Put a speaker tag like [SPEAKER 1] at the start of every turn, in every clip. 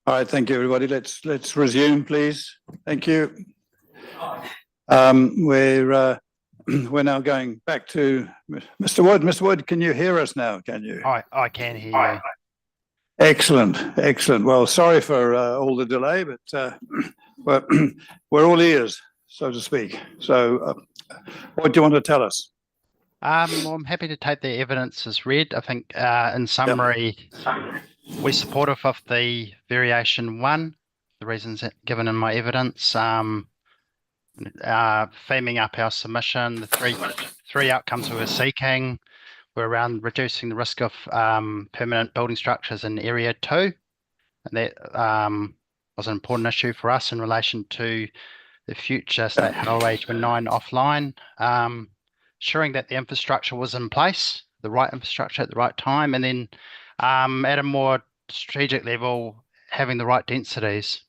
[SPEAKER 1] All right, thank you, everybody. Let's resume, please. Thank you. We're now going back to Mr. Wood. Mr. Wood, can you hear us now? Can you?
[SPEAKER 2] I can hear you.
[SPEAKER 1] Excellent, excellent. Well, sorry for all the delay, but we're all ears, so to speak. So, what do you want to tell us?
[SPEAKER 2] Well, I'm happy to take the evidence as read. I think, in summary, we're supportive of the variation 1, the reasons given in my evidence. Theming up our submission, the three outcomes we were seeking were around reducing the risk of permanent building structures in Area 2. And that was an important issue for us in relation to the future State Highway 29 offline. Ensuring that the infrastructure was in place, the right infrastructure at the right time, and then at a more strategic level, having the right densities.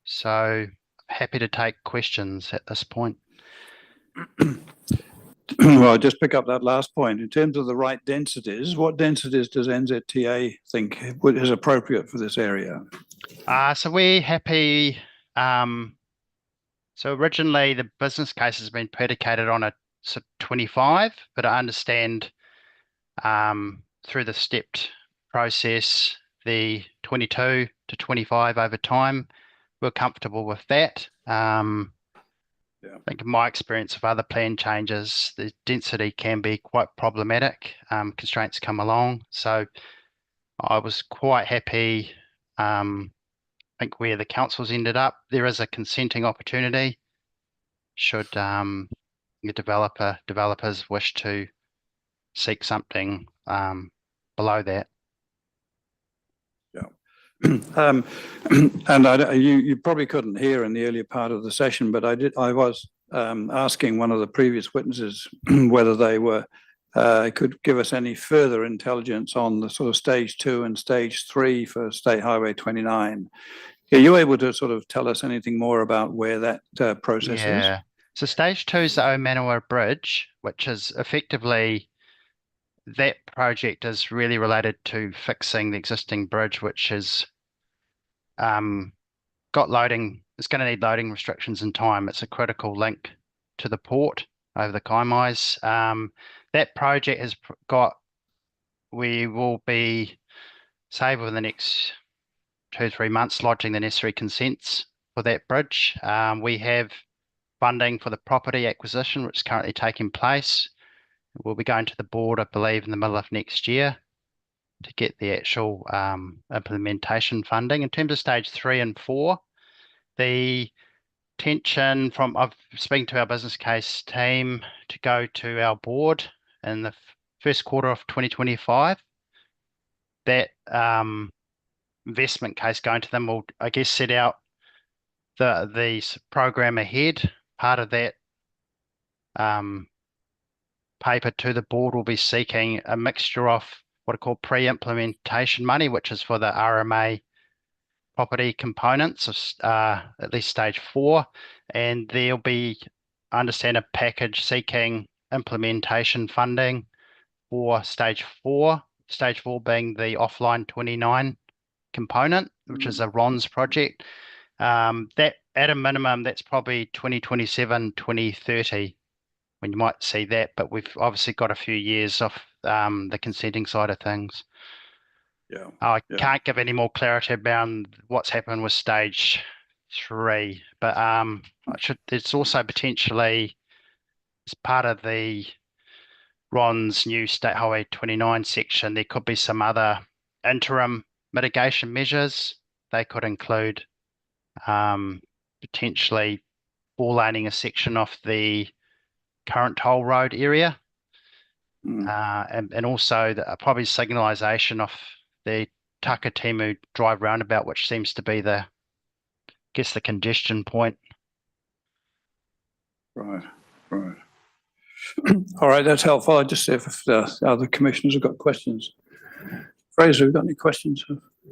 [SPEAKER 2] So happy to take questions at this point.
[SPEAKER 1] Well, just pick up that last point. In terms of the right densities, what densities does NZTA think is appropriate for this area?
[SPEAKER 2] So we're happy. So originally the business case has been predicated on a 25, but I understand through the stepped process, the 22 to 25 over time, we're comfortable with that. I think in my experience of other plan changes, the density can be quite problematic. Constraints come along. So I was quite happy. I think where the council's ended up, there is a consenting opportunity should developers wish to seek something below that.
[SPEAKER 1] And you probably couldn't hear in the earlier part of the session, but I was asking one of the previous witnesses whether they could give us any further intelligence on the sort of stage 2 and stage 3 for State Highway 29. Are you able to sort of tell us anything more about where that process is?
[SPEAKER 2] So stage 2 is the Omanawa Bridge, which is effectively, that project is really related to fixing the existing bridge, which is got loading. It's going to need loading restrictions in time. It's a critical link to the port over the Kaimais. That project has we will be, say, within the next 2-3 months, lodging the necessary consents for that bridge. We have funding for the property acquisition, which is currently taking place. We'll be going to the board, I believe, in the middle of next year to get the actual implementation funding. In terms of stage 3 and 4, the intention from speaking to our business case team to go to our board in the first quarter of 2025. That investment case going to them will, I guess, set out the program ahead. Part of that paper to the board will be seeking a mixture of what are called pre-implementation money, which is for the RMA property components of at least stage 4, and there'll be, I understand, a package seeking implementation funding for stage 4. Stage 4 being the offline 29 component, which is a RONS project. That at a minimum, that's probably 2027, 2030 when you might see that, but we've obviously got a few years off the consenting side of things. I can't give any more clarity about what's happened with stage 3, but there's also potentially, as part of the RON's new State Highway 29 section, there could be some other interim mitigation measures. They could include potentially four-laning a section off the current toll road area, and also probably signalisation of the Takatimu Drive roundabout, which seems to be the congestion point.
[SPEAKER 1] Right. All right, that's helpful. I just see if the other commissioners have got questions. Fraser, have you got any questions?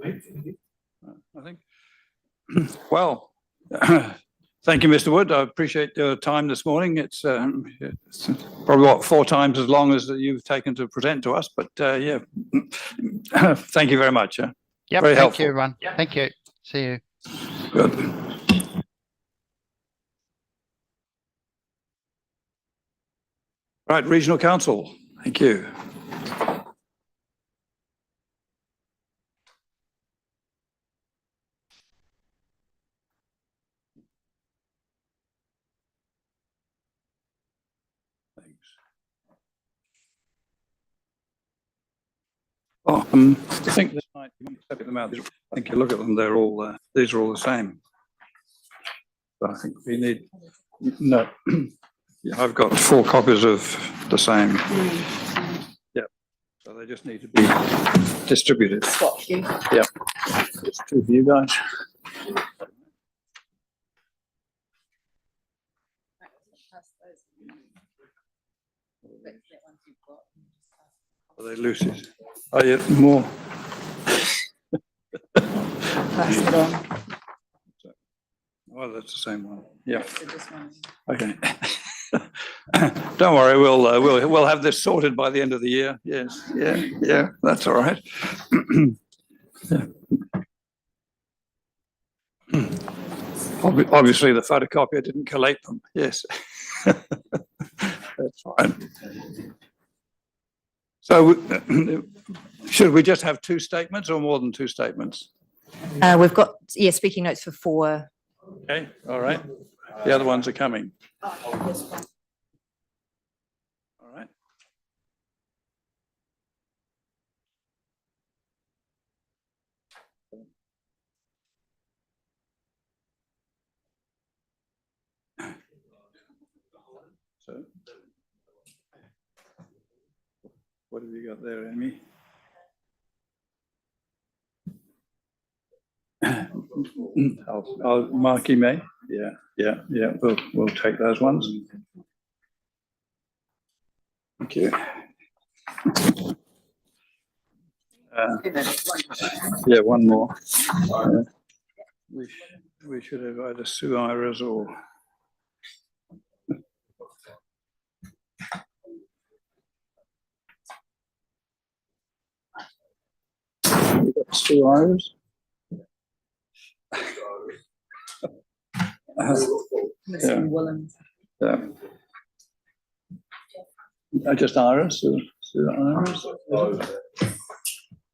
[SPEAKER 1] I think. Well, thank you, Mr. Wood. I appreciate your time this morning. It's probably 4 times as long as you've taken to present to us, but yeah, thank you very much.
[SPEAKER 2] Yep,
[SPEAKER 1] Very
[SPEAKER 2] thank
[SPEAKER 1] helpful.
[SPEAKER 2] you, everyone. Thank you. See you.
[SPEAKER 1] Good. Right, Regional Council, thank you. Thanks. Oh, I think this might, you want to check them out. I think you look at them, they're all, these are all the same. But I think we need, no, yeah, I've got 4 copies of the same. Yeah, so they just need to be distributed. Yeah, it's 2 of you guys. Are they Lucy's? Oh, yeah, more.
[SPEAKER 3] Pass it on.
[SPEAKER 1] Oh, that's the same one. Yeah. Okay. Don't worry, we'll have this sorted by the end of the year. Yes, yeah, that's all right. Obviously, the photocopier didn't collate them. Yes, that's fine. So, should we just have 2 statements or more than 2 statements?
[SPEAKER 3] We've got, speaking notes for 4.
[SPEAKER 1] Okay, all right. The other ones are coming. All right. So, what have you got there, Amy? I'll Marky May. Yeah. We'll take those ones. Thank you. Yeah, one more. We should have either Sue Iras or Sue Iras. Yeah. Just Iris, Sue Iris.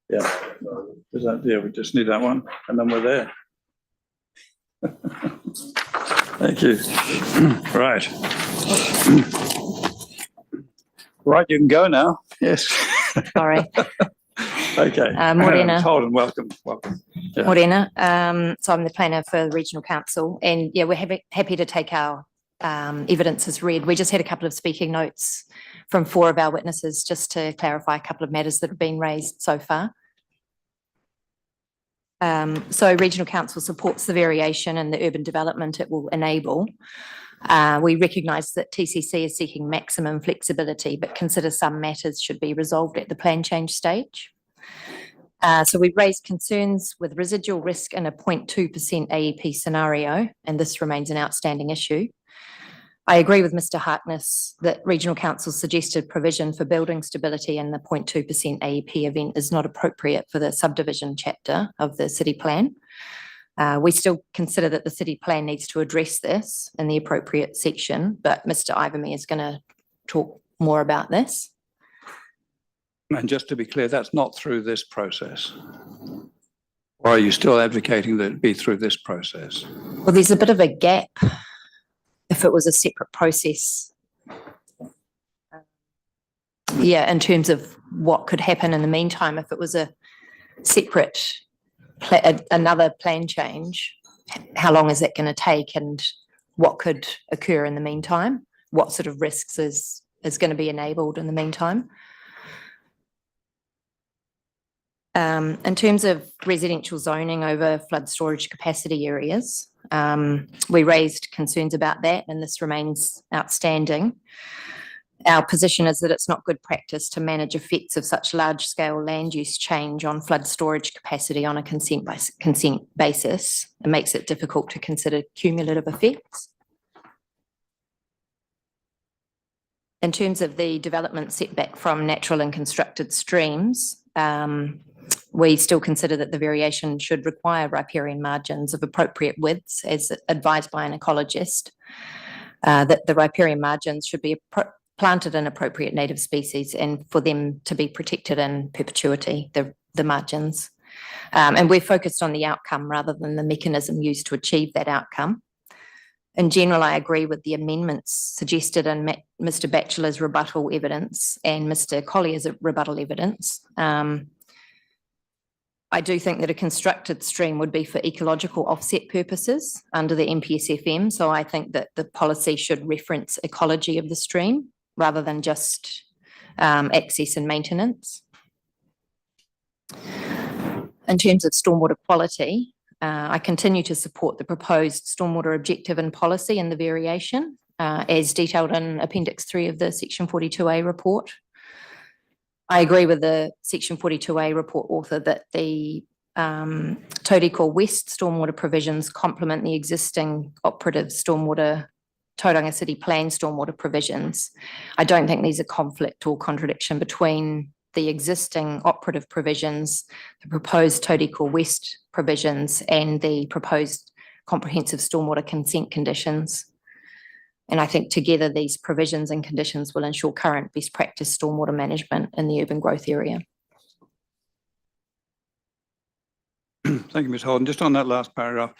[SPEAKER 1] Yeah. Is that, yeah, we just need that one, and then we're there. Thank you. Right. Right, you can go now. Yes.
[SPEAKER 3] Sorry.
[SPEAKER 1] Okay.
[SPEAKER 3] Morena.
[SPEAKER 1] Holden, welcome. Yeah.
[SPEAKER 3] Morena. So I'm the planner for the Regional Council, and yeah, we're happy to take our evidence as read. We just had a couple of speaking notes from 4 of our witnesses just to clarify a couple of matters that have been raised so far. So Regional Council supports the variation and the urban development it will enable. We recognise that TCC is seeking maximum flexibility, but consider some matters should be resolved at the plan change stage. So we've raised concerns with residual risk in a 0.2% AEP scenario, and this remains an outstanding issue. I agree with Mr Harkness that Regional Council's suggested provision for building stability in the 0.2% AEP event is not appropriate for the subdivision chapter of the city plan. We still consider that the city plan needs to address this in the appropriate section, but Mr Iverme is going to talk more about this.
[SPEAKER 1] And just to be clear, that's not through this process. Or are you still advocating that it be through this process?
[SPEAKER 3] Well, there's a bit of a gap if it was a separate process. Yeah, in terms of what could happen in the meantime, if it was a separate, another plan change, how long is that going to take and what could occur in the meantime? What sort of risks is going to be enabled in the meantime? In terms of residential zoning over flood storage capacity areas, we raised concerns about that, and this remains outstanding. Our position is that it's not good practice to manage effects of such large-scale land use change on flood storage capacity on a consent basis. It makes it difficult to consider cumulative effects. In terms of the development setback from natural and constructed streams, we still consider that the variation should require riparian margins of appropriate widths as advised by an ecologist, that the riparian margins should be planted in appropriate native species and for them to be protected in perpetuity, the margins. And we're focused on the outcome rather than the mechanism used to achieve that outcome. In general, I agree with the amendments suggested in Mr. Batchelor's rebuttal evidence and Mr. Collier's rebuttal evidence. I do think that a constructed stream would be for ecological offset purposes under the MPSFM. So I think that the policy should reference ecology of the stream rather than just access and maintenance. In terms of stormwater quality, I continue to support the proposed stormwater objective and policy and the variation as detailed in Appendix 3 of the Section 42A report. I agree with the Section 42A report author that the Tauriko West stormwater provisions complement the existing operative stormwater Tauranga City Plan stormwater provisions. I don't think there's a conflict or contradiction between the existing operative provisions, the proposed Tauriko West provisions, and the proposed comprehensive stormwater consent conditions. And I think together these provisions and conditions will ensure current best practice stormwater management in the urban growth area.
[SPEAKER 1] Thank you, Ms. Holden. Just on that last paragraph,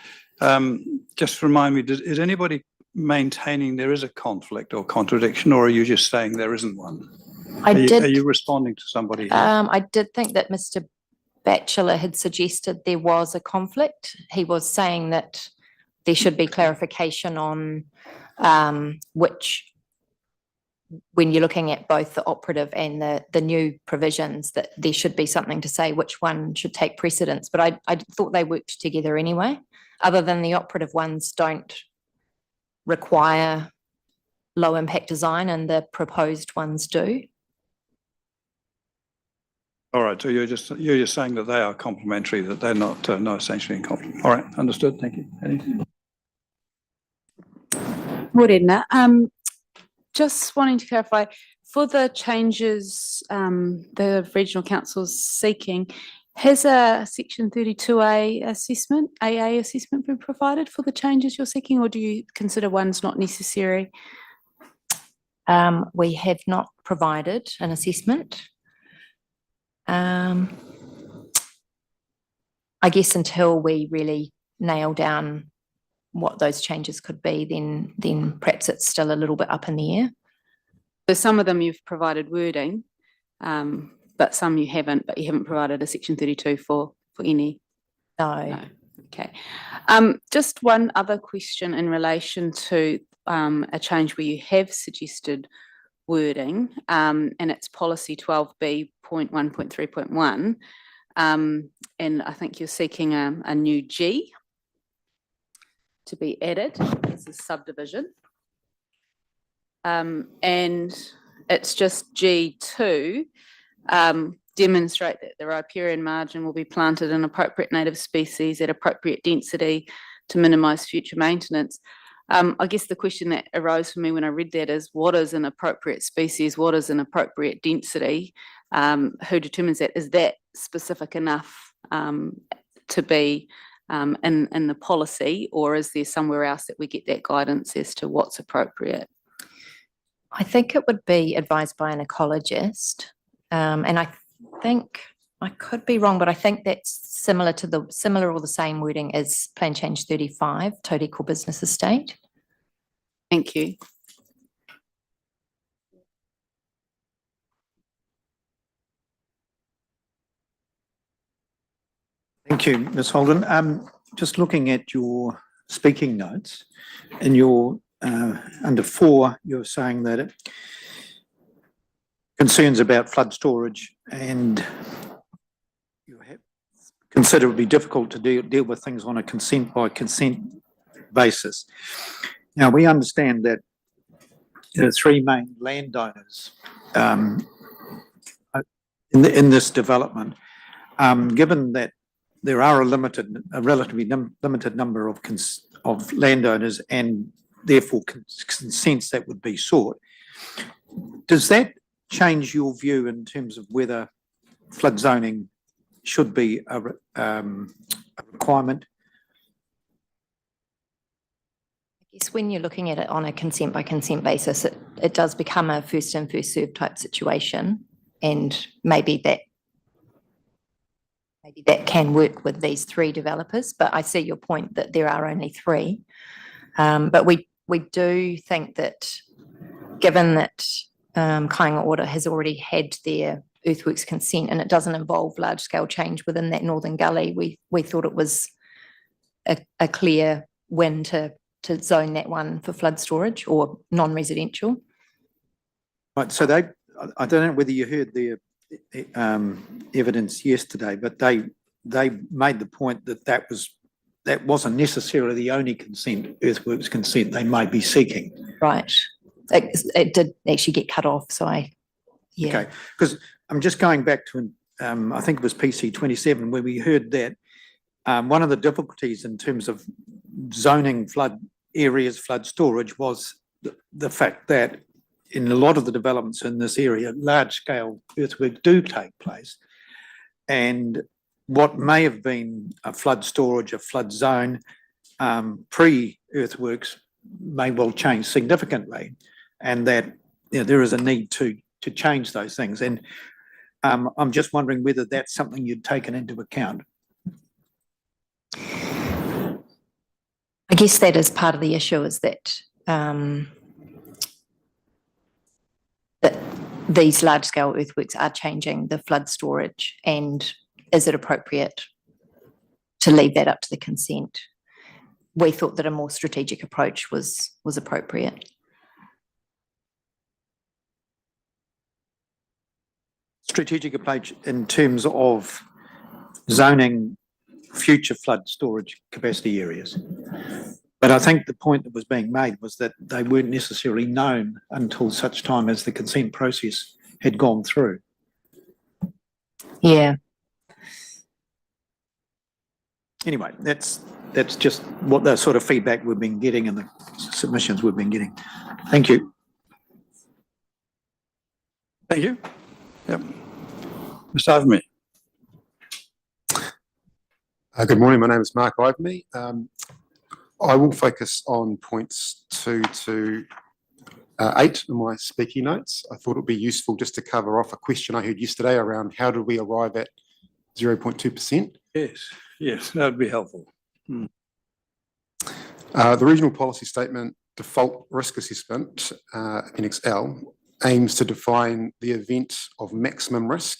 [SPEAKER 1] just remind me, is anybody maintaining there is a conflict or contradiction, or are you just saying there isn't one? Are you responding to somebody here?
[SPEAKER 3] I did think that Mr. Batchelor had suggested there was a conflict. He was saying that there should be clarification on which, when you're looking at both the operative and the new provisions, that there should be something to say which one should take precedence. But I thought they worked together anyway, other than the operative ones don't require low impact design and the proposed ones do.
[SPEAKER 1] All right, so you're just saying that they are complementary, that they're not essentially in conflict. All right, understood. Thank you. Anything?
[SPEAKER 4] Morena, just wanting to clarify, for the changes the Regional Council's seeking, has a Section 32A assessment, AA assessment been provided for the changes you're seeking, or do you consider one's not necessary?
[SPEAKER 3] We have not provided an assessment. I guess until we really nail down what those changes could be, then perhaps it's still a little bit up in the air.
[SPEAKER 4] So some of them you've provided wording, but some you haven't, but you haven't provided a Section 32 for any?
[SPEAKER 3] No.
[SPEAKER 4] Okay. Just one other question in relation to a change where you have suggested wording, and it's policy 12B.1.3.1, and I think you're seeking a new G to be added as a subdivision, and it's just G2, demonstrate that the riparian margin will be planted in appropriate native species at appropriate density to minimise future maintenance. I guess the question that arose for me when I read that is, what is an appropriate species? What is an appropriate density? Who determines that? Is that specific enough to be in the policy, or is there somewhere else that we get that guidance as to what's appropriate?
[SPEAKER 3] I think it would be advised by an ecologist, and I think I could be wrong, but I think that's similar or the same wording as Plan Change 35, Tauriko Business Estate.
[SPEAKER 4] Thank you.
[SPEAKER 5] Thank you, Ms. Holden. Just looking at your speaking notes, in your under 4, you're saying that concerns about flood storage and you consider it would be difficult to deal with things on a consent by consent basis. Now, we understand that there are 3 main landowners in this development. Given that there are a relatively limited number of landowners and therefore consents that would be sought, does that change your view in terms of whether flood zoning should be a requirement?
[SPEAKER 3] I guess when you're looking at it on a consent by consent basis, it does become a first in, first served type situation. And maybe that can work with these 3 developers, but I see your point that there are only 3. But we do think that given that Kāinga Ora has already had their earthworks consent and it doesn't involve large scale change within that northern gully, we thought it was a clear win to zone that one for flood storage or non-residential.
[SPEAKER 5] Right, so I don't know whether you heard their evidence yesterday, but they made the point that wasn't necessarily the only consent, earthworks consent they may be seeking.
[SPEAKER 3] Right. It did actually get cut off, so yeah.
[SPEAKER 5] Okay, because I'm just going back to, I think it was PC 27, where we heard that one of the difficulties in terms of zoning flood areas, flood storage, was the fact that in a lot of the developments in this area, large-scale earthworks do take place. And what may have been a flood storage, a flood zone, pre-earthworks may well change significantly, and that there is a need to change those things. And I'm just wondering whether that's something you'd taken into account.
[SPEAKER 3] I guess that is part of the issue, is that that these large-scale earthworks are changing the flood storage, and is it appropriate to leave that up to the consent? We thought that a more strategic approach was appropriate.
[SPEAKER 5] Strategic approach in terms of zoning future flood storage capacity areas. But I think the point that was being made was that they weren't necessarily known until such time as the consent process had gone through.
[SPEAKER 3] Yeah.
[SPEAKER 5] Anyway, that's just what the sort of feedback we've been getting and the submissions we've been getting. Thank you.
[SPEAKER 1] Thank you. Yep. Mr. Overme.
[SPEAKER 6] Good morning, my name is Mark Overme. I will focus on points 2 to 8 in my speaking notes. I thought it would be useful just to cover off a question I heard yesterday around how did we arrive at 0.2%?
[SPEAKER 1] Yes, that would be helpful.
[SPEAKER 6] The regional policy statement default risk assessment, Appendix L, aims to define the event of maximum risk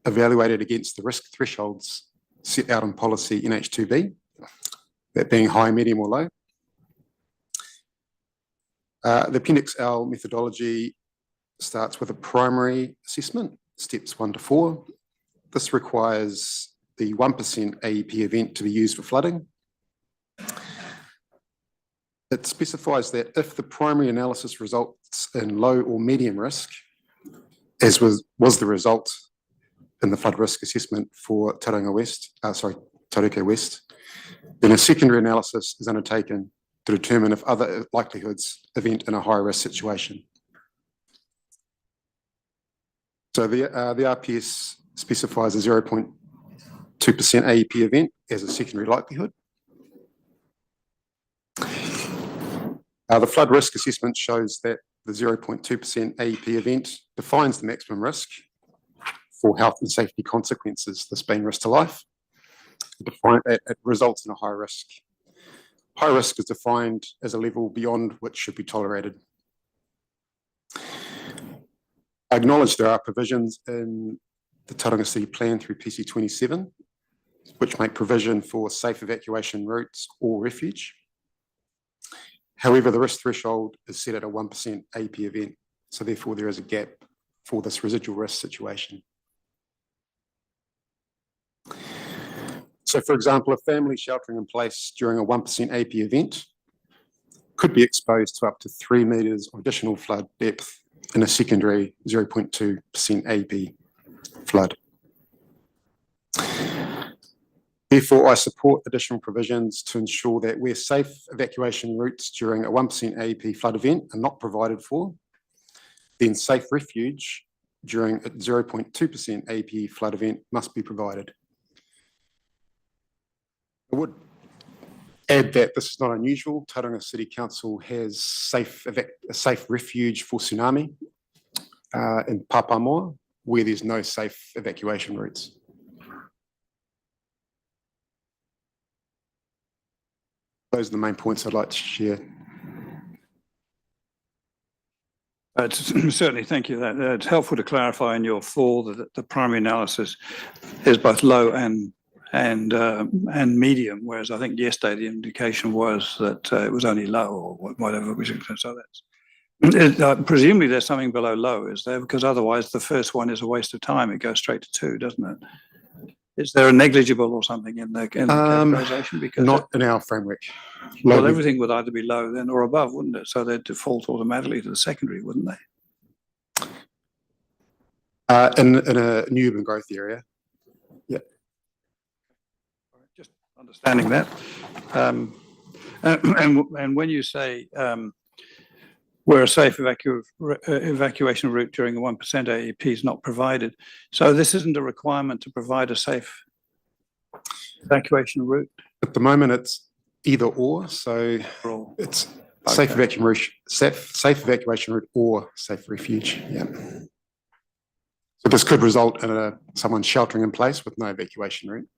[SPEAKER 6] evaluated against the risk thresholds set out in policy NH2B, that being high, medium or low. The Appendix L methodology starts with a primary assessment, steps 1 to 4. This requires the 1% AEP event to be used for flooding. It specifies that if the primary analysis results in low or medium risk, as was the result in the flood risk assessment for Tauriko West, then a secondary analysis is undertaken to determine if other likelihoods event in a high risk situation. So the RPS specifies a 0.2% AEP event as a secondary likelihood. The flood risk assessment shows that the 0.2% AEP event defines the maximum risk for health and safety consequences, this being risk to life. It results in a high risk. High risk is defined as a level beyond which should be tolerated. I acknowledge there are provisions in the Tauranga City Plan through PC 27, which make provision for safe evacuation routes or refuge. However, the risk threshold is set at a 1% AP event, so therefore there is a gap for this residual risk situation. So, for example, a family sheltering in place during a 1% AP event could be exposed to up to 3 metres of additional flood depth in a secondary 0.2% AP flood. Therefore, I support additional provisions to ensure that where safe evacuation routes during a 1% AP flood event are not provided for, then safe refuge during a 0.2% AP flood event must be provided. I would add that this is not unusual. Tauranga City Council has a safe refuge for tsunami in Papamoa, where there's no safe evacuation routes. Those are the main points I'd like to share.
[SPEAKER 1] Certainly, thank you. It's helpful to clarify in your 4 that the primary analysis is both low and medium, whereas I think yesterday the indication was that it was only low or whatever. So that's presumably there's something below low, is there? Because otherwise the first one is a waste of time. It goes straight to 2, doesn't it? Is there a negligible or something in the categorization? Because
[SPEAKER 6] Not in our framework.
[SPEAKER 1] well, everything would either be low then or above, wouldn't it? So they'd default automatically to the secondary, wouldn't they?
[SPEAKER 6] In a new urban growth area. Yeah.
[SPEAKER 1] Just understanding that. And when you say where a safe evacuation route during a 1% AEP is not provided, so this isn't a requirement to provide a safe evacuation route?
[SPEAKER 6] At the moment, it's either or, so
[SPEAKER 1] Or-
[SPEAKER 6] it's safe
[SPEAKER 1] Okay.
[SPEAKER 6] evacuation route or safe refuge. Yeah. So this could result in someone sheltering in place with no evacuation route.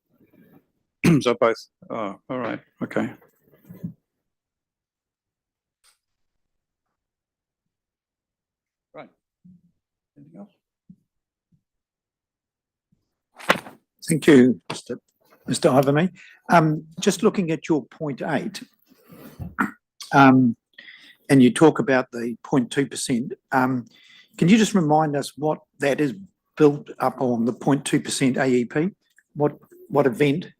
[SPEAKER 1] So both. Oh, all right. Okay. Right. Anything else?
[SPEAKER 5] Thank you, Mr. Ivamy. Just looking at your point 8, and you talk about the 0.2%. Can you just remind us what that is built up on, the 0.2% AEP? What event?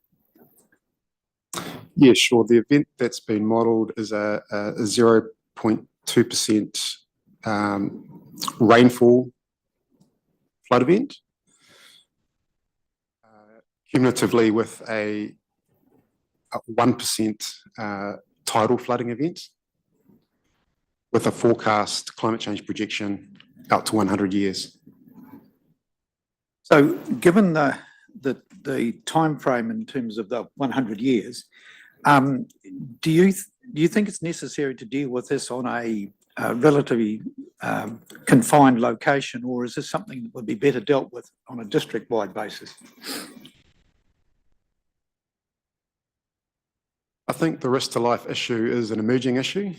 [SPEAKER 6] Yeah, sure. The event that's been modelled is a 0.2% rainfall flood event, cumulatively with a 1% tidal flooding event, with a forecast climate change projection out to 100 years.
[SPEAKER 5] So given the timeframe in terms of the 100 years, do you think it's necessary to deal with this on a relatively confined location, or is this something that would be better dealt with on a district-wide basis?
[SPEAKER 6] I think the risk to life issue is an emerging issue.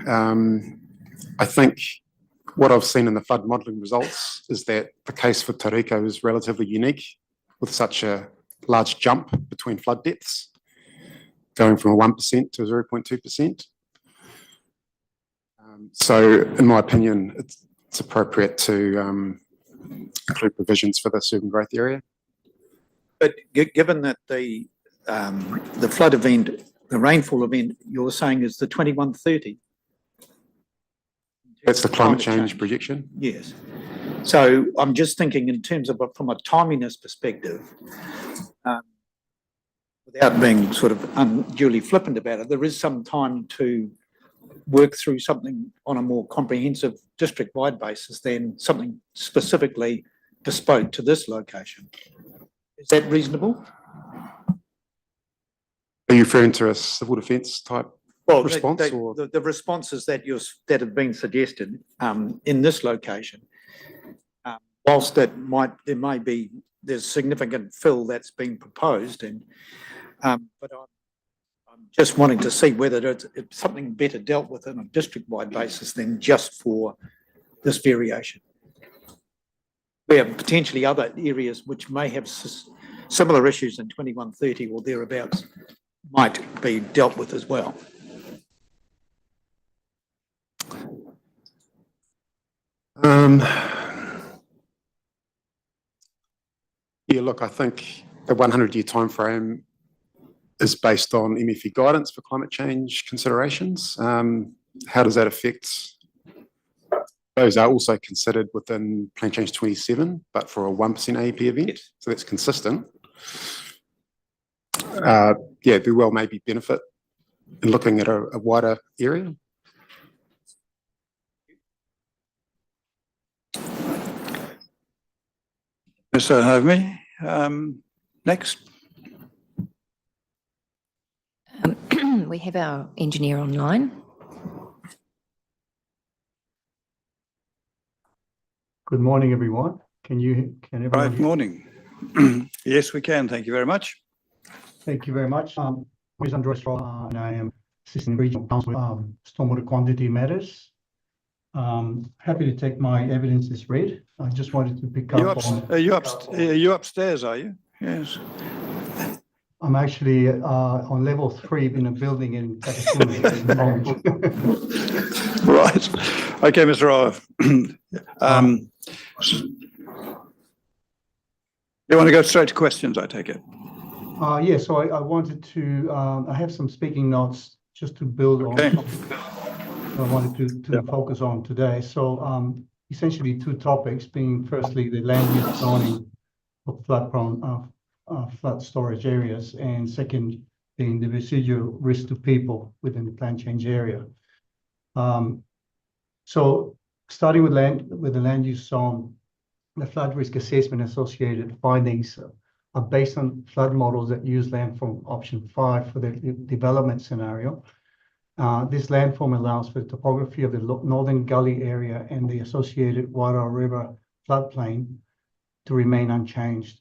[SPEAKER 6] I think what I've seen in the flood modelling results is that the case for Tauriko is relatively unique, with such a large jump between flood depths, going from a 1% to 0.2%. So in my opinion, it's appropriate to include provisions for this urban growth area.
[SPEAKER 5] But given that the flood event, the rainfall event, you're saying is the 2130?
[SPEAKER 6] That's the climate change projection.
[SPEAKER 5] Yes. So I'm just thinking in terms of from a timeliness perspective, without being sort of unduly flippant about it, there is some time to work through something on a more comprehensive district-wide basis than something specifically bespoke to this location. Is that reasonable?
[SPEAKER 6] Are you referring to a civil defence type response?
[SPEAKER 5] The responses that have been suggested in this location, whilst there's significant fill that's been proposed, but I'm just wanting to see whether it's something better dealt with on a district-wide basis than just for this variation. We have potentially other areas which may have similar issues in 2130 or thereabouts might be dealt with as well.
[SPEAKER 6] Yeah, look, I think the 100-year timeframe is based on MFE guidance for climate change considerations. How does that affect? Those are also considered within Plan Change 27, but for a 1% AEP event,
[SPEAKER 5] Yes.
[SPEAKER 6] so that's consistent. Yeah, there will maybe benefit in looking at a wider area.
[SPEAKER 1] Mr. Hovme, next.
[SPEAKER 3] We have our engineer online.
[SPEAKER 7] Good morning, everyone. Can everyone
[SPEAKER 1] Right,
[SPEAKER 7] hear?
[SPEAKER 1] morning. Yes, we can. Thank you very much.
[SPEAKER 7] Thank you very much. My name is Andres Roa, and I am Assistant Regional Counsel Stormwater Quantity Matters. Happy to take my evidence as read. I just wanted to pick
[SPEAKER 1] Are you,
[SPEAKER 7] up
[SPEAKER 1] are you upstairs, are you? Yes.
[SPEAKER 7] I'm actually on level 3 in a building in Takasumi at the moment.
[SPEAKER 1] Right. Okay, Mr. Rowe. You want to go straight to questions, I take it?
[SPEAKER 7] Yeah, so I wanted to, I have some speaking notes just to build on
[SPEAKER 1] Okay.
[SPEAKER 7] I wanted to focus on today. So essentially 2 topics being firstly the land use zoning of flood-prone flood storage areas, and second being the residual risk to people within the plan change area. So starting with the land use zone, the flood risk assessment associated findings are based on flood models that use landform option 5 for the development scenario. This landform allows for the topography of the Northern Gully area and the associated Wairau River floodplain to remain unchanged.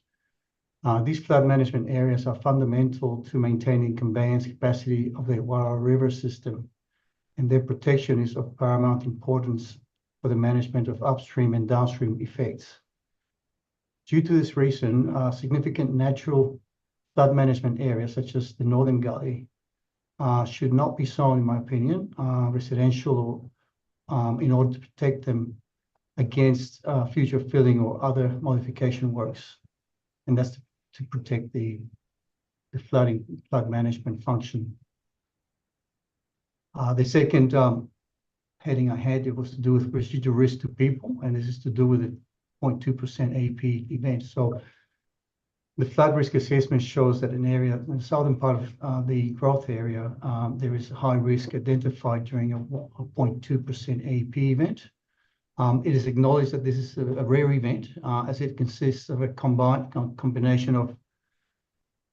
[SPEAKER 7] These flood management areas are fundamental to maintaining conveyance capacity of the Wairau River system, and their protection is of paramount importance for the management of upstream and downstream effects. Due to this reason, significant natural flood management areas such as the Northern Gully should not be sown, in my opinion, residential, in order to protect them against future filling or other modification works, and that's to protect the flood management function. The second heading I had, it was to do with residual risk to people, and this is to do with the 0.2% AP event. So the flood risk assessment shows that an area in the southern part of the growth area, there is high risk identified during a 0.2% AP event. It is acknowledged that this is a rare event, as it consists of a combination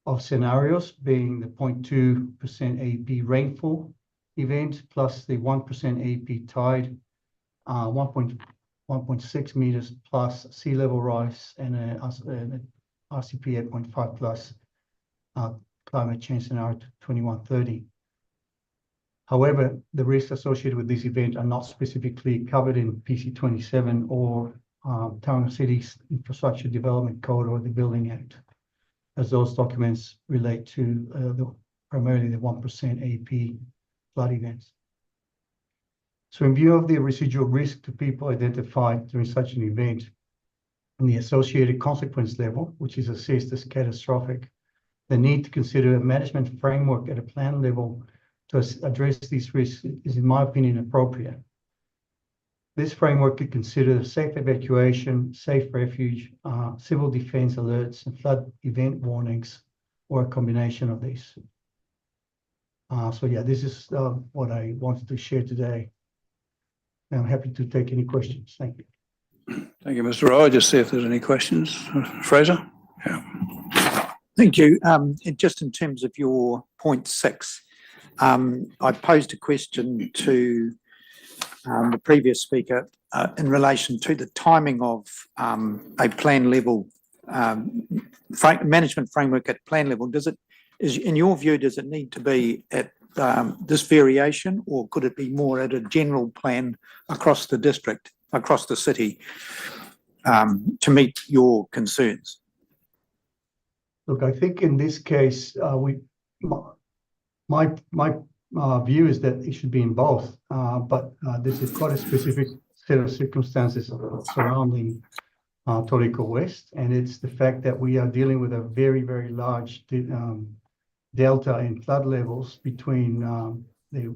[SPEAKER 7] of scenarios, being the 0.2% AP rainfall event plus the 1% AP tide, 1.6 meters plus sea level rise, and a RCP 8.5 plus climate change scenario to 2130. However, the risks associated with this event are not specifically covered in PC 27 or Tauranga City's Infrastructure Development Code or the Building Act, as those documents relate to primarily the 1% AP flood events. So in view of the residual risk to people identified during such an event and the associated consequence level, which is assessed as catastrophic, the need to consider a management framework at a plan level to address these risks is, in my opinion, appropriate. This framework could consider safe evacuation, safe refuge, civil defense alerts, and flood event warnings, or a combination of these. So yeah, this is what I wanted to share today. I'm happy to take any questions. Thank you.
[SPEAKER 1] Thank you, Mr. Rowe. Just see if there's any questions. Fraser? Yeah.
[SPEAKER 5] Thank you. Just in terms of your 0.6, I posed a question to the previous speaker in relation to the timing of a plan level management framework at plan level. In your view, does it need to be at this variation, or could it be more at a general plan across the district, across the city, to meet your concerns?
[SPEAKER 7] Look, I think in this case, my view is that it should be in both, but this is quite a specific set of circumstances surrounding Tauriko West, and it's the fact that we are dealing with a very, very large delta in flood levels between the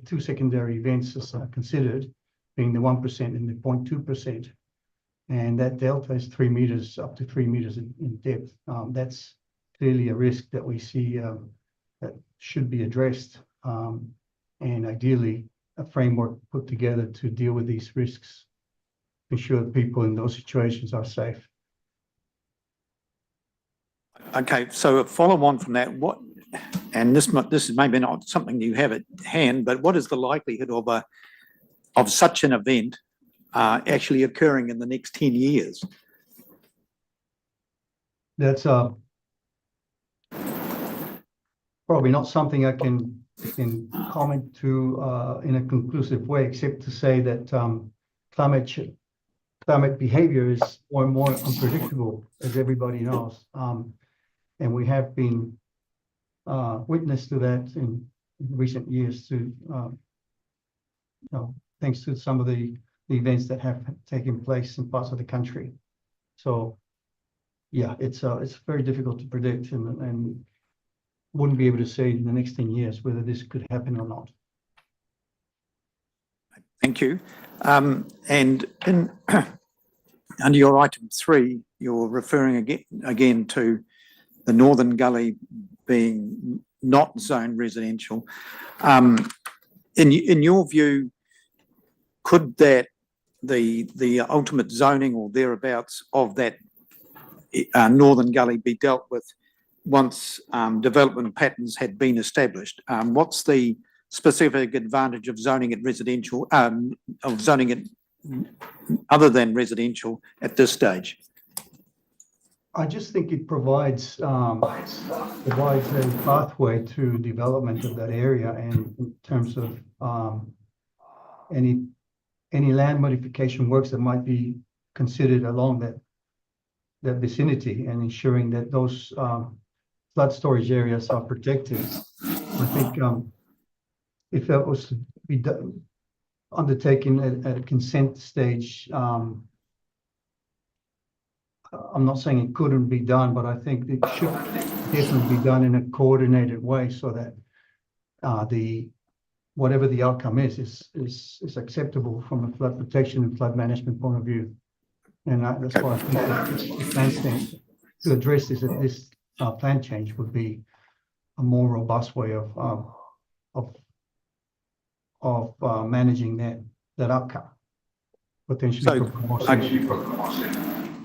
[SPEAKER 7] 2 secondary events considered, being the 1% and the 0.2%. And that delta is 3 meters, up to 3 meters in depth. That's clearly a risk that we see that should be addressed, and ideally a framework put together to deal with these risks, ensure that people in those situations are safe.
[SPEAKER 5] Okay, so a follow on from that, and this is maybe not something you have at hand, but what is the likelihood of such an event actually occurring in the next 10 years?
[SPEAKER 7] That's probably not something I can comment to in a conclusive way, except to say that climate behavior is more and more unpredictable, as everybody knows. And we have been witness to that in recent years thanks to some of the events that have taken place in parts of the country. So yeah, it's very difficult to predict, and wouldn't be able to say in the next 10 years whether this could happen or not.
[SPEAKER 5] Thank you. And under your item 3, you're referring again to the Northern Gully being not zone residential. In your view, could that the ultimate zoning or thereabouts of that Northern Gully be dealt with once development patterns had been established? What's the specific advantage of zoning it residential, of zoning it other than residential at this stage?
[SPEAKER 7] I just think it provides a pathway to development of that area, and in terms of any land modification works that might be considered along that vicinity, and ensuring that those flood storage areas are protected. I think if that was to be undertaken at a consent stage, I'm not saying it couldn't be done, but I think it should definitely be done in a coordinated way, so that whatever the outcome is acceptable from a flood protection and flood management point of view. And that's why I think that the plan change to address this plan change would be a more robust way of managing that outcome, potentially.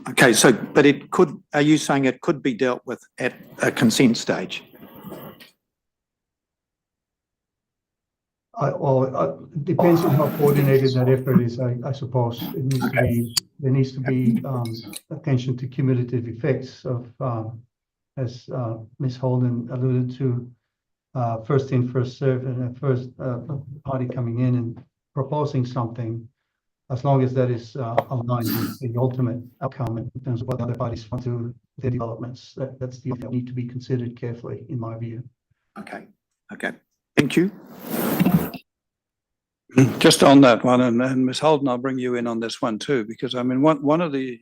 [SPEAKER 5] Okay, so, but it could, are you saying it could be dealt with at a consent stage?
[SPEAKER 7] It depends on how coordinated that effort is, I suppose. It needs to be, there needs to be attention to cumulative effects of, as Ms. Holden alluded to, first in, first served, and a first party coming in and proposing something. As long as that is aligned with the ultimate outcome in terms of what the other parties want to do, their developments, that's the that need to be considered carefully, in my view. Okay,
[SPEAKER 5] thank you.
[SPEAKER 1] Just on that one, and Ms. Holden, I'll bring you in on this one too, because I mean, one of the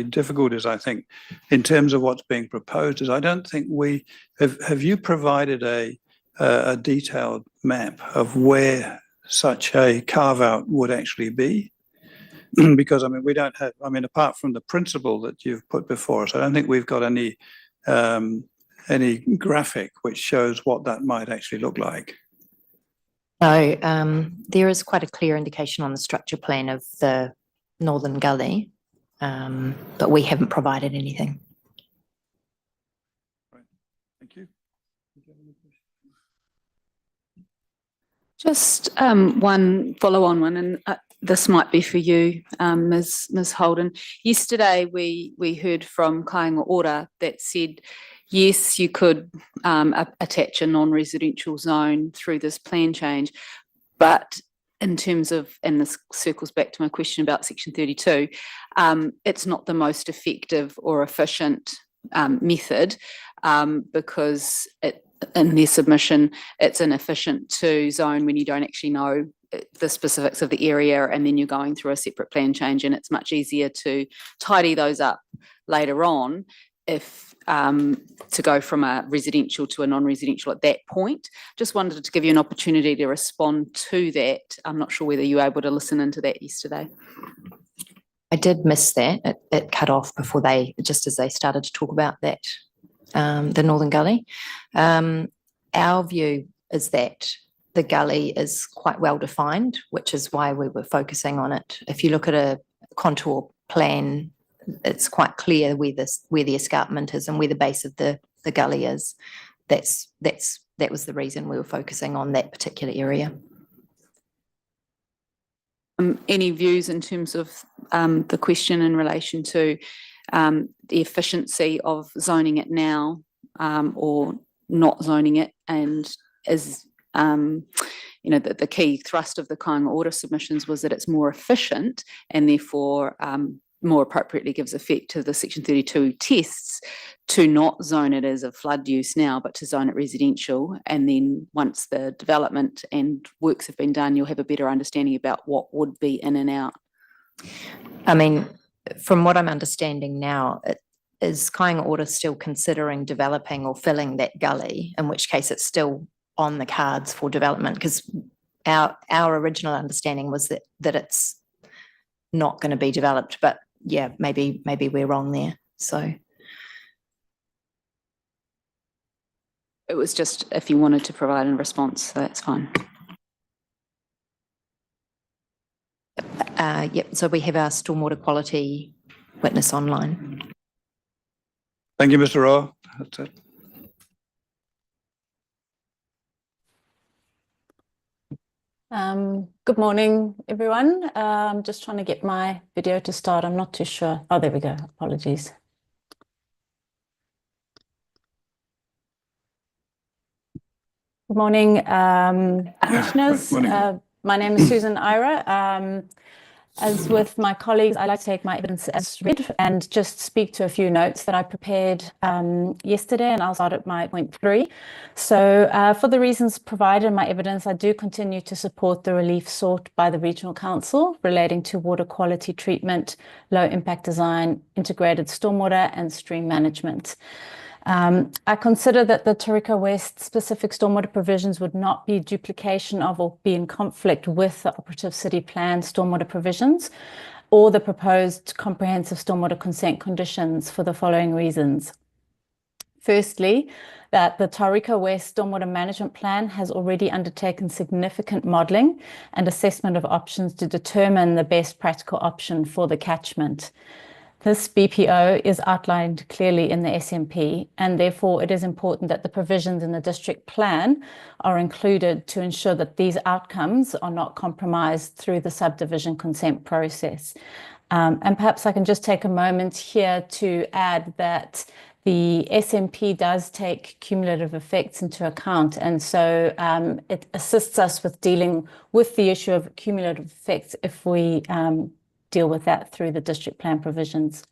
[SPEAKER 1] difficulties, I think, in terms of what's being proposed is I don't think we have you provided a detailed map of where such a carve out would actually be? Because I mean, we don't have, I mean, apart from the principle that you've put before us, I don't think we've got any graphic which shows what that might actually look like.
[SPEAKER 3] No, there is quite a clear indication on the structure plan of the Northern Gully, but we haven't provided anything.
[SPEAKER 1] Right. Thank you.
[SPEAKER 4] Just one follow-on one, and this might be for you, Ms. Holden. Yesterday, we heard from Kāinga Ora that said, yes, you could attach a non-residential zone through this plan change, but in terms of, and this circles back to my question about Section 32, it's not the most effective or efficient method because in their submission, it's inefficient to zone when you don't actually know the specifics of the area, and then you're going through a separate plan change, and it's much easier to tidy those up later on if to go from a residential to a non-residential at that point. Just wanted to give you an opportunity to respond to that. I'm not sure whether you were able to listen into that yesterday.
[SPEAKER 3] I did miss that. It cut off before just as they started to talk about that, the Northern Gully. Our view is that the gully is quite well defined, which is why we were focusing on it. If you look at a contour plan, it's quite clear where the escarpment is and where the base of the gully is. that was the reason we were focusing on that particular area.
[SPEAKER 4] Any views in terms of the question in relation to the efficiency of zoning it now or not zoning it, and is the key thrust of the Kāinga Order submissions was that it's more efficient and therefore more appropriately gives effect to the Section 32 tests to not zone it as a flood use now, but to zone it residential. And then once the development and works have been done, you'll have a better understanding about what would be in and out.
[SPEAKER 3] I mean, from what I'm understanding now, is Kāinga Order still considering developing or filling that gully, in which case it's still on the cards for development? Because our original understanding was that it's not going to be developed, but yeah, maybe we're wrong there. So
[SPEAKER 4] it was just if you wanted to provide a response, so that's fine.
[SPEAKER 3] Yep, so we have our stormwater quality witness online.
[SPEAKER 1] Thank you, Mr. Rowe. That's it.
[SPEAKER 8] Good morning, everyone. I'm just trying to get my video to start. I'm not too sure. Oh, there we go. Apologies. Good morning, commissioners.
[SPEAKER 1] Good morning.
[SPEAKER 8] My name is Susan Ira. As with my colleagues, I'd like to take my evidence as read and just speak to a few notes that I prepared yesterday, and I'll start at my point 3. So for the reasons provided in my evidence, I do continue to support the relief sought by the Regional Council relating to water quality treatment, low impact design, integrated stormwater and stream management. I consider that the Tauriko West specific stormwater provisions would not be duplication of or be in conflict with the operative city plan stormwater provisions or the proposed comprehensive stormwater consent conditions for the following reasons. Firstly, that the Tauriko West stormwater management plan has already undertaken significant modelling and assessment of options to determine the best practical option for the catchment. This BPO is outlined clearly in the SMP, and therefore it is important that the provisions in the district plan are included to ensure that these outcomes are not compromised through the subdivision consent process. And perhaps I can just take a moment here to add that the SMP does take cumulative effects into account, and so it assists us with dealing with the issue of cumulative effects if we deal with that through the district plan provisions.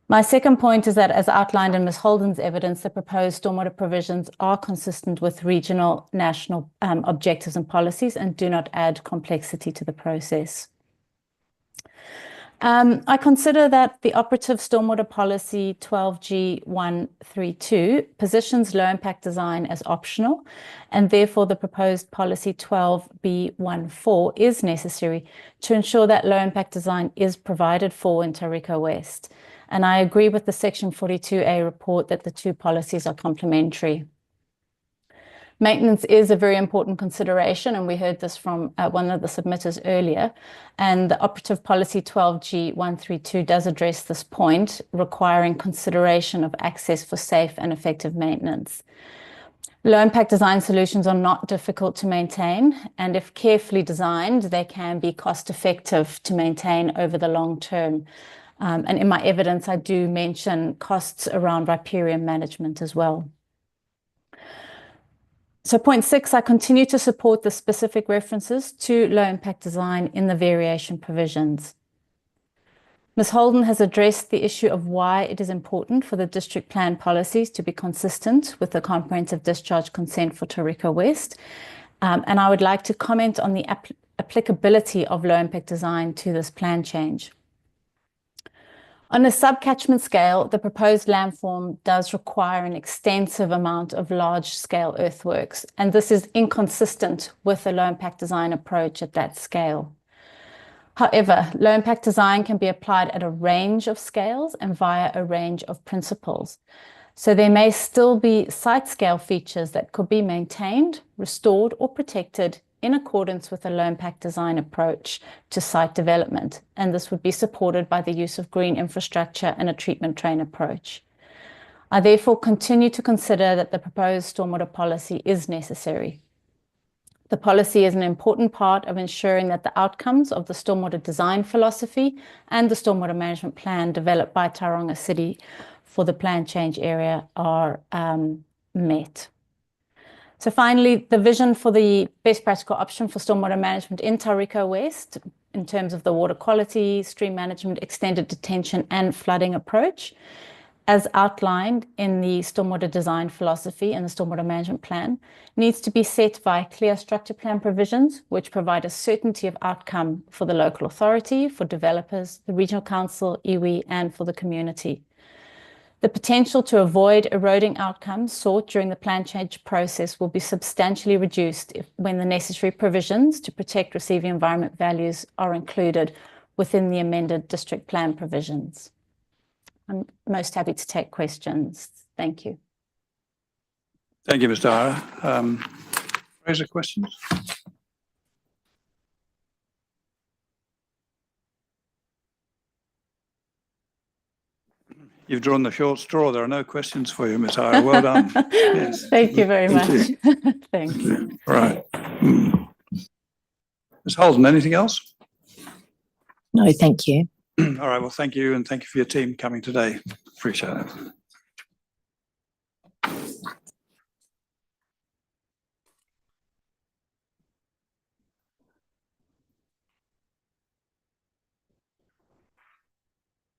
[SPEAKER 8] My second point is that, as outlined in Ms. Holden's evidence, the proposed stormwater provisions are consistent with regional, national objectives and policies and do not add complexity to the process. I consider that the operative stormwater policy 12G132 positions low impact design as optional, and therefore the proposed policy 12B14 is necessary to ensure that low impact design is provided for in Tauriko West. And I agree with the Section 42A report that the two policies are complementary. Maintenance is a very important consideration, and we heard this from one of the submitters earlier. And the operative policy 12G132 does address this point, requiring consideration of access for safe and effective maintenance. Low impact design solutions are not difficult to maintain, and if carefully designed, they can be cost effective to maintain over the long term. And in my evidence, I do mention costs around riparian management as well. So point 6, I continue to support the specific references to low impact design in the variation provisions. Ms. Holden has addressed the issue of why it is important for the district plan policies to be consistent with the comprehensive discharge consent for Tauriko West. And I would like to comment on the applicability of low impact design to this plan change. On a sub-catchment scale, the proposed landform does require an extensive amount of large-scale earthworks, and this is inconsistent with the low-impact design approach at that scale. However, low-impact design can be applied at a range of scales and via a range of principles. So there may still be site-scale features that could be maintained, restored, or protected in accordance with a low-impact design approach to site development, and this would be supported by the use of green infrastructure and a treatment train approach. I therefore continue to consider that the proposed stormwater policy is necessary. The policy is an important part of ensuring that the outcomes of the stormwater design philosophy and the stormwater management plan developed by Tauranga City for the plan change area are met. So finally, the vision for the best practical option for stormwater management in Tauriko West in terms of the water quality, stream management, extended detention and flooding approach, as outlined in the stormwater design philosophy and the stormwater management plan, needs to be set via clear structure plan provisions, which provide a certainty of outcome for the local authority, for developers, the regional council, iwi, and for the community. The potential to avoid eroding outcomes sought during the plan change process will be substantially reduced when the necessary provisions to protect receiving environment values are included within the amended district plan provisions. I'm most happy to take questions. Thank you.
[SPEAKER 1] Thank you, Mr. Hara. Fraser, questions? You've drawn the short straw. There are no questions for you, Ms. Hara. Well done. Yes.
[SPEAKER 8] Thank you very much.
[SPEAKER 1] Thank
[SPEAKER 8] Thanks.
[SPEAKER 1] Right. Ms. Holden, anything else?
[SPEAKER 3] No, thank you.
[SPEAKER 1] All right. Well, thank you, and thank you for your team coming today. Appreciate it.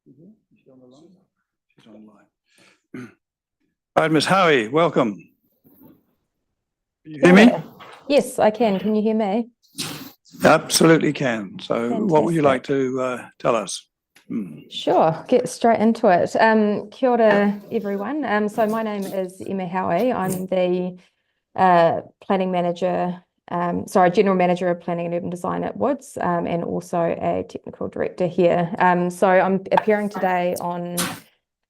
[SPEAKER 1] She's on the line. She's online. All right, Ms. Howie, welcome. Can you hear me?
[SPEAKER 9] Yes, I can. Can you hear me?
[SPEAKER 1] Absolutely can. So what would you like to tell us?
[SPEAKER 9] Sure, get straight into it. Kia ora, everyone. So my name is Emma Howie. I'm the planning manager, general manager of planning and urban design at Woods, and also a technical director here. So I'm appearing today on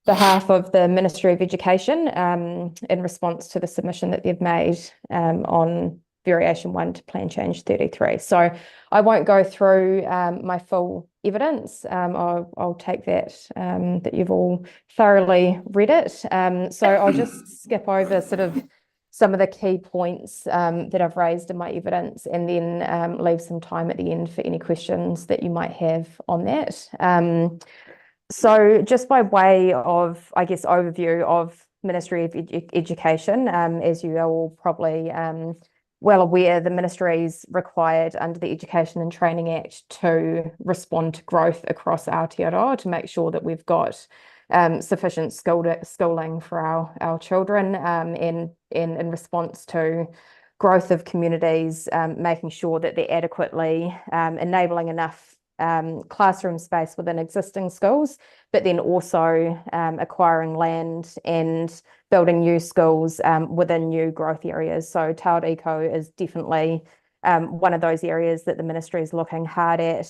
[SPEAKER 9] behalf of the Ministry of Education in response to the submission that they've made on Variation 1 to Plan Change 33. So I won't go through my full evidence. I'll take that that you've all thoroughly read it. So I'll just skip over sort of some of the key points that I've raised in my evidence, and then leave some time at the end for any questions that you might have on that. So just by way of, I guess, overview of Ministry of Education, as you are all probably well aware, the ministry is required under the Education and Training Act to respond to growth across Aotearoa to make sure that we've got sufficient schooling for our children, and in response to growth of communities, making sure that they're adequately enabling enough classroom space within existing schools, but then also acquiring land and building new schools within new growth areas. So Tauriko is definitely one of those areas that the ministry is looking hard at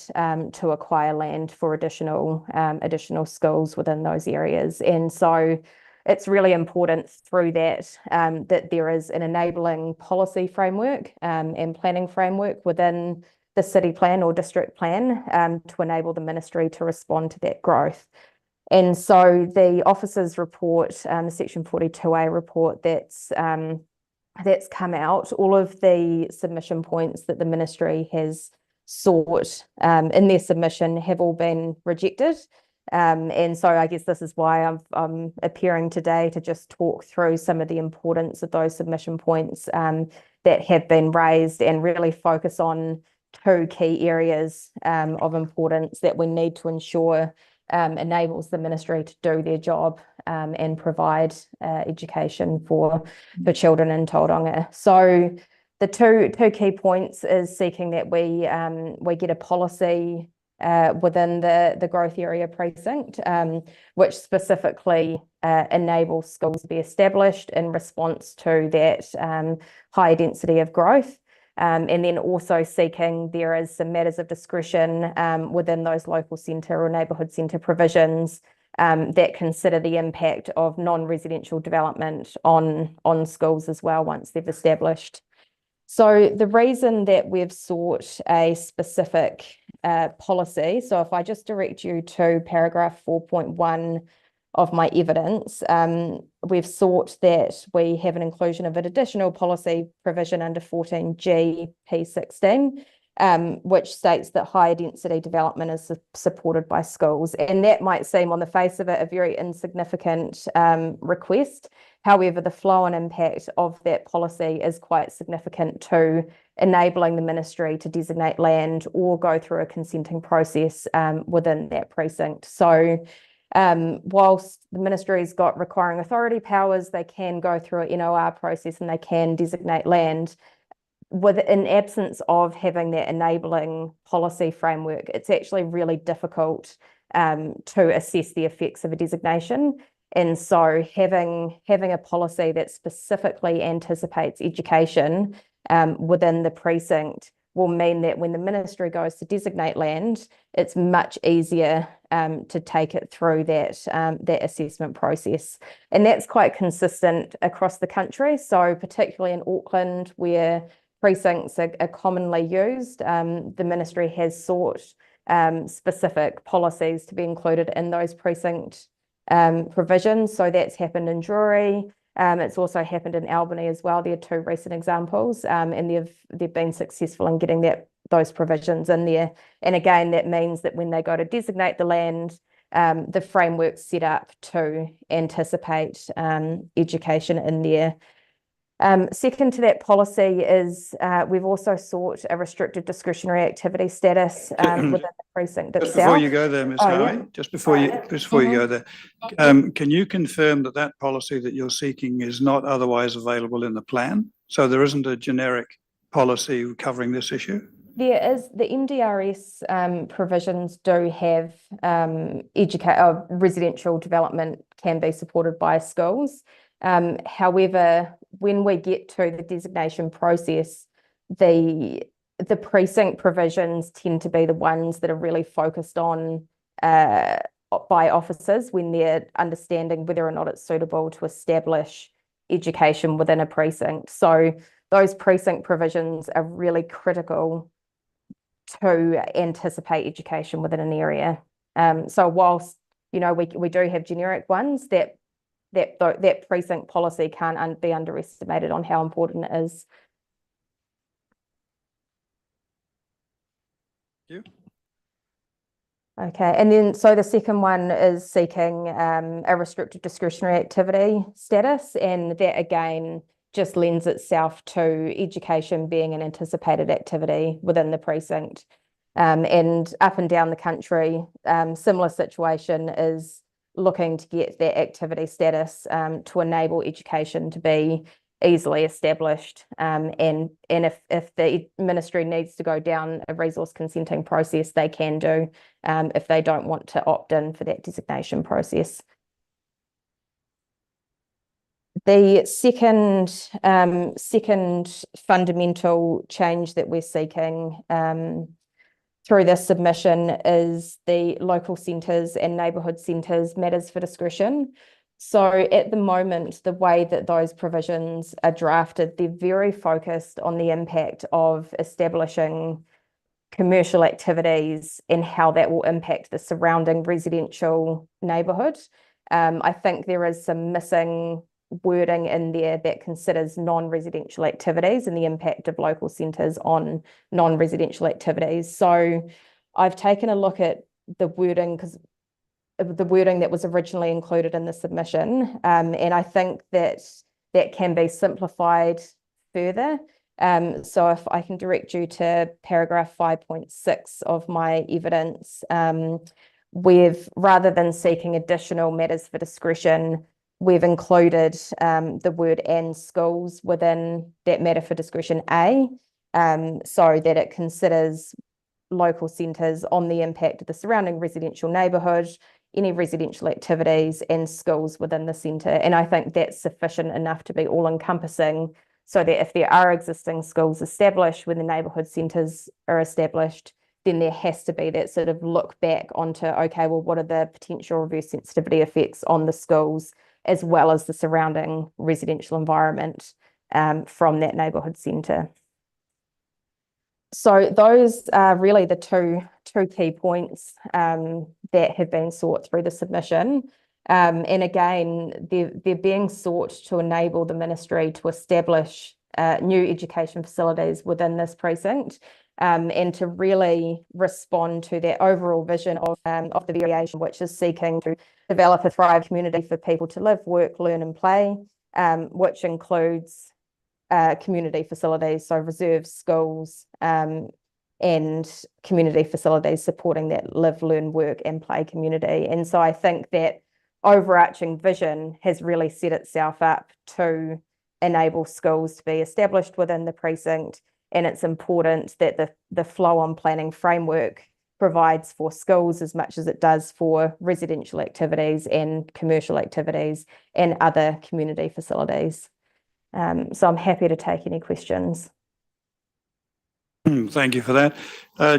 [SPEAKER 9] to acquire land for additional schools within those areas. And so it's really important through that that there is an enabling policy framework and planning framework within the city plan or district plan to enable the ministry to respond to that growth. And so the officers report, the Section 42A report that's come out, all of the submission points that the ministry has sought in their submission have all been rejected. And so I guess this is why I'm appearing today to just talk through some of the importance of those submission points that have been raised, and really focus on two key areas of importance that we need to ensure enables the ministry to do their job and provide education for children in Tauranga. So the two key points is seeking that we get a policy within the growth area precinct, which specifically enables schools to be established in response to that high density of growth. And then also seeking there is some matters of discretion within those local centre or neighbourhood centre provisions that consider the impact of non-residential development on schools as well once they've established. So the reason that we've sought a specific policy, so if I just direct you to paragraph 4.1 of my evidence, we've sought that we have an inclusion of an additional policy provision under 14G P16, which states that higher density development is supported by schools. And that might seem on the face of it a very insignificant request. However, the flow and impact of that policy is quite significant to enabling the ministry to designate land or go through a consenting process within that precinct. So whilst the ministry's got requiring authority powers, they can go through an NOR process and they can designate land. In absence of having that enabling policy framework, it's actually really difficult to assess the effects of a designation. And so having a policy that specifically anticipates education within the precinct will mean that when the ministry goes to designate land, it's much easier to take it through that assessment process. And that's quite consistent across the country. So particularly in Auckland, where precincts are commonly used, the ministry has sought specific policies to be included in those precinct provisions. So that's happened in Drury. It's also happened in Albany as well. There are two recent examples, and they've been successful in getting those provisions in there. And again, that means that when they go to designate the land, the framework's set up to anticipate education in there. Second to that policy is we've also sought a restricted discretionary activity status within the precinct itself.
[SPEAKER 1] Just before you go there, Ms. Howie, just before you go there, can you confirm that policy that you're seeking is not otherwise available in the plan? So there isn't a generic policy covering this issue?
[SPEAKER 9] There is. The MDRS provisions do have residential development can be supported by schools. However, when we get to the designation process, the precinct provisions tend to be the ones that are really focused on by officers when they're understanding whether or not it's suitable to establish education within a precinct. So those precinct provisions are really critical to anticipate education within an area. So whilst we do have generic ones, that precinct policy can't be underestimated on how important it is.
[SPEAKER 1] Thank you.
[SPEAKER 9] Okay, and then so the second one is seeking a restricted discretionary activity status, and that again just lends itself to education being an anticipated activity within the precinct. And up and down the country, similar situation is looking to get that activity status to enable education to be easily established. And if the ministry needs to go down a resource consenting process, they can do if they don't want to opt in for that designation process. The second fundamental change that we're seeking through this submission is the local centres and neighbourhood centres matters for discretion. So at the moment, the way that those provisions are drafted, they're very focused on the impact of establishing commercial activities and how that will impact the surrounding residential neighbourhood. I think there is some missing wording in there that considers non-residential activities and the impact of local centres on non-residential activities. So I've taken a look at the wording that was originally included in the submission, and I think that can be simplified further. So if I can direct you to paragraph 5.6 of my evidence, rather than seeking additional matters for discretion, we've included the word "and schools" within that matter for discretion A, so that it considers local centres on the impact of the surrounding residential neighbourhood, any residential activities and schools within the centre. And I think that's sufficient enough to be all-encompassing, so that if there are existing schools established when the neighbourhood centres are established, then there has to be that sort of look back onto, okay, well, what are the potential reverse sensitivity effects on the schools as well as the surrounding residential environment from that neighbourhood centre. So those are really the two key points that have been sought through the submission. And again, they're being sought to enable the ministry to establish new education facilities within this precinct, and to really respond to that overall vision of the variation, which is seeking to develop a thriving community for people to live, work, learn and play, which includes community facilities, so reserve schools, and community facilities supporting that live, learn, work and play community. And so I think that overarching vision has really set itself up to enable schools to be established within the precinct, and it's important that the flow on planning framework provides for schools as much as it does for residential activities and commercial activities and other community facilities. So I'm happy to take any questions.
[SPEAKER 1] Thank you for that.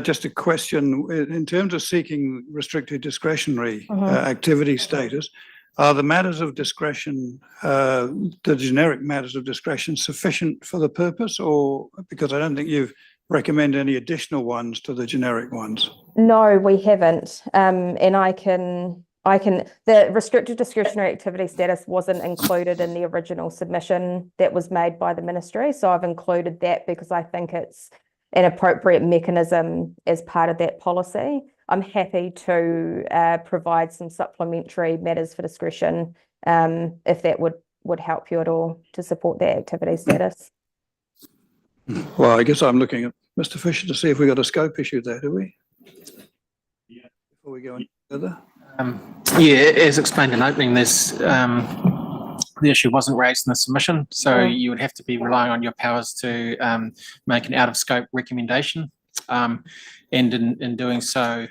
[SPEAKER 1] Just a question, in terms of seeking restricted discretionary activity status, are the matters of discretion, the generic matters of discretion, sufficient for the purpose, or because I don't think you've recommended any additional ones to the generic ones?
[SPEAKER 9] No, we haven't. And the restricted discretionary activity status wasn't included in the original submission that was made by the ministry. So I've included that because I think it's an appropriate mechanism as part of that policy. I'm happy to provide some supplementary matters for discretion if that would help you at all to support that activity status.
[SPEAKER 1] Well, I guess I'm looking at Mr. Fisher to see if we got a scope issue there, do we? Yeah. Before we go any further.
[SPEAKER 10] Yeah, as explained in opening, there's the issue wasn't raised in the submission, so you would have to be relying on your powers to make an out of scope recommendation, and in doing so,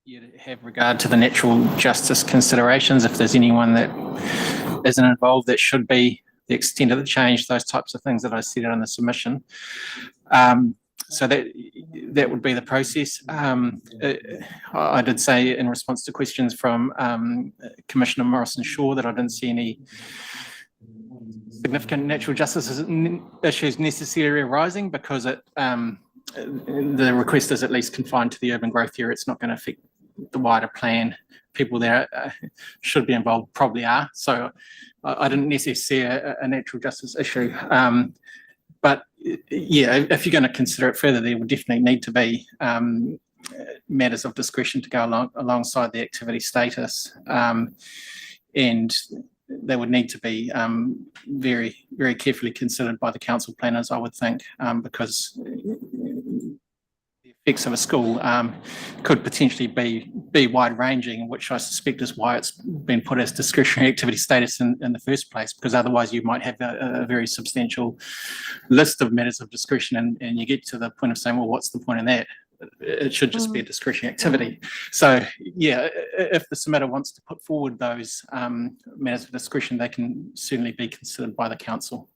[SPEAKER 10] you'd have regard to the natural justice considerations. If there's anyone that isn't involved, that should be the extent of the change, those types of things that I said in the submission. So that would be the process. I did say in response to questions from Commissioner Morrison-Shaw that I didn't see any significant natural justice issues necessarily arising, because the request is at least confined to the urban growth area. It's not going to affect the wider plan. People there should be involved, probably are. So I didn't necessarily see a natural justice issue. But yeah, if you're going to consider it further, there would definitely need to be matters of discretion to go alongside the activity status, and they would need to be very, very carefully considered by the council planners, I would think, because the effects of a school could potentially be wide-ranging, which I suspect is why it's been put as discretionary activity status in the first place, because otherwise you might have a very substantial list of matters of discretion, and you get to the point of saying, well, what's the point in that? It should just be a discretionary activity. So yeah, if the submitter wants to put forward those matters of discretion, they can certainly be considered by the council.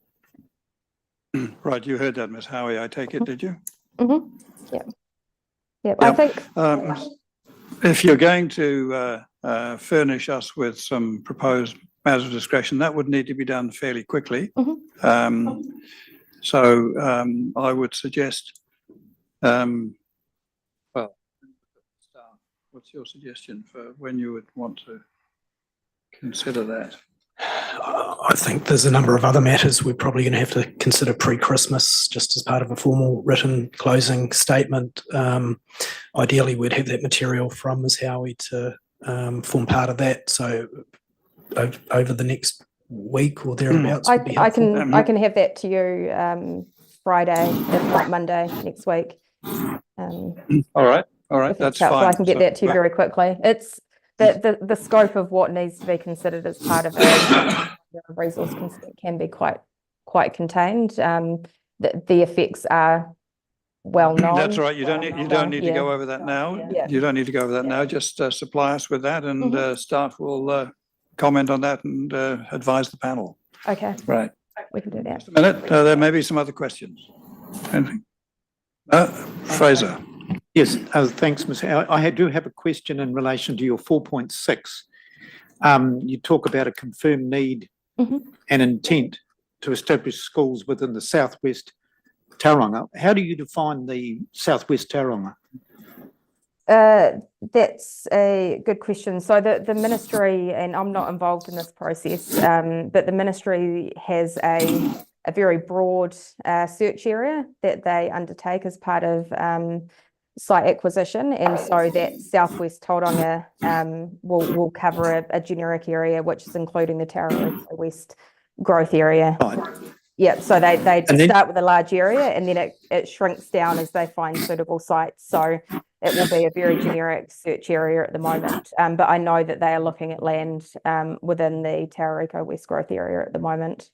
[SPEAKER 1] Right, you heard that, Ms. Howie, I take it, did you?
[SPEAKER 9] Yeah. Yep. I think
[SPEAKER 1] if you're going to furnish us with some proposed matters of discretion, that would need to be done fairly quickly. So I would suggest, well, what's your suggestion for when you would want to consider that?
[SPEAKER 11] I think there's a number of other matters we're probably going to have to consider pre-Christmas, just as part of a formal written closing statement. Ideally, we'd have that material from Ms. Howie to form part of that. So over the next week or thereabouts.
[SPEAKER 9] I can have that to you Friday, if not Monday next week.
[SPEAKER 1] All right, that's fine.
[SPEAKER 9] So I can get that to you very quickly. It's the scope of what needs to be considered as part of a resource consent can be quite contained. The effects are well known.
[SPEAKER 1] That's right. You don't need to go over that now.
[SPEAKER 9] Yeah.
[SPEAKER 1] You don't need to go over that now. Just supply us with that, and staff will comment on that and advise the panel.
[SPEAKER 9] Okay.
[SPEAKER 1] Right.
[SPEAKER 9] We can do that.
[SPEAKER 1] Just a minute. There may be some other questions. Anything? Fraser.
[SPEAKER 5] Yes, thanks, Ms. Howe. I do have a question in relation to your 4.6. You talk about a confirmed need and intent to establish schools within the southwest Tauranga. How do you define the southwest Tauranga?
[SPEAKER 9] That's a good question. So the ministry, and I'm not involved in this process, but the ministry has a very broad search area that they undertake as part of site acquisition, and so that Southwest Tauranga will cover a generic area, which is including the Tauriko West growth area.
[SPEAKER 5] Right.
[SPEAKER 9] Yeah, so they
[SPEAKER 5] And then-
[SPEAKER 9] start with a large area and then it shrinks down as they find suitable sites. So it will be a very generic search area at the moment. But I know that they are looking at land within the Tauriko West growth area at the moment.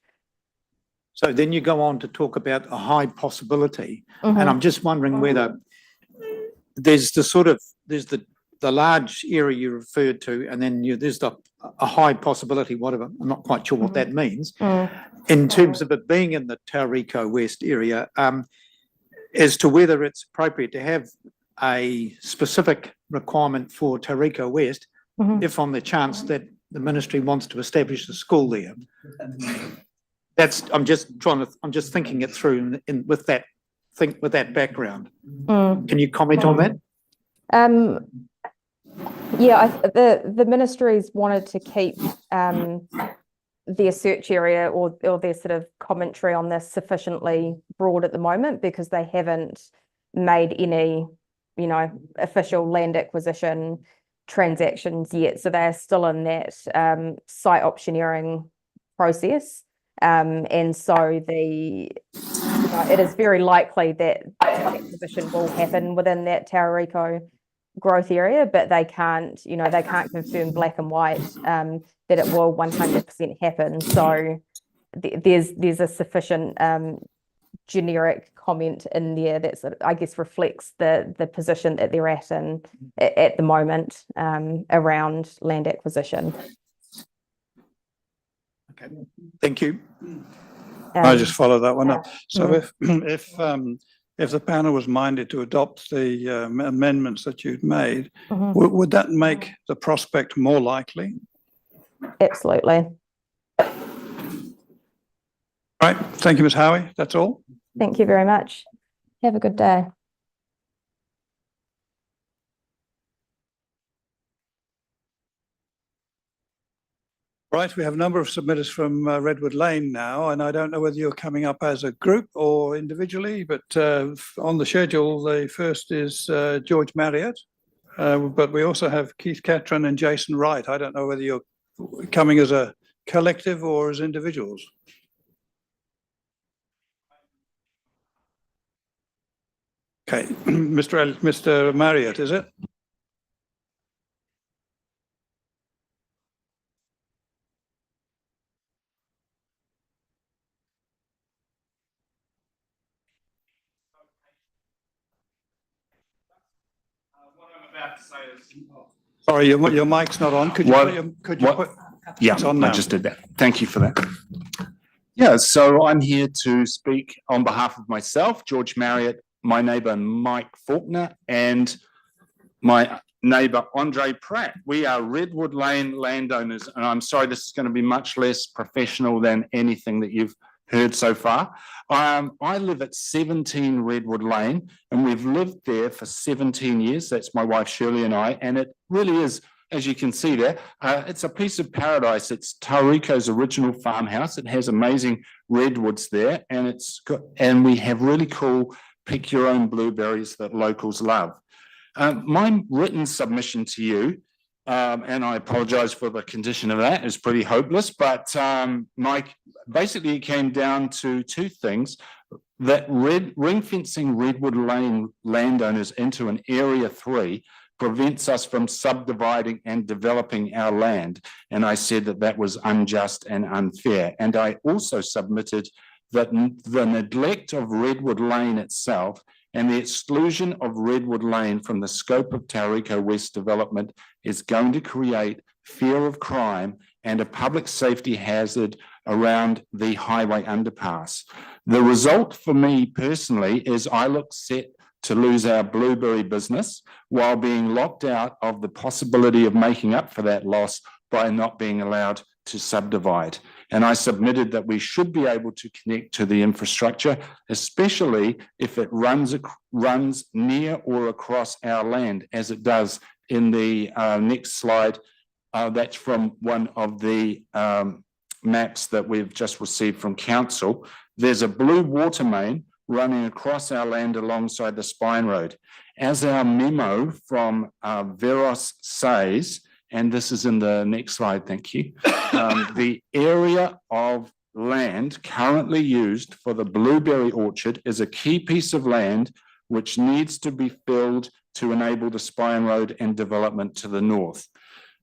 [SPEAKER 5] So then you go on to talk about a high possibility, and I'm just wondering whether there's the large area you referred to, and then there's a high possibility, whatever, I'm not quite sure what that means, in terms of it being in the Tauriko West area, as to whether it's appropriate to have a specific requirement for Tauriko West, if on the chance that the ministry wants to establish a school there. I'm just thinking it through with that background. Can you comment on that?
[SPEAKER 9] Yeah, the ministries wanted to keep their search area or their sort of commentary on this sufficiently broad at the moment because they haven't made any, official land acquisition transactions yet. So they're still in that site optioneering process. And so it is very likely that acquisition will happen within that Tauriko growth area, but they can't confirm black and white that it will 100% happen. So there's a sufficient generic comment in there that sort of, I guess, reflects the position that they're at at the moment around land acquisition.
[SPEAKER 5] Okay, thank you.
[SPEAKER 1] I just follow that one up. So if the panel was minded to adopt the amendments that you'd made, would that make the prospect more likely?
[SPEAKER 9] Absolutely.
[SPEAKER 1] Right. Thank you, Ms. Howie. That's all.
[SPEAKER 9] Thank you very much. Have a good day.
[SPEAKER 1] Right, we have a number of submitters from Redwood Lane now, and I don't know whether you're coming up as a group or individually, but on the schedule, the first is George Marriott, but we also have Keith Catron and Jason Wright. I don't know whether you're coming as a collective or as individuals. Okay, Mr. Marriott, is it? Sorry, your mic's not on. Could you put
[SPEAKER 12] Yeah,
[SPEAKER 1] it's on now.
[SPEAKER 12] I just did that. Thank you for that. Yeah, so I'm here to speak on behalf of myself, George Marriott, my neighbour Mike Faulkner, and my neighbour Andre Pratt. We are Redwood Lane landowners, and I'm sorry this is going to be much less professional than anything that you've heard so far. I live at 17 Redwood Lane, and we've lived there for 17 years. That's my wife Shirley and I, and it really is, as you can see there, it's a piece of paradise. It's Tauriko's original farmhouse. It has amazing redwoods there, and we have really cool pick your own blueberries that locals love. My written submission to you, and I apologize for the condition of that, is pretty hopeless, but Mike, basically it came down to two things: that ring fencing Redwood Lane landowners into an Area 3 prevents us from subdividing and developing our land. And I said that that was unjust and unfair. And I also submitted that the neglect of Redwood Lane itself and the exclusion of Redwood Lane from the scope of Tauriko West development is going to create fear of crime and a public safety hazard around the highway underpass. The result for me personally is I look set to lose our blueberry business while being locked out of the possibility of making up for that loss by not being allowed to subdivide. And I submitted that we should be able to connect to the infrastructure, especially if it runs near or across our land, as it does in the next slide. That's from one of the maps that we've just received from council. There's a blue water main running across our land alongside the spine road. As our memo from Veros says, and this is in the next slide, thank you, the area of land currently used for the blueberry orchard is a key piece of land which needs to be filled to enable the spine road and development to the north.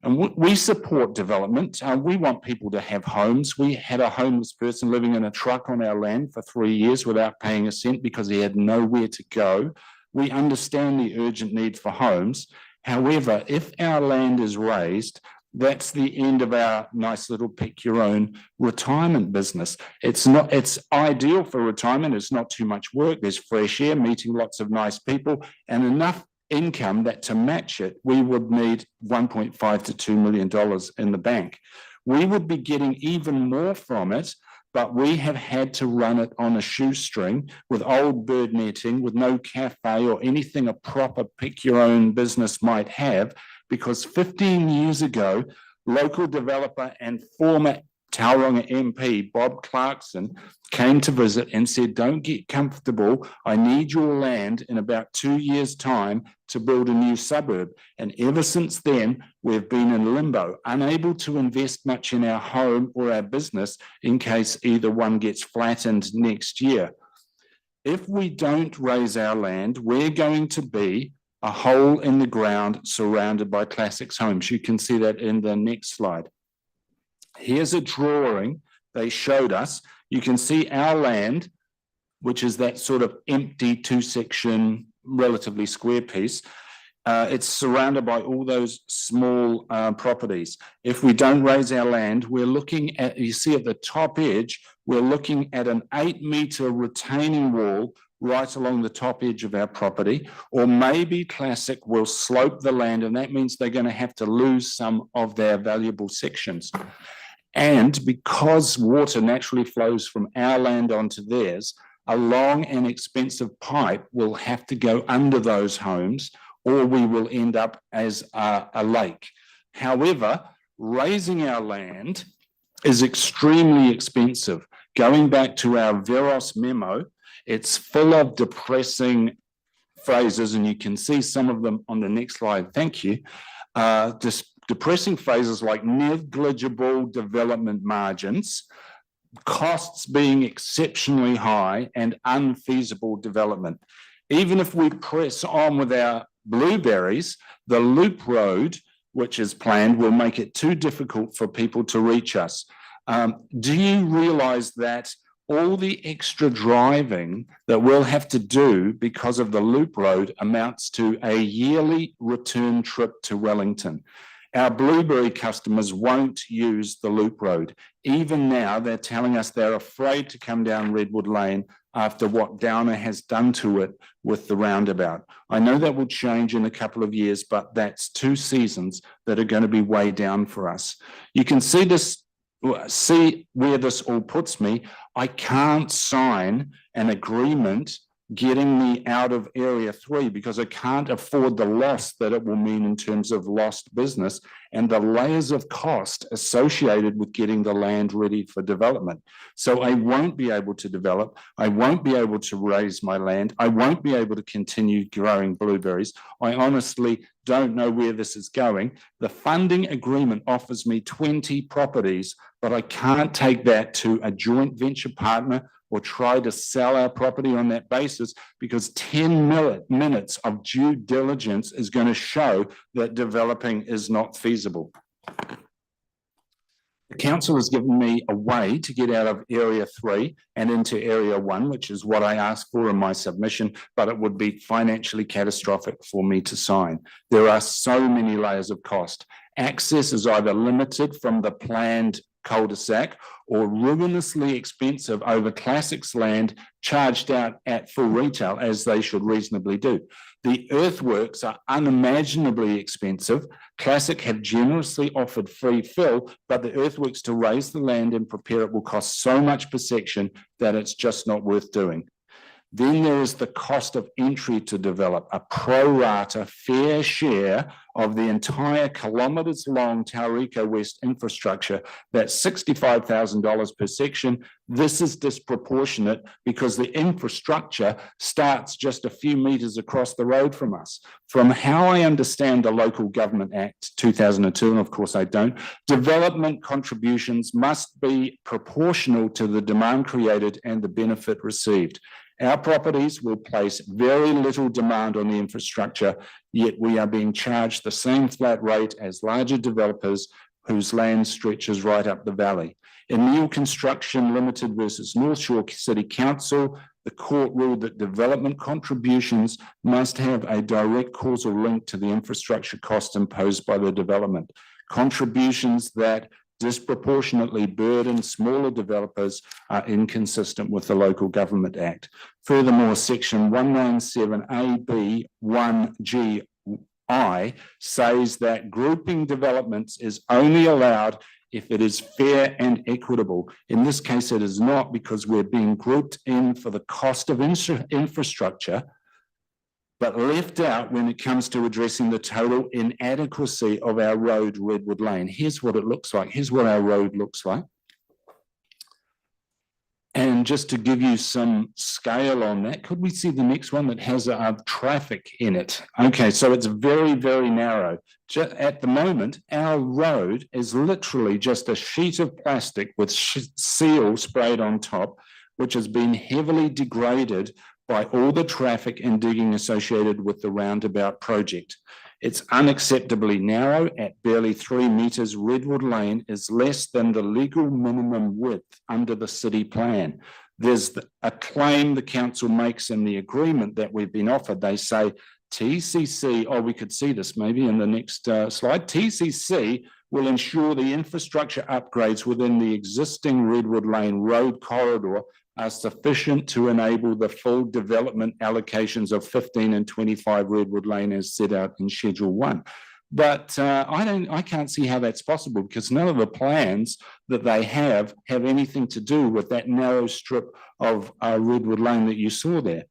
[SPEAKER 12] And we support development. We want people to have homes. We had a homeless person living in a truck on our land for 3 years without paying a cent because he had nowhere to go. We understand the urgent need for homes. However, if our land is raised, that's the end of our nice little pick your own retirement business. It's ideal for retirement. It's not too much work. There's fresh air, meeting lots of nice people, and enough income that to match it, we would need $1.5 to $2 million in the bank. We would be getting even more from it, but we have had to run it on a shoestring with old bird netting, with no cafe or anything a proper pick your own business might have, because 15 years ago, local developer and former Tauranga MP, Bob Clarkson, came to visit and said, don't get comfortable. I need your land in about 2 years' time to build a new suburb. And ever since then, we've been in limbo, unable to invest much in our home or our business in case either one gets flattened next year. If we don't raise our land, we're going to be a hole in the ground surrounded by classics homes. You can see that in the next slide. Here's a drawing they showed us. You can see our land, which is that sort of empty 2-section, relatively square piece. It's surrounded by all those small properties. If we don't raise our land, we're looking at, you see at the top edge, we're looking at an 8-meter retaining wall right along the top edge of our property, or maybe Classic will slope the land, and that means they're going to have to lose some of their valuable sections. And because water naturally flows from our land onto theirs, a long and expensive pipe will have to go under those homes, or we will end up as a lake. However, raising our land is extremely expensive. Going back to our Veros memo, it's full of depressing phrases, and you can see some of them on the next slide. Thank you. Depressing phrases like negligible development margins, costs being exceptionally high, and unfeasible development. Even if we press on with our blueberries, the loop road, which is planned, will make it too difficult for people to reach us. Do you realise that all the extra driving that we'll have to do because of the loop road amounts to a yearly return trip to Wellington? Our blueberry customers won't use the loop road. Even now, they're telling us they're afraid to come down Redwood Lane after what Downer has done to it with the roundabout. I know that will change in a couple of years, but that's 2 seasons that are going to be way down for us. You can see where this all puts me. I can't sign an agreement getting me out of Area 3 because I can't afford the loss that it will mean in terms of lost business and the layers of cost associated with getting the land ready for development. So I won't be able to develop. I won't be able to raise my land. I won't be able to continue growing blueberries. I honestly don't know where this is going. The funding agreement offers me 20 properties, but I can't take that to a joint venture partner or try to sell our property on that basis, because 10 minutes of due diligence is going to show that developing is not feasible. The council has given me a way to get out of Area 3 and into Area 1, which is what I asked for in my submission, but it would be financially catastrophic for me to sign. There are so many layers of cost. Access is either limited from the planned cul-de-sac or ruinously expensive over Classic's land charged out at full retail, as they should reasonably do. The earthworks are unimaginably expensive. Classic have generously offered free fill, but the earthworks to raise the land and prepare it will cost so much per section that it's just not worth doing. Then there is the cost of entry to develop, a pro rata fair share of the entire kilometres long Tauriko West infrastructure. That's $65,000 per section. This is disproportionate because the infrastructure starts just a few metres across the road from us. From how I understand the Local Government Act 2002, and of course I don't, development contributions must be proportional to the demand created and the benefit received. Our properties will place very little demand on the infrastructure, yet we are being charged the same flat rate as larger developers whose land stretches right up the valley. In Neil Construction Limited versus North Shore City Council, the court ruled that development contributions must have a direct causal link to the infrastructure cost imposed by the development. Contributions that disproportionately burden smaller developers are inconsistent with the Local Government Act. Furthermore, section 197AB1GI says that grouping developments is only allowed if it is fair and equitable. In this case, it is not, because we're being grouped in for the cost of infrastructure, but left out when it comes to addressing the total inadequacy of our road, Redwood Lane. Here's what it looks like. Here's what our road looks like. And just to give you some scale on that, could we see the next one that has traffic in it? Okay, so it's very, very narrow. At the moment, our road is literally just a sheet of plastic with seal sprayed on top, which has been heavily degraded by all the traffic and digging associated with the roundabout project. It's unacceptably narrow at barely 3 metres. Redwood Lane is less than the legal minimum width under the city plan. There's a claim the council makes in the agreement that we've been offered. They say TCC, oh, we could see this maybe in the next slide. TCC will ensure the infrastructure upgrades within the existing Redwood Lane road corridor are sufficient to enable the full development allocations of 15 and 25 Redwood Lane as set out in Schedule 1. But I can't see how that's possible, because none of the plans that they have anything to do with that narrow strip of Redwood Lane that you saw there.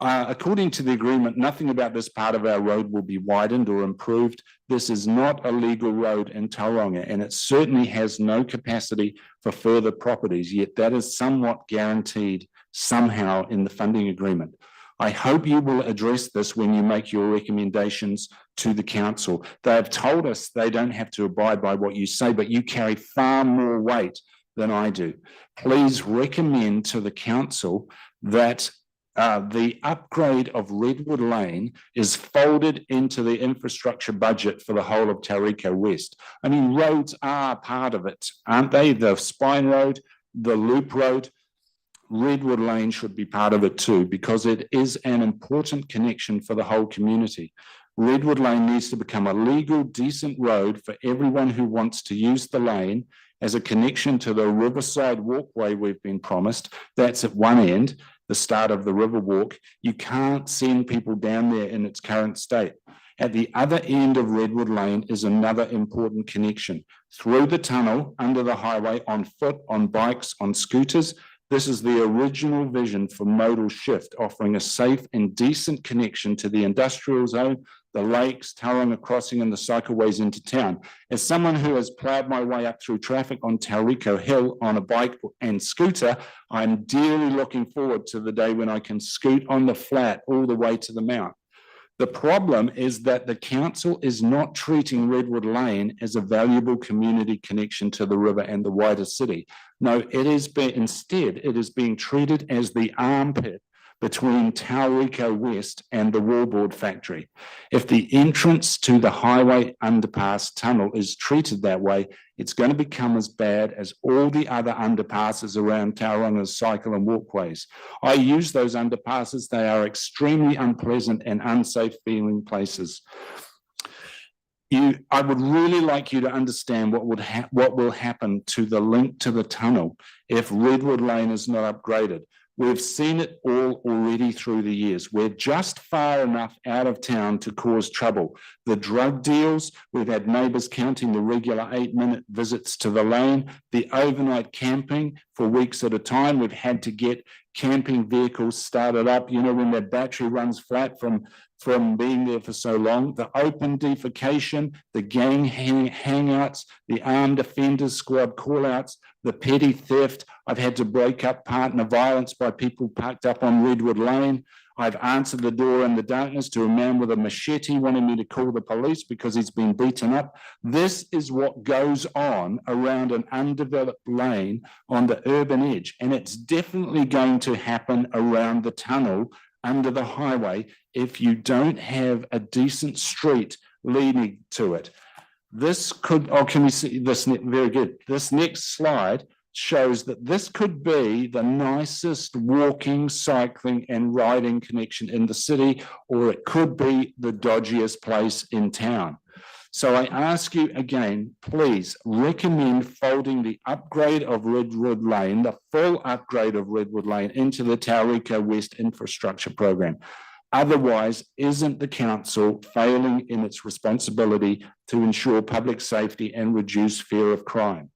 [SPEAKER 12] According to the agreement, nothing about this part of our road will be widened or improved. This is not a legal road in Tauranga, and it certainly has no capacity for further properties, yet that is somewhat guaranteed somehow in the funding agreement. I hope you will address this when you make your recommendations to the council. They have told us they don't have to abide by what you say, but you carry far more weight than I do. Please recommend to the council that the upgrade of Redwood Lane is folded into the infrastructure budget for the whole of Tauriko West. I mean, roads are part of it, aren't they? The Spine Road, the Loop Road, Redwood Lane should be part of it too, because it is an important connection for the whole community. Redwood Lane needs to become a legal, decent road for everyone who wants to use the lane as a connection to the Riverside Walkway we've been promised. That's at one end, the start of the Riverwalk. You can't send people down there in its current state. At the other end of Redwood Lane is another important connection. Through the tunnel, under the highway, on foot, on bikes, on scooters. This is the original vision for modal shift, offering a safe and decent connection to the industrial zone, the lakes, Tauranga Crossing, and the cycleways into town. As someone who has ploughed my way up through traffic on Tauriko Hill on a bike and scooter, I'm dearly looking forward to the day when I can scoot on the flat all the way to the mount. The problem is that the council is not treating Redwood Lane as a valuable community connection to the river and the wider city. No, instead, it is being treated as the armpit between Tauriko West and the wallboard factory. If the entrance to the highway underpass tunnel is treated that way, it's going to become as bad as all the other underpasses around Tauranga's cycle and walkways. I use those underpasses. They are extremely unpleasant and unsafe feeling places. I would really like you to understand what will happen to the link to the tunnel if Redwood Lane is not upgraded. We've seen it all already through the years. We're just far enough out of town to cause trouble. The drug deals, we've had neighbours counting the regular 8-minute visits to the lane, the overnight camping for weeks at a time. We've had to get camping vehicles started up, you know, when their battery runs flat from being there for so long, the open defecation, the gang hangouts, the armed offenders squad callouts, the petty theft. I've had to break up partner violence by people parked up on Redwood Lane. I've answered the door in the darkness to a man with a machete wanting me to call the police because he's been beaten up. This is what goes on around an undeveloped lane on the urban edge, and it's definitely going to happen around the tunnel under the highway if you don't have a decent street leading to it. This could, oh, can we see this? Very good. This next slide shows that this could be the nicest walking, cycling and riding connection in the city, or it could be the dodgiest place in town. So I ask you again, please recommend folding the upgrade of Redwood Lane, the full upgrade of Redwood Lane into the Tauriko West infrastructure program. Otherwise, isn't the council failing in its responsibility to ensure public safety and reduce fear of crime?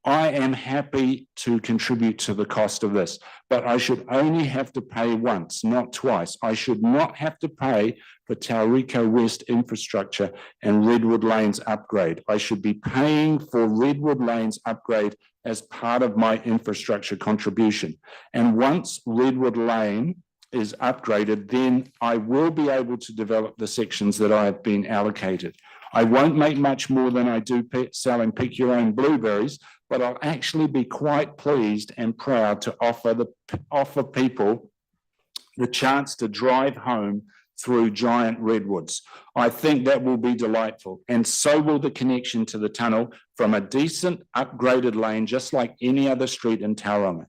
[SPEAKER 12] I am happy to contribute to the cost of this, but I should only have to pay once, not twice. I should not have to pay for Tauriko West infrastructure and Redwood Lane's upgrade. I should be paying for Redwood Lane's upgrade as part of my infrastructure contribution. And once Redwood Lane is upgraded, then I will be able to develop the sections that I have been allocated. I won't make much more than I do selling pick your own blueberries, but I'll actually be quite pleased and proud to offer people the chance to drive home through giant redwoods. I think that will be delightful, and so will the connection to the tunnel from a decent upgraded lane, just like any other street in Tauranga.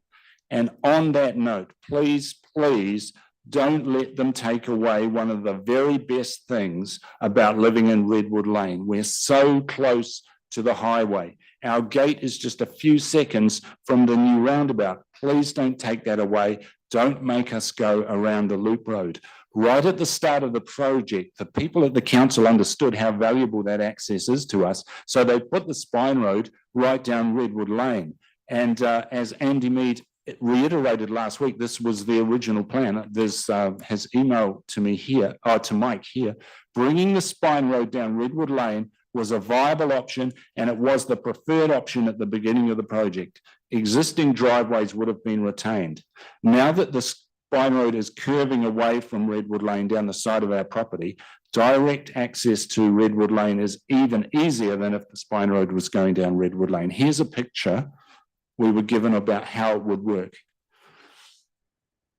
[SPEAKER 12] And on that note, please, please don't let them take away one of the very best things about living in Redwood Lane. We're so close to the highway. Our gate is just a few seconds from the new roundabout. Please don't take that away. Don't make us go around the loop road. Right at the start of the project, the people at the council understood how valuable that access is to us. So they put the spine road right down Redwood Lane. And as Andy Mead reiterated last week, this was the original plan. There's his email to me here, to Mike here, bringing the spine road down Redwood Lane was a viable option, and it was the preferred option at the beginning of the project. Existing driveways would have been retained. Now that the spine road is curving away from Redwood Lane down the side of our property, direct access to Redwood Lane is even easier than if the spine road was going down Redwood Lane. Here's a picture we were given about how it would work.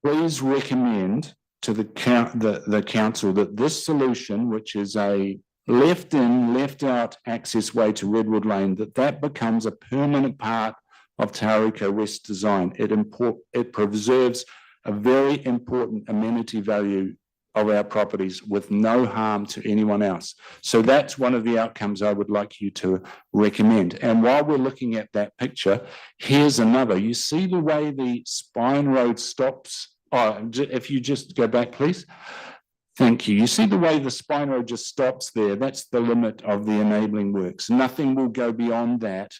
[SPEAKER 12] Please recommend to the council that this solution, which is a left in, left out access way to Redwood Lane, that becomes a permanent part of Tauriko West design. It preserves a very important amenity value of our properties with no harm to anyone else. So that's one of the outcomes I would like you to recommend. And while we're looking at that picture, here's another. You see the way the spine road stops? Oh, if you just go back, please. Thank you. You see the way the spine road just stops there? That's the limit of the enabling works. Nothing will go beyond that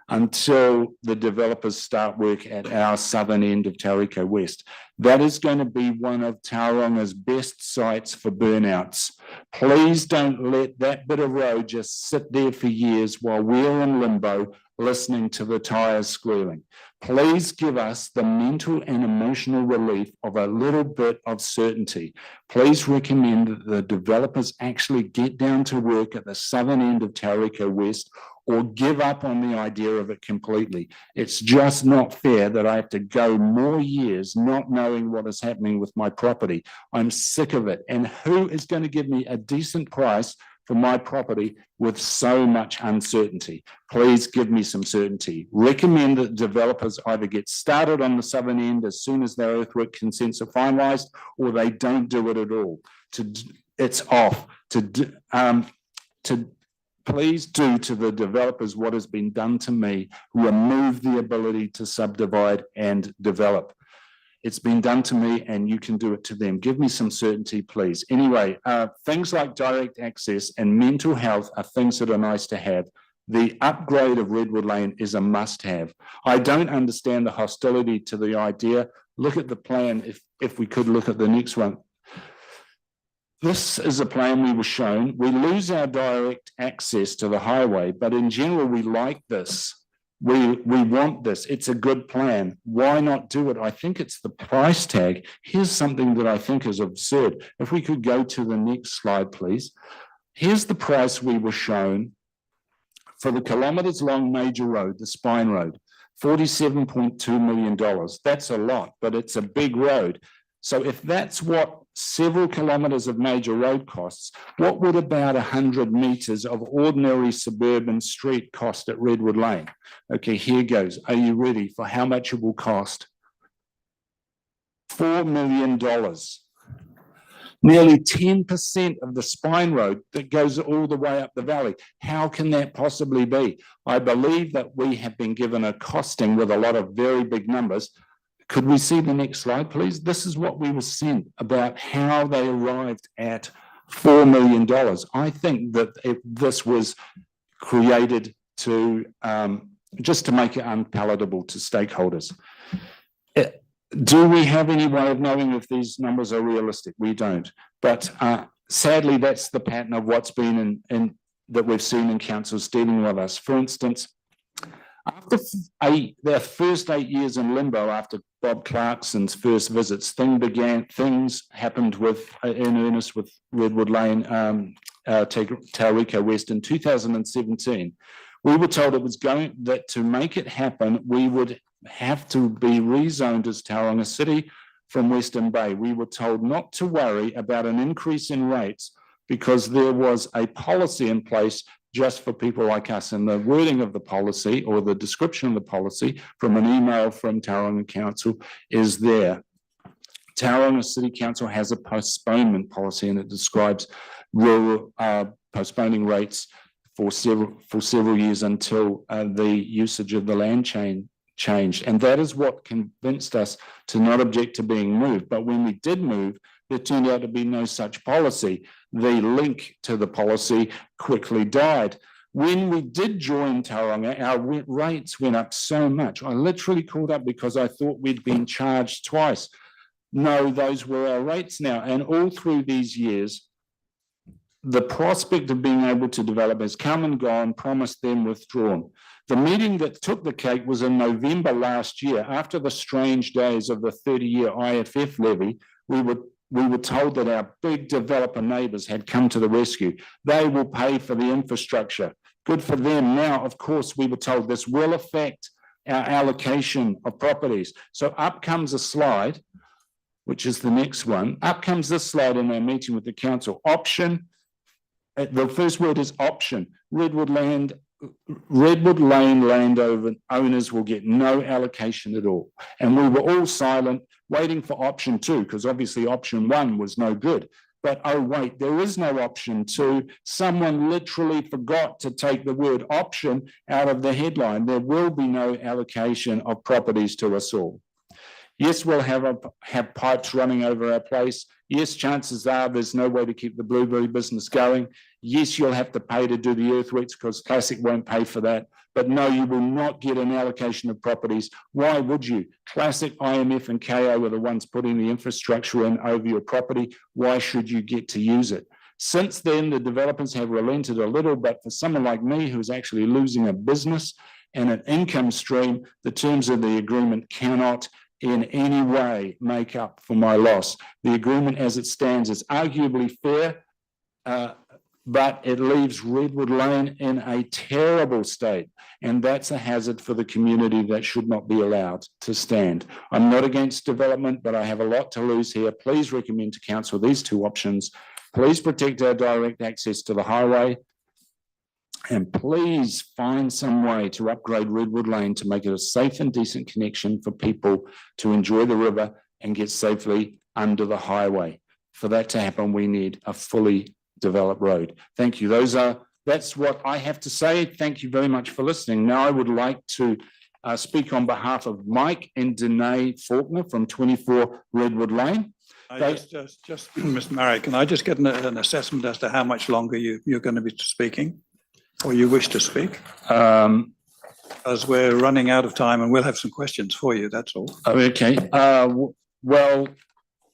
[SPEAKER 12] until the developers start work at our southern end of Tauriko West. That is going to be one of Tauranga's best sites for burnouts. Please don't let that bit of road just sit there for years while we're in limbo listening to the tyres squealing. Please give us the mental and emotional relief of a little bit of certainty. Please recommend that the developers actually get down to work at the southern end of Tauriko West, or give up on the idea of it completely. It's just not fair that I have to go more years not knowing what is happening with my property. I'm sick of it. And who is going to give me a decent price for my property with so much uncertainty? Please give me some certainty. Recommend that developers either get started on the southern end as soon as their earthwork consents are finalised, or they don't do it at all. It's off. To please do to the developers what has been done to me, remove the ability to subdivide and develop. It's been done to me and you can do it to them. Give me some certainty, please. Anyway, things like direct access and mental health are things that are nice to have. The upgrade of Redwood Lane is a must-have. I don't understand the hostility to the idea. Look at the plan, if we could look at the next one. This is a plan we were shown. We lose our direct access to the highway, but in general, we like this. We want this. It's a good plan. Why not do it? I think it's the price tag. Here's something that I think is absurd. If we could go to the next slide, please. Here's the price we were shown for the kilometres long major road, the spine road, $47.2 million. That's a lot, but it's a big road. So if that's what several kilometres of major road costs, what would about 100 metres of ordinary suburban street cost at Redwood Lane? Okay, here goes. Are you ready for how much it will cost? $4 million. Nearly 10% of the spine road that goes all the way up the valley. How can that possibly be? I believe that we have been given a costing with a lot of very big numbers. Could we see the next slide, please? This is what we were sent about how they arrived at $4 million. I think that this was created to just to make it unpalatable to stakeholders. Do we have any way of knowing if these numbers are realistic? We don't. But sadly, that's the pattern of what's been in that we've seen in councils dealing with us. For instance, after their first 8 years in limbo, after Bob Clarkson's first visits, things happened in earnest with Redwood Lane, Tauriko West in 2017. We were told that to make it happen, we would have to be rezoned as Tauranga City from Western Bay. We were told not to worry about an increase in rates because there was a policy in place just for people like us. And the wording of the policy or the description of the policy from an email from Tauranga Council is there. Tauranga City Council has a postponement policy and it describes rural postponing rates for several years until the usage of the land changed. And that is what convinced us to not object to being moved. But when we did move, there turned out to be no such policy. The link to the policy quickly died. When we did join Tauranga, our rates went up so much. I literally called up because I thought we'd been charged twice. No, those were our rates now. And all through these years, the prospect of being able to develop has come and gone, promised, then withdrawn. The meeting that took the cake was in November last year. After the strange days of the 30-year IFF levy, we were told that our big developer neighbours had come to the rescue. They will pay for the infrastructure. Good for them. Now, of course, we were told this will affect our allocation of properties. So up comes a slide, which is the next one. Up comes this slide in our meeting with the council. Option. The first word is option. Redwood Lane landowners will get no allocation at all. And we were all silent, waiting for option 2, because obviously option 1 was no good. But oh wait, there is no option 2. Someone literally forgot to take the word option out of the headline. There will be no allocation of properties to us all. Yes, we'll have pipes running over our place. Yes, chances are there's no way to keep the blueberry business going. Yes, you'll have to pay to do the earthworks because Classic won't pay for that. But no, you will not get an allocation of properties. Why would you? Classic, IMF and KO are the ones putting the infrastructure in over your property. Why should you get to use it? Since then, the developers have relented a little, but for someone like me who's actually losing a business and an income stream, the terms of the agreement cannot in any way make up for my loss. The agreement as it stands is arguably fair, but it leaves Redwood Lane in a terrible state. And that's a hazard for the community that should not be allowed to stand. I'm not against development, but I have a lot to lose here. Please recommend to council these 2 options. Please protect our direct access to the highway. And please find some way to upgrade Redwood Lane to make it a safe and decent connection for people to enjoy the river and get safely under the highway. For that to happen, we need a fully developed road. Thank you. Those are that's what I have to say. Thank you very much for listening. Now I would like to speak on behalf of Mike and Danae Faulkner from 24 Redwood Lane.
[SPEAKER 1] Just, Mr. Murray, can I just get an assessment as to how much longer you're going to be speaking, or you wish to speak? As we're running out of time, and we'll have some questions for you. That's all.
[SPEAKER 12] Okay. Well,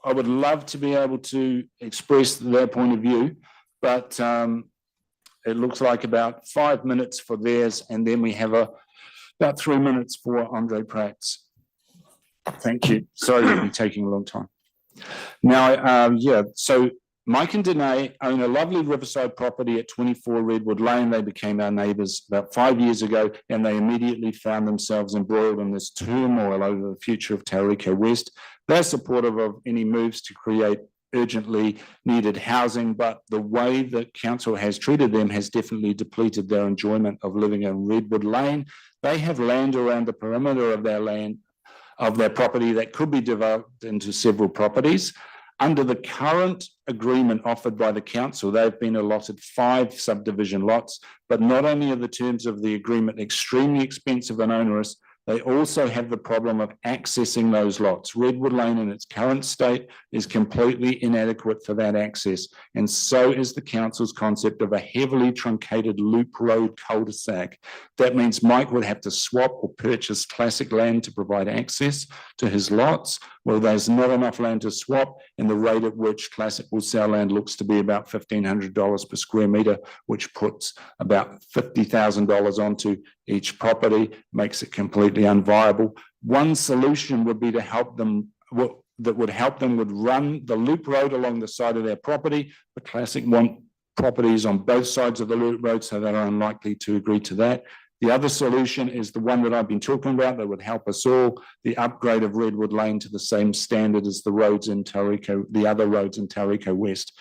[SPEAKER 12] I would love to be able to express their point of view, but it looks like about 5 minutes for theirs, and then we have about 3 minutes for Andre Pratt's. Thank you. Sorry to be taking a long time. Now, so Mike and Danae own a lovely riverside property at 24 Redwood Lane. They became our neighbours about 5 years ago, and they immediately found themselves embroiled in this turmoil over the future of Tauriko West. They're supportive of any moves to create urgently needed housing, but the way that council has treated them has definitely depleted their enjoyment of living in Redwood Lane. They have land around the perimeter of their property that could be developed into several properties. Under the current agreement offered by the council, they've been allotted 5 subdivision lots, but not only are the terms of the agreement extremely expensive and onerous, they also have the problem of accessing those lots. Redwood Lane in its current state is completely inadequate for that access, and so is the council's concept of a heavily truncated loop road cul-de-sac. That means Mike would have to swap or purchase classic land to provide access to his lots. Well, there's not enough land to swap, and the rate at which classic will sell land looks to be about $1,500 per square metre, which puts about $50,000 onto each property, makes it completely unviable. One solution would be to help them, would run the loop road along the side of their property. The classic want properties on both sides of the loop road, so they're unlikely to agree to that. The other solution is the one that I've been talking about that would help us all, the upgrade of Redwood Lane to the same standard as the roads in Tauriko, the other roads in Tauriko West.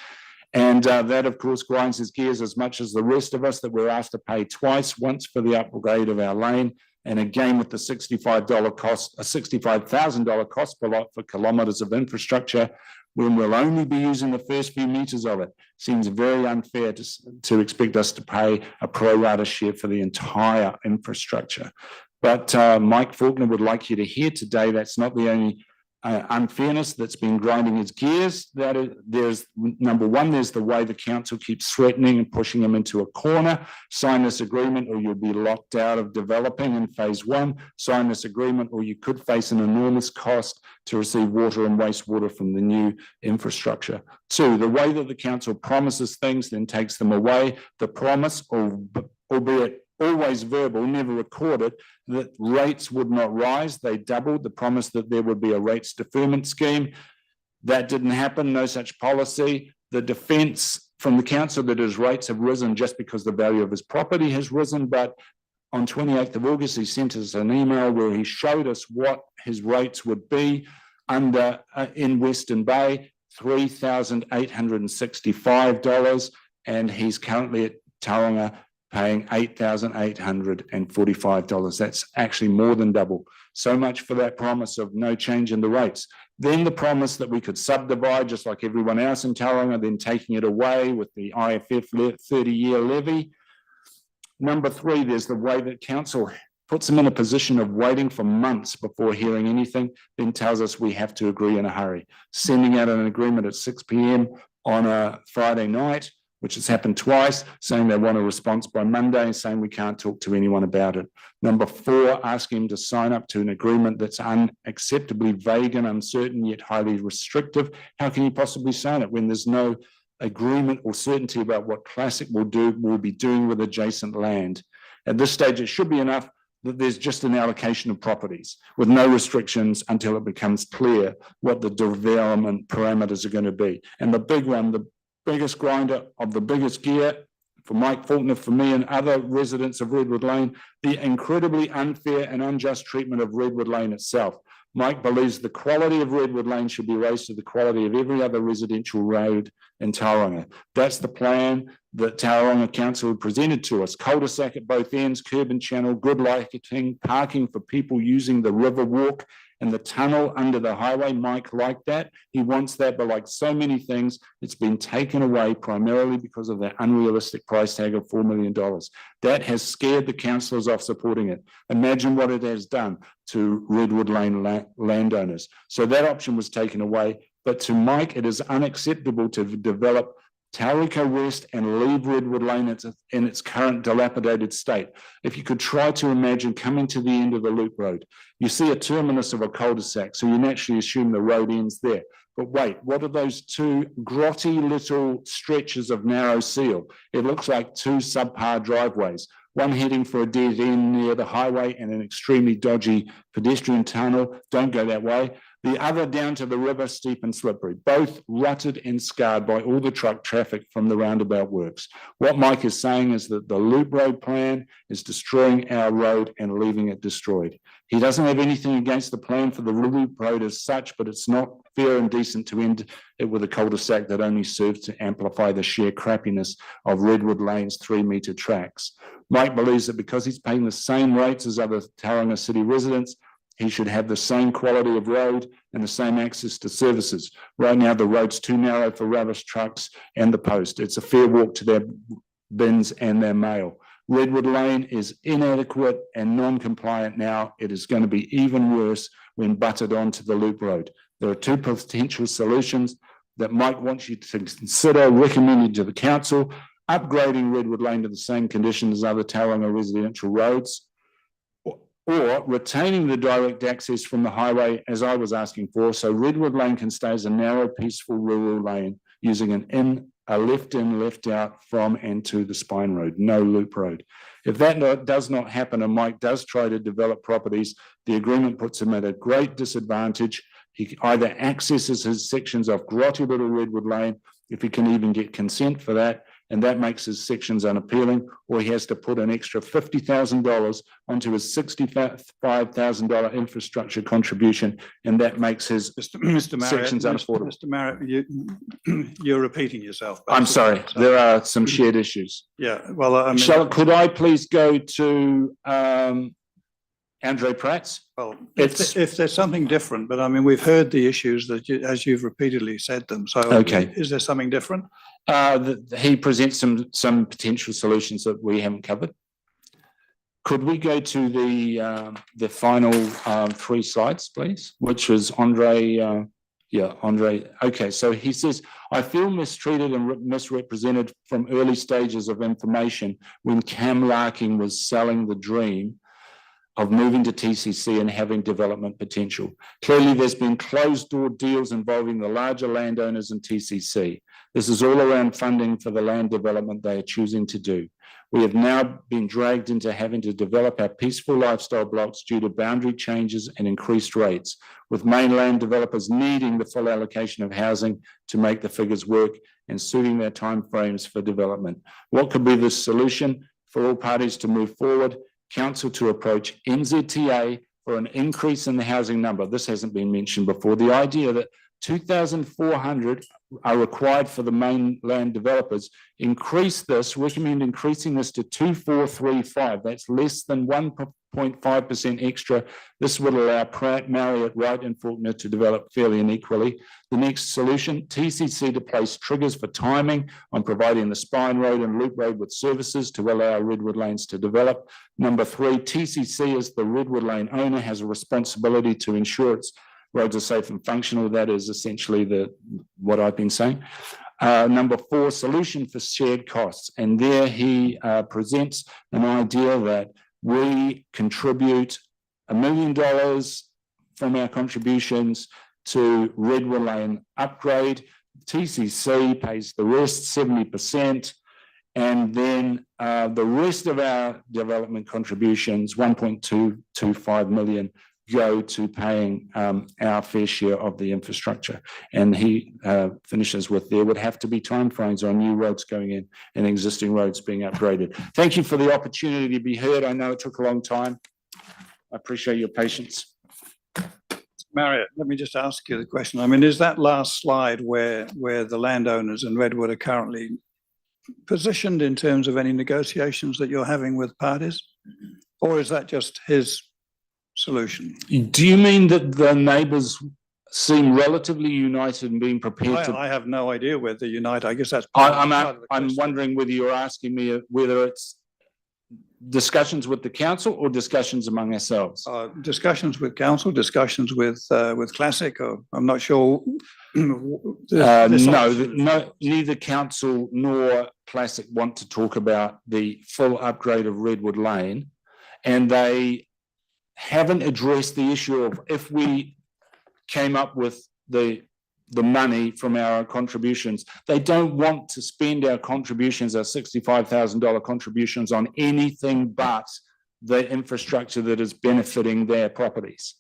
[SPEAKER 12] And that, of course, grinds his gears as much as the rest of us, that we're asked to pay twice, once for the upgrade of our lane, and again with the $65,000 cost per lot for kilometres of infrastructure, when we'll only be using the first few metres of it. Seems very unfair to expect us to pay a pro rata share for the entire infrastructure. But Mike Faulkner would like you to hear today that's not the only unfairness that's been grinding his gears. There's number one, there's the way the council keeps threatening and pushing him into a corner. Sign this agreement or you'll be locked out of developing in phase 1. Sign this agreement or you could face an enormous cost to receive water and wastewater from the new infrastructure. 2, the way that the council promises things then takes them away. The promise, albeit always verbal, never recorded, that rates would not rise. They doubled the promise that there would be a rates deferment scheme. That didn't happen, no such policy. The defence from the council that his rates have risen just because the value of his property has risen, but on 28th of August, he sent us an email where he showed us what his rates would be under in Western Bay, $3,865, and he's currently at Tauranga paying $8,845. That's actually more than double. So much for that promise of no change in the rates. Then the promise that we could subdivide just like everyone else in Tauranga, then taking it away with the IFF 30-year levy. Number 3, there's the way that council puts them in a position of waiting for months before hearing anything, then tells us we have to agree in a hurry. Sending out an agreement at 6 p.m. on a Friday night, which has happened twice, saying they want a response by Monday and saying we can't talk to anyone about it. Number 4, asking him to sign up to an agreement that's unacceptably vague and uncertain, yet highly restrictive. How can you possibly sign it when there's no agreement or certainty about what Classic will be doing with adjacent land? At this stage, it should be enough that there's just an allocation of properties with no restrictions until it becomes clear what the development parameters are going to be. And the big one, the biggest grinder of the biggest gear for Mike Faulkner, for me and other residents of Redwood Lane, the incredibly unfair and unjust treatment of Redwood Lane itself. Mike believes the quality of Redwood Lane should be raised to the quality of every other residential road in Tauranga. That's the plan that Tauranga Council presented to us. Cul-de-sac at both ends, curb and channel, good lighting, parking for people using the river walk and the tunnel under the highway. Mike liked that. He wants that, but like so many things, it's been taken away primarily because of that unrealistic price tag of $4 million. That has scared the councillors off supporting it. Imagine what it has done to Redwood Lane landowners. So that option was taken away. But to Mike, it is unacceptable to develop Tauriko West and leave Redwood Lane in its current dilapidated state. If you could try to imagine coming to the end of a loop road, you see a terminus of a cul-de-sac, so you naturally assume the road ends there. But wait, what are those two grotty little stretches of narrow seal? It looks like two subpar driveways, one heading for a dead end near the highway and an extremely dodgy pedestrian tunnel. Don't go that way. The other down to the river, steep and slippery, both rutted and scarred by all the truck traffic from the roundabout works. What Mike is saying is that the loop road plan is destroying our road and leaving it destroyed. He doesn't have anything against the plan for the loop road as such, but it's not fair and decent to end it with a cul-de-sac that only serves to amplify the sheer crappiness of Redwood Lane's 3-metre tracks. Mike believes that because he's paying the same rates as other Tauranga city residents, he should have the same quality of road and the same access to services. Right now, the road's too narrow for rubbish trucks and the post. It's a fair walk to their bins and their mail. Redwood Lane is inadequate and non-compliant now. It is going to be even worse when butted onto the loop road. There are two potential solutions that Mike wants you to consider recommending to the council: upgrading Redwood Lane to the same condition as other Tauranga residential roads, or retaining the direct access from the highway as I was asking for, so Redwood Lane can stay as a narrow, peaceful rural lane using a left in, left out from and to the spine road, no loop road. If that does not happen and Mike does try to develop properties, the agreement puts him at a great disadvantage. He either accesses his sections of grotty little Redwood Lane, if he can even get consent for that, and that makes his sections unappealing, or he has to put an extra $50,000 onto his $65,000 infrastructure contribution, and that makes his sections unaffordable.
[SPEAKER 1] Mr. Marriott, you're repeating yourself.
[SPEAKER 12] I'm sorry,
[SPEAKER 1] So-
[SPEAKER 12] there are some shared issues.
[SPEAKER 1] Yeah, well, I mean.
[SPEAKER 12] Could I please go to Andre Prats?
[SPEAKER 1] Well,
[SPEAKER 12] It's-
[SPEAKER 1] if there's something different, but I mean, we've heard the issues that you, as you've repeatedly said them. So
[SPEAKER 12] Okay.
[SPEAKER 1] Is there something different?
[SPEAKER 12] He presents some potential solutions that we haven't covered. Could we go to the final 3 slides, please, which was Andre, Andre. Okay, so he says, I feel mistreated and misrepresented from early stages of information when Cam Larking was selling the dream of moving to TCC and having development potential. Clearly, there's been closed door deals involving the larger landowners and TCC. This is all around funding for the land development they are choosing to do. We have now been dragged into having to develop our peaceful lifestyle blocks due to boundary changes and increased rates, with mainland developers needing the full allocation of housing to make the figures work and suiting their timeframes for development. What could be the solution for all parties to move forward? Council to approach NZTA for an increase in the housing number. This hasn't been mentioned before. The idea that 2,400 are required for the mainland developers, recommend increasing this to 2,435. That's less than 1.5% extra. This would allow Pratt, Marriott, Wright and Faulkner to develop fairly and equally. The next solution, TCC to place triggers for timing on providing the spine road and loop road with services to allow Redwood Lanes to develop. Number 3, TCC as the Redwood Lane owner has a responsibility to ensure its roads are safe and functional. That is essentially what I've been saying. Number 4, solution for shared costs. And there he presents an idea that we contribute $1 million from our contributions to Redwood Lane upgrade. TCC pays the rest, 70%. And then the rest of our development contributions, 1.225 million, go to paying our fair share of the infrastructure. And he finishes with, there would have to be timeframes on new roads going in and existing roads being upgraded. Thank you for the opportunity to be heard. I know it took a long time. I appreciate your patience.
[SPEAKER 1] Marriott, let me just ask you the question. I mean, is that last slide where the landowners in Redwood are currently positioned in terms of any negotiations that you're having with parties? Or is that just his solution.
[SPEAKER 12] Do you mean that the neighbours seem relatively united and being prepared to?
[SPEAKER 1] I have no idea whether unite. I guess that's part of the
[SPEAKER 12] I'm
[SPEAKER 1] question.
[SPEAKER 12] wondering whether you're asking me whether it's discussions with the council or discussions among ourselves.
[SPEAKER 1] Discussions with council, discussions with Classic, or I'm not sure.
[SPEAKER 12] No, neither council nor Classic want to talk about the full upgrade of Redwood Lane, and they haven't addressed the issue of if we came up with the money from our contributions. They don't want to spend our contributions, our $65,000 contributions, on anything but the infrastructure that is benefiting their properties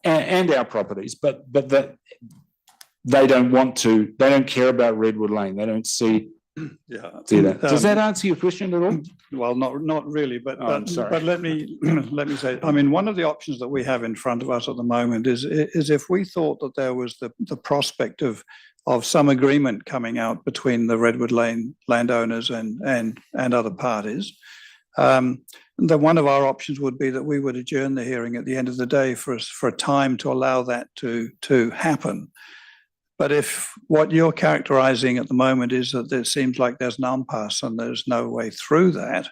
[SPEAKER 12] and our properties. But that they don't want to. They don't care about Redwood Lane. They don't see.
[SPEAKER 1] Yeah.
[SPEAKER 12] See that. Does that answer your question at all?
[SPEAKER 1] Well, not really, but
[SPEAKER 12] I'm sorry.
[SPEAKER 1] but let me say. I mean, one of the options that we have in front of us at the moment is if we thought that there was the prospect of some agreement coming out between the Redwood Lane landowners and other parties. Then one of our options would be that we would adjourn the hearing at the end of the day for a time to allow that to happen. But if what you're characterizing at the moment is that it seems like there's an impasse and there's no way through that,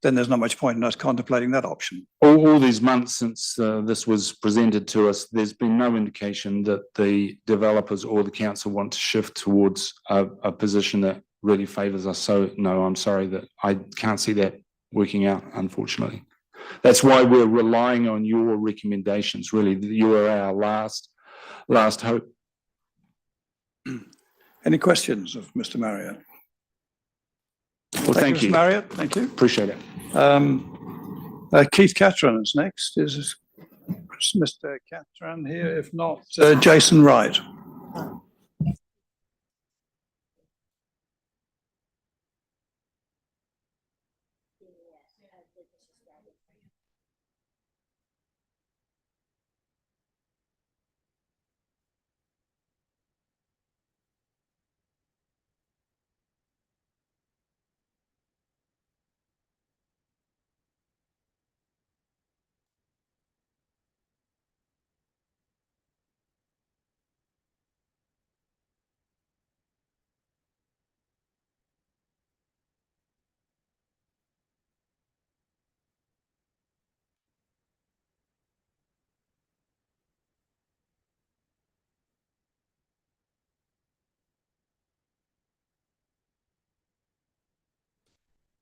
[SPEAKER 1] then there's not much point in us contemplating that option.
[SPEAKER 12] All these months since this was presented to us, there's been no indication that the developers or the council want to shift towards a position that really favours us. So no, I'm sorry that I can't see that working out, unfortunately. That's why we're relying on your recommendations, really. You are our last hope.
[SPEAKER 1] Any questions of Mr. Marriott?
[SPEAKER 12] Well, thank you.
[SPEAKER 1] Mr. Marriott, thank you.
[SPEAKER 12] Appreciate it.
[SPEAKER 1] Keith Catron is next. Is Mr. Catron here? If not, Jason Wright.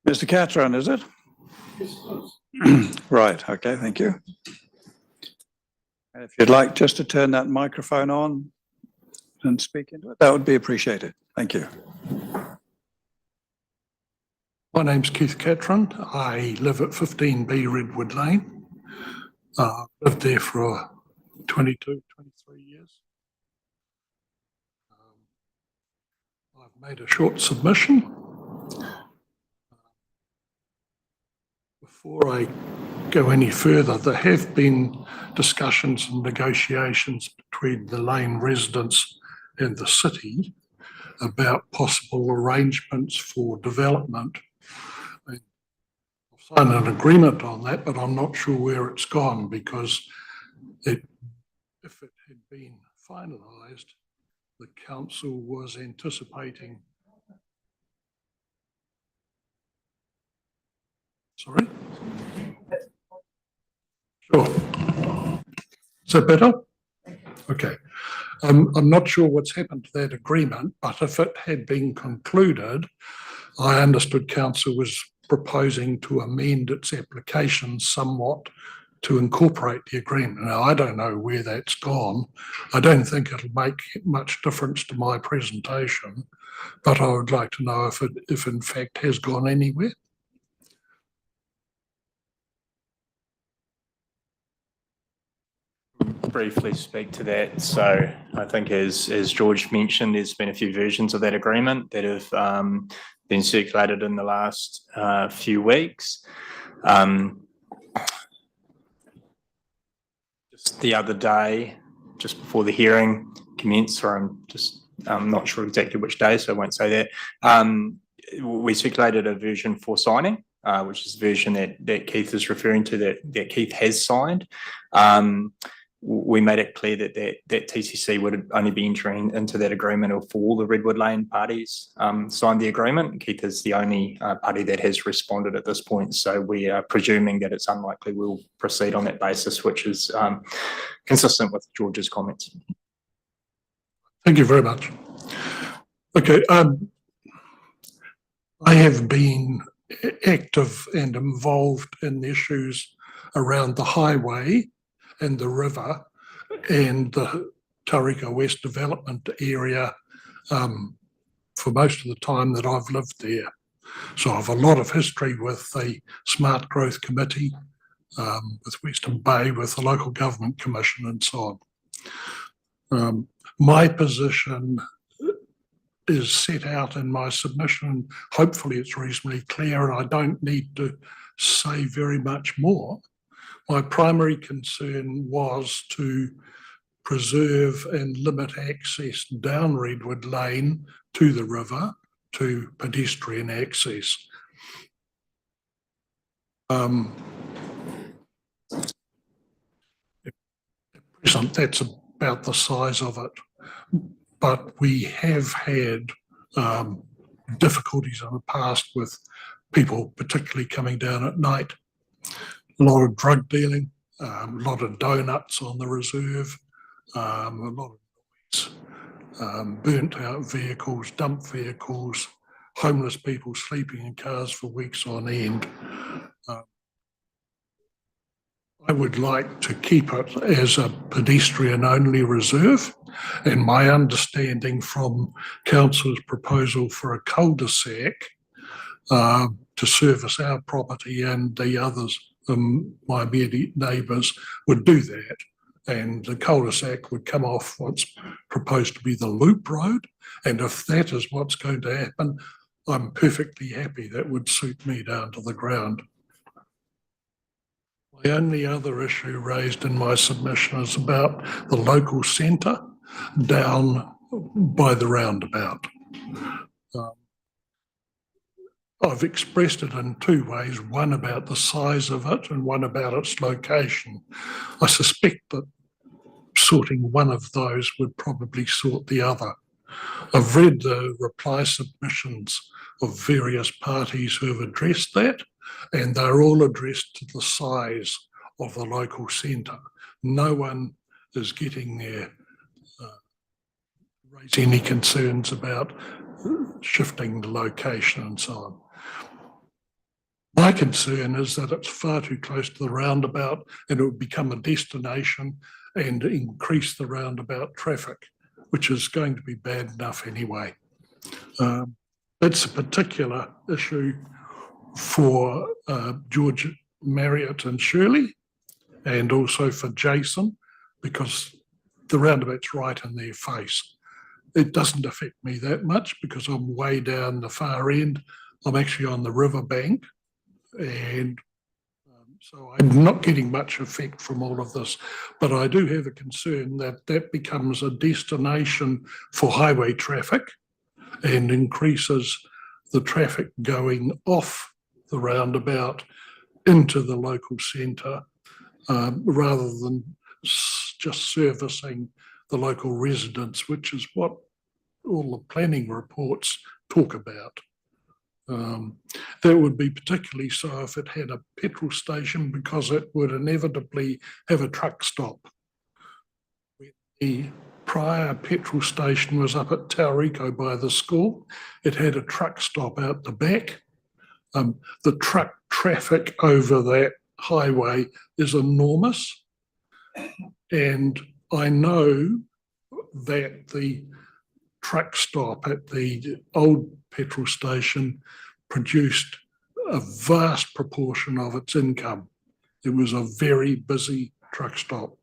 [SPEAKER 1] Mr. Catron, is it? Right, okay, thank you. And if you'd like just to turn that microphone on and speak into it, that would be appreciated. Thank you.
[SPEAKER 13] My name's Keith Catron. I live at 15B Redwood Lane. Lived there for 22, 23 years. I've made a short submission. Before I go any further, there have been discussions and negotiations between the Lane residents and the city about possible arrangements for development. I've signed an agreement on that, but I'm not sure where it's gone because if it had been finalised, the council was anticipating. Sorry? Sure. Is that better? Okay. I'm not sure what's happened to that agreement, but if it had been concluded, I understood council was proposing to amend its application somewhat to incorporate the agreement. Now, I don't know where that's gone. I don't think it'll make much difference to my presentation, but I would like to know if in fact has gone anywhere.
[SPEAKER 14] Briefly speak to that. So I think as George mentioned, there's been a few versions of that agreement that have been circulated in the last few weeks. Just the other day, just before the hearing commenced, or I'm not sure exactly which day, so I won't say that, we circulated a version for signing which is the version that Keith is referring to, that Keith has signed, we made it clear that TCC would only be entering into that agreement if all the Redwood Lane parties signed the agreement. Keith is the only party that has responded at this point, so we are presuming that it's unlikely we'll proceed on that basis, which is consistent with George's comments.
[SPEAKER 13] Thank you very much. Okay, I have been active and involved in issues around the highway and the river and the Tauriko West development area for most of the time that I've lived there. So I have a lot of history with the Smart Growth Committee, with Western Bay, with the Local Government Commission and so on. My position is set out in my submission. Hopefully it's reasonably clear and I don't need to say very much more. My primary concern was to preserve and limit access down Redwood Lane to the river, to pedestrian access. At present, that's about the size of it, but we have had difficulties in the past with people particularly coming down at night. A lot of drug dealing, a lot of donuts on the reserve, a lot of noise, burnt out vehicles, dump vehicles, homeless people sleeping in cars for weeks on end. I would like to keep it as a pedestrian-only reserve, and my understanding from Council's proposal for a cul-de-sac to service our property and the others, my immediate neighbours, would do that. And the cul-de-sac would come off what's proposed to be the loop road. And if that is what's going to happen, I'm perfectly happy. That would suit me down to the ground. The only other issue raised in my submission is about the local centre down by the roundabout. I've expressed it in two ways, one about the size of it and one about its location. I suspect that sorting one of those would probably sort the other. I've read the reply submissions of various parties who have addressed that, and they're all addressed to the size of the local centre. No one is getting there, raising any concerns about shifting the location and so on. My concern is that it's far too close to the roundabout and it would become a destination and increase the roundabout traffic, which is going to be bad enough anyway. That's a particular issue for George Marriott and Shirley, and also for Jason, because the roundabout's right in their face. It doesn't affect me that much because I'm way down the far end. I'm actually on the riverbank, and so I'm not getting much effect from all of this. But I do have a concern that that becomes a destination for highway traffic and increases the traffic going off the roundabout into the local centre, rather than just servicing the local residents, which is what all the planning reports talk about. That would be particularly so if it had a petrol station, because it would inevitably have a truck stop. The prior petrol station was up at Tauriko by the school. It had a truck stop out the back. The truck traffic over that highway is enormous. And I know that the truck stop at the old petrol station produced a vast proportion of its income. It was a very busy truck stop.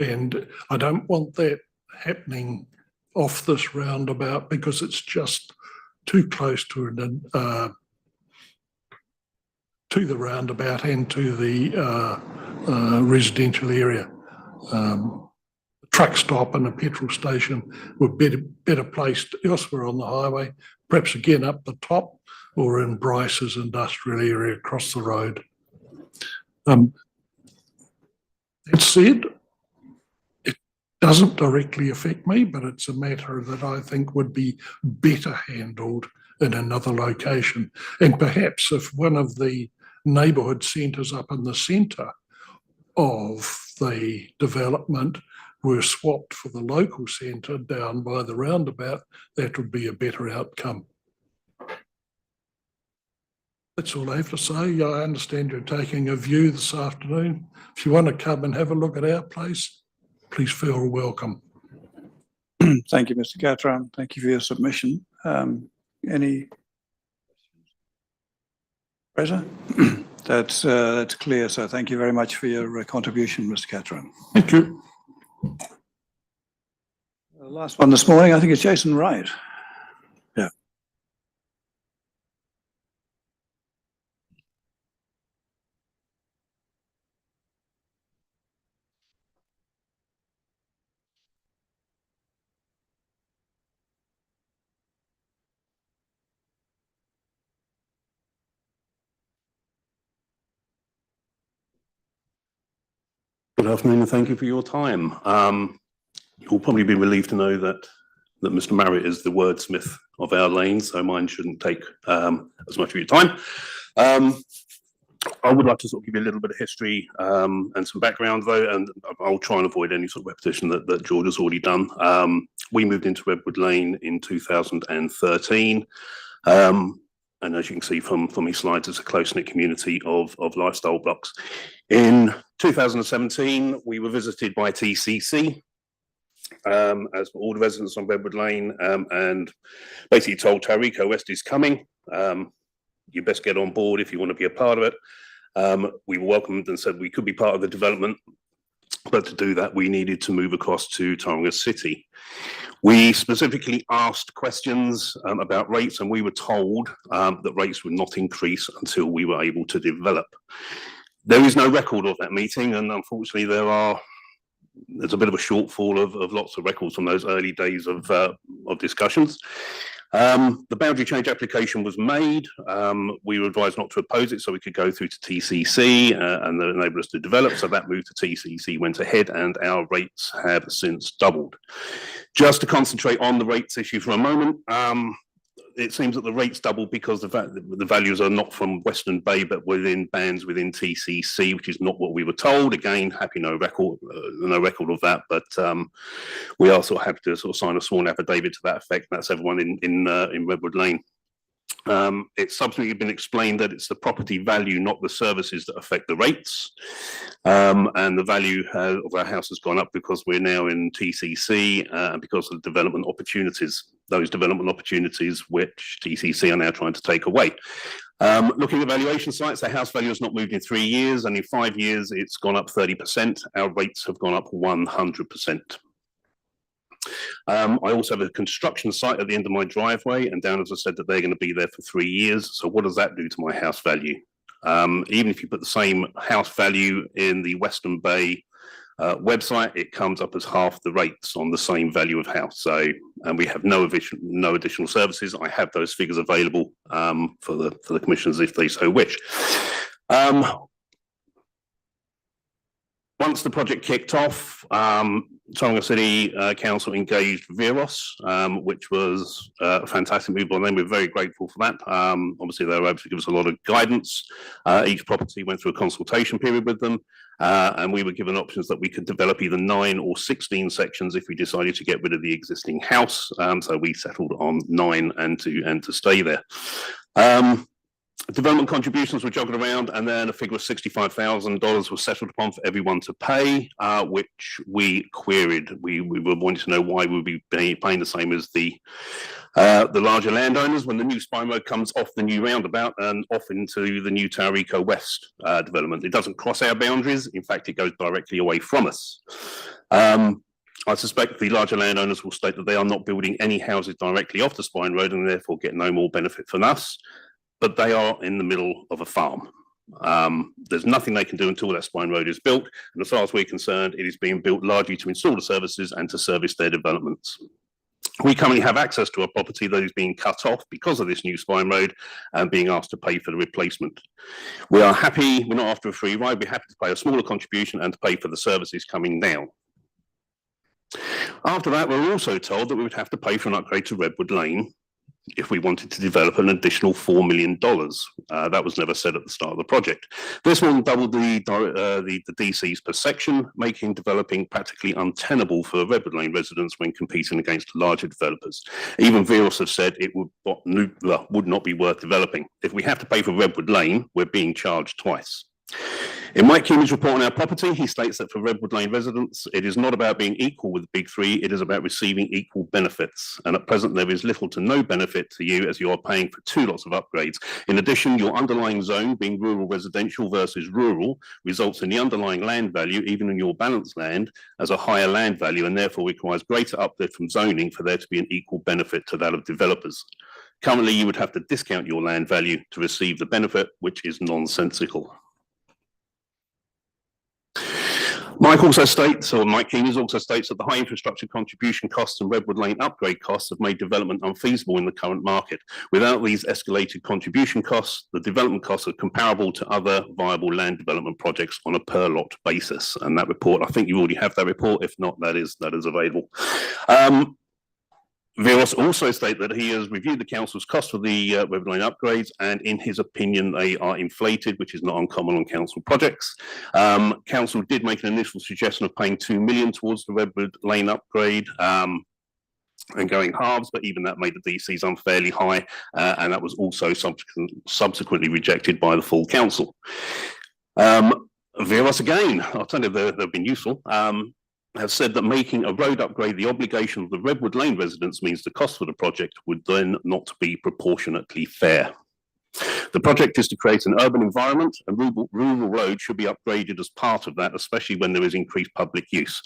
[SPEAKER 13] And I don't want that happening off this roundabout because it's just too close to the roundabout and to the residential area. Truck stop and a petrol station were better placed elsewhere on the highway, perhaps again up the top, or in Bryce's industrial area across the road. That said, it doesn't directly affect me, but it's a matter that I think would be better handled in another location. And perhaps if one of the neighbourhood centres up in the centre of the development were swapped for the local centre down by the roundabout, that would be a better outcome. That's all I have to say. I understand you're taking a view this afternoon. If you want to come and have a look at our place, please feel welcome.
[SPEAKER 1] Thank you, Mr. Catron. Thank you for your submission. Any? Fraser? That's clear. So thank you very much for your contribution, Mr. Catron.
[SPEAKER 13] Thank you.
[SPEAKER 1] The last one this morning, I think it's Jason Wright. Yeah.
[SPEAKER 15] Good afternoon and thank you for your time. You'll probably be relieved to know that Mr. Marriott is the wordsmith of our lane, so mine shouldn't take as much of your time. I would like to sort of give you a little bit of history and some background though, and I'll try and avoid any sort of repetition that George has already done. We moved into Redwood Lane in 2013. And as you can see from these slides, it's a close-knit community of lifestyle blocks. In 2017, we were visited by TCC, as for all the residents on Redwood Lane, and basically told Tauriko West is coming. You best get on board if you want to be a part of it. We were welcomed and said we could be part of the development, but to do that, we needed to move across to Tauranga City. We specifically asked questions about rates, and we were told that rates would not increase until we were able to develop. There is no record of that meeting, and unfortunately there's a bit of a shortfall of lots of records from those early days of discussions. The boundary change application was made. We were advised not to oppose it so we could go through to TCC and they enabled us to develop. So that move to TCC went ahead and our rates have since doubled. Just to concentrate on the rates issue for a moment, it seems that the rates doubled because the values are not from Western Bay, but within bands within TCC, which is not what we were told. Again, happy no record of that, but we also have to sort of sign a sworn affidavit to that effect. That's everyone in Redwood Lane. It's subsequently been explained that it's the property value, not the services, that affect the rates. And the value of our house has gone up because we're now in TCC and because of the development opportunities, those development opportunities which TCC are now trying to take away. Looking at valuation sites, the house value has not moved in 3 years, and in 5 years it's gone up 30%. Our rates have gone up 100%. I also have a construction site at the end of my driveway, and Downers have said that they're going to be there for 3 years. So what does that do to my house value? Even if you put the same house value in the Western Bay website, it comes up as half the rates on the same value of house. So, and we have no additional services. I have those figures available for the commissioners if they so wish. Once the project kicked off, Tauranga City Council engaged Veros, which was a fantastic move by them. We're very grateful for that. Obviously, they were able to give us a lot of guidance. Each property went through a consultation period with them, and we were given options that we could develop either 9 or 16 sections if we decided to get rid of the existing house. So we settled on 9 and to stay there. Development contributions were jogged around, and then a figure of $65,000 was settled upon for everyone to pay, which we queried. We were wanting to know why we would be paying the same as the larger landowners when the new spine road comes off the new roundabout and off into the new Tauriko West development. It doesn't cross our boundaries. In fact, it goes directly away from us. I suspect the larger landowners will state that they are not building any houses directly off the spine road and therefore get no more benefit from us. But they are in the middle of a farm. There's nothing they can do until that spine road is built. And as far as we're concerned, it is being built largely to install the services and to service their developments. We currently have access to a property that is being cut off because of this new spine road and being asked to pay for the replacement. We are happy, we're not after a free ride, we're happy to pay a smaller contribution and to pay for the services coming down. After that, we were also told that we would have to pay for an upgrade to Redwood Lane if we wanted to develop an additional $4 million. That was never said at the start of the project. This one doubled the DCs per section, making developing practically untenable for Redwood Lane residents when competing against larger developers. Even Veros have said it would not be worth developing. If we have to pay for Redwood Lane, we're being charged twice. In Mike Keenan's report on our property, he states that for Redwood Lane residents, it is not about being equal with the big three, it is about receiving equal benefits. And at present, there is little to no benefit to you as you are paying for 2 lots of upgrades. In addition, your underlying zone, being rural residential versus rural, results in the underlying land value, even in your balanced land, as a higher land value, and therefore requires greater uplift from zoning for there to be an equal benefit to that of developers. Currently, you would have to discount your land value to receive the benefit, which is nonsensical. Mike Keenan also states that the high infrastructure contribution costs and Redwood Lane upgrade costs have made development unfeasible in the current market. Without these escalated contribution costs, the development costs are comparable to other viable land development projects on a per lot basis. And that report, I think you already have that report. If not, that is available. Veros also state that he has reviewed the council's cost for the Redwood Lane upgrades, and in his opinion, they are inflated, which is not uncommon on council projects. Council did make an initial suggestion of paying $2 million towards the Redwood Lane upgrade and going halves, but even that made the DCs unfairly high, and that was also subsequently rejected by the full council. Veros again, I'll tell you they've been useful. Have said that making a road upgrade the obligation of the Redwood Lane residents means the cost for the project would then not be proportionately fair. The project is to create an urban environment, and rural roads should be upgraded as part of that, especially when there is increased public use.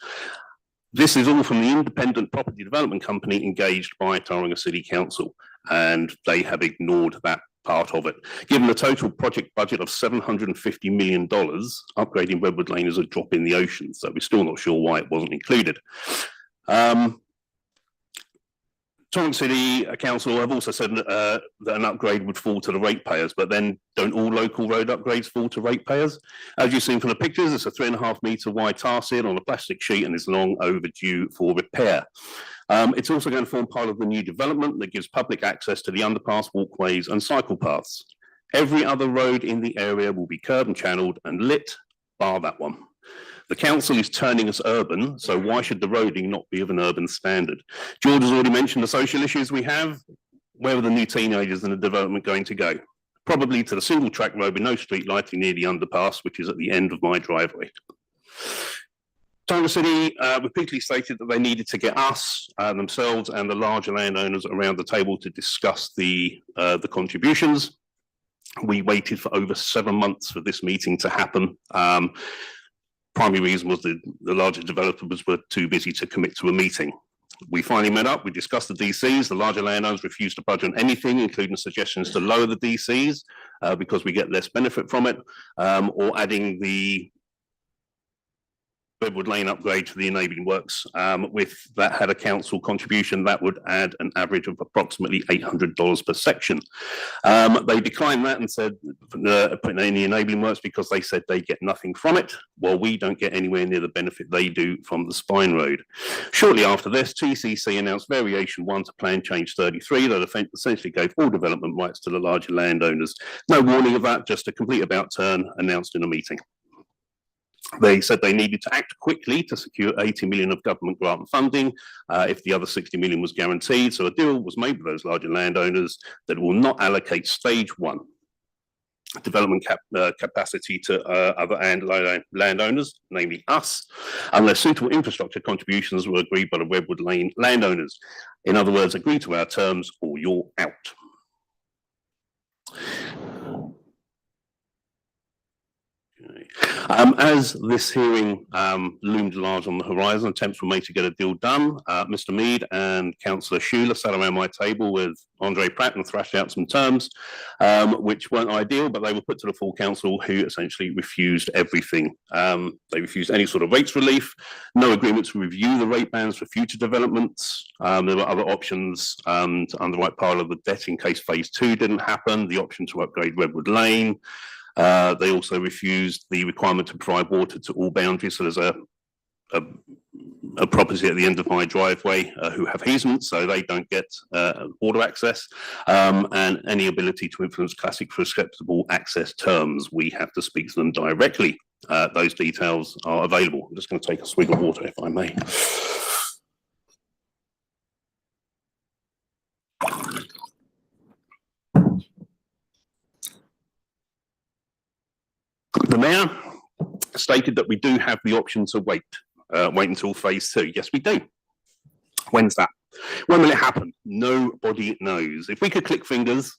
[SPEAKER 15] This is all from the independent property development company engaged by Tauranga City Council, and they have ignored that part of it. Given the total project budget of $750 million, upgrading Redwood Lane is a drop in the ocean, so we're still not sure why it wasn't included. Tauranga City Council have also said that an upgrade would fall to the ratepayers, but then don't all local road upgrades fall to ratepayers? As you've seen from the pictures, it's a 3.5 metre wide tar seal on a plastic sheet and is long overdue for repair. It's also going to form part of the new development that gives public access to the underpass, walkways and cycle paths. Every other road in the area will be curb and channeled and lit, bar that one. The council is turning us urban, so why should the roading not be of an urban standard? George has already mentioned the social issues we have. Where are the new teenagers in the development going to go? Probably to the single track road with no street lighting near the underpass, which is at the end of my driveway. Tauranga City repeatedly stated that they needed to get us, themselves and the larger landowners around the table to discuss the contributions. We waited for over 7 months for this meeting to happen. Primary reason was the larger developers were too busy to commit to a meeting. We finally met up, we discussed the DCs, the larger landowners refused to budge on anything, including suggestions to lower the DCs because we get less benefit from it, or adding the Redwood Lane upgrade to the enabling works. With that had a council contribution, that would add an average of approximately $800 per section. They declined that and said putting in the enabling works because they said they get nothing from it, while we don't get anywhere near the benefit they do from the spine road. Shortly after this, TCC announced variation 1 to plan change 33 that essentially gave all development rights to the larger landowners. No warning of that, just a complete about turn announced in a meeting. They said they needed to act quickly to secure 80 million of government grant and funding if the other 60 million was guaranteed. So a deal was made with those larger landowners that will not allocate stage 1 development capacity to other landowners, namely us, unless suitable infrastructure contributions were agreed by the Redwood Lane landowners. In other words, agree to our terms or you're out. As this hearing loomed large on the horizon, attempts were made to get a deal done. Mr. Mead and Councillor Schuler sat around my table with Andre Pratt and thrashed out some terms, which weren't ideal, but they were put to the full council, who essentially refused everything. They refused any sort of rates relief, no agreement to review the rate bands for future developments. There were other options to underwrite part of the debt in case phase 2 didn't happen, the option to upgrade Redwood Lane. They also refused the requirement to provide water to all boundaries. So there's a property at the end of my driveway who have easements, so they don't get water access, and any ability to influence classic prescriptible access terms. We have to speak to them directly. Those details are available. I'm just going to take a swig of water, if I may. The Mayor stated that we do have the option to wait until phase 2. Yes, we do. When's that? When will it happen? Nobody knows. If we could click fingers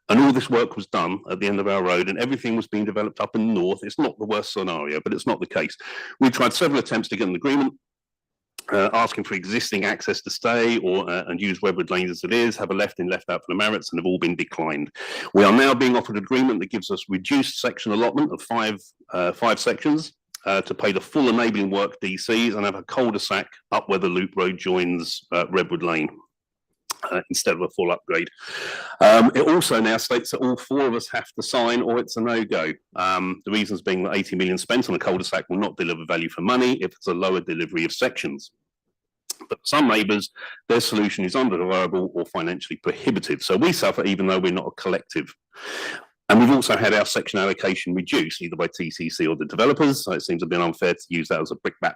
[SPEAKER 15] and all this work was done at the end of our road and everything was being developed up in the north, it's not the worst scenario, but it's not the case. We've tried several attempts to get an agreement, asking for existing access to stay or and use Redwood Lane as it is, have a left in, left out for the Marriotts, and have all been declined. We are now being offered an agreement that gives us reduced section allotment of five sections to pay the full enabling work DCs and have a cul-de-sac up where the loop road joins Redwood Lane. Instead of a full upgrade. It also now states that all 4 of us have to sign or it's a no-go. The reasons being that 80 million spent on a cul-de-sac will not deliver value for money if it's a lower delivery of sections. But some neighbours, their solution is undesirable or financially prohibitive. So we suffer even though we're not a collective. And we've also had our section allocation reduced either by TCC or the developers. So it seems a bit unfair to use that as a brickbat.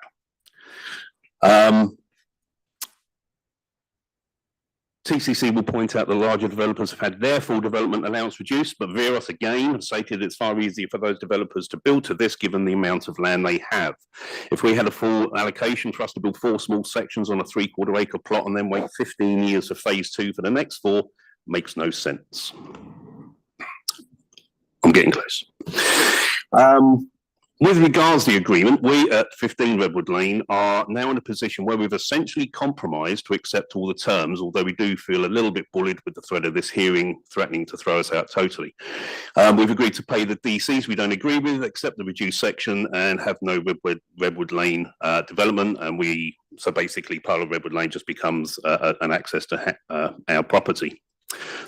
[SPEAKER 15] TCC will point out the larger developers have had their full development allowance reduced, but Veros again stated it's far easier for those developers to build to this given the amount of land they have. If we had a full allocation for us to build 4 small sections on a 3/4 acre plot and then wait 15 years for phase 2 for the next 4, makes no sense. I'm getting close. With regards to the agreement, we at 15 Redwood Lane are now in a position where we've essentially compromised to accept all the terms, although we do feel a little bit bullied with the threat of this hearing threatening to throw us out totally. We've agreed to pay the DCs we don't agree with, accept the reduced section and have no Redwood Lane development. And so basically part of Redwood Lane just becomes an access to our property.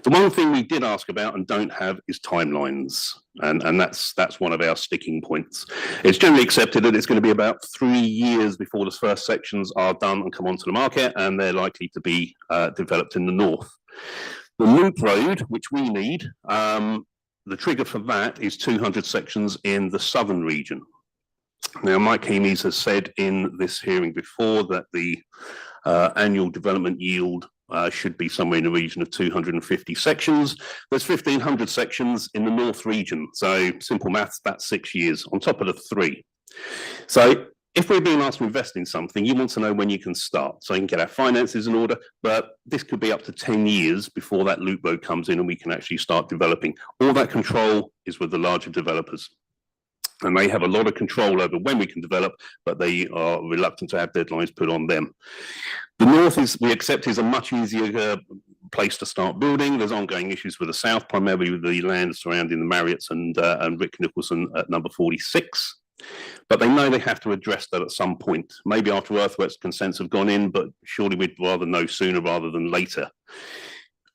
[SPEAKER 15] The one thing we did ask about and don't have is timelines, and that's one of our sticking points. It's generally accepted that it's going to be about 3 years before the first sections are done and come onto the market, and they're likely to be developed in the north. The loop road, which we need, the trigger for that is 200 sections in the southern region. Now, Mike Hemes has said in this hearing before that the annual development yield should be somewhere in the region of 250 sections. There's 1,500 sections in the north region. So simple maths, that's 6 years on top of the 3. So if we're being asked to invest in something, you want to know when you can start so you can get our finances in order. But this could be up to 10 years before that loop road comes in and we can actually start developing. All that control is with the larger developers. And they have a lot of control over when we can develop, but they are reluctant to have deadlines put on them. The north we accept is a much easier place to start building. There's ongoing issues with the south, primarily with the land surrounding the Marriotts and Rick Nicholson at number 46. But they know they have to address that at some point, maybe after earthworks consents have gone in, but surely we'd rather know sooner rather than later.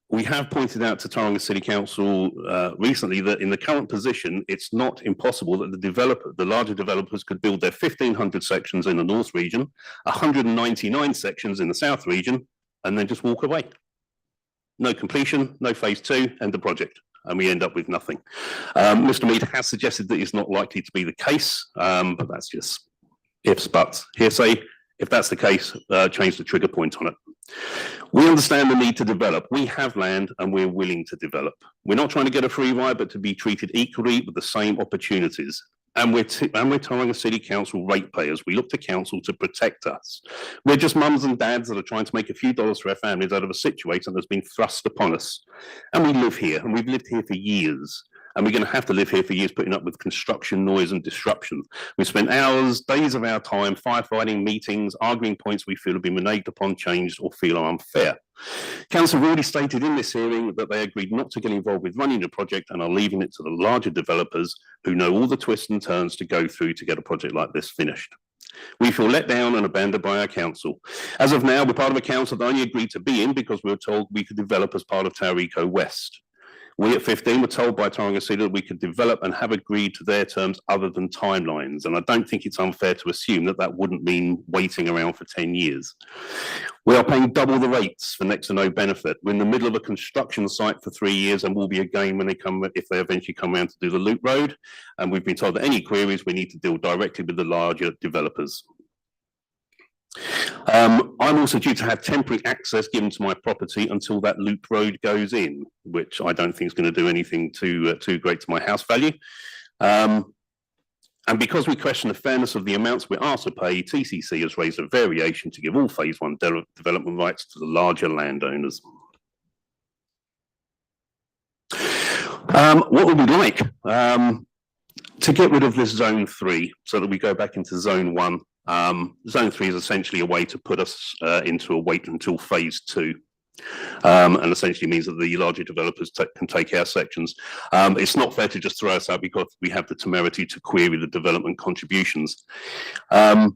[SPEAKER 15] We have pointed out to Tauranga City Council recently that in the current position, it's not impossible that the larger developers could build their 1,500 sections in the north region, 199 sections in the south region, and then just walk away. No completion, no phase 2, end the project, and we end up with nothing. Mr. Mead has suggested that it's not likely to be the case, but that's just ifs, buts, hearsay. If that's the case, change the trigger point on it. We understand the need to develop. We have land and we're willing to develop. We're not trying to get a free ride, but to be treated equally with the same opportunities. And we're Tauranga City Council ratepayers. We look to council to protect us. We're just mums and dads that are trying to make a few dollars for our families out of a situation that's been thrust upon us. And we live here, and we've lived here for years. and we're going to have to live here for years putting up with construction noise and disruption. We spent hours, days of our time firefighting, meetings, arguing points we feel have been reneged upon, changed, or feel are unfair. Council have already stated in this hearing that they agreed not to get involved with running the project and are leaving it to the larger developers who know all the twists and turns to go through to get a project like this finished. We feel let down and abandoned by our council. As of now, we're part of a council that only agreed to be in because we were told we could develop as part of Tauriko West. We at 15 were told by Tauranga City that we could develop and have agreed to their terms other than timelines. And I don't think it's unfair to assume that that wouldn't mean waiting around for 10 years. We are paying double the rates for next to no benefit. We're in the middle of a construction site for 3 years and will be again when they come, if they eventually come around to do the loop road. And we've been told that any queries we need to deal directly with the larger developers. I'm also due to have temporary access given to my property until that loop road goes in, which I don't think is going to do anything too great to my house value. And because we question the fairness of the amounts we're asked to pay, TCC has raised a variation to give all phase 1 development rights to the larger landowners. What would we like? To get rid of this zone 3 so that we go back into zone 1. Zone 3 is essentially a way to put us into a wait until phase 2. And essentially means that the larger developers can take our sections. It's not fair to just throw us out because we have the temerity to query the development contributions. Give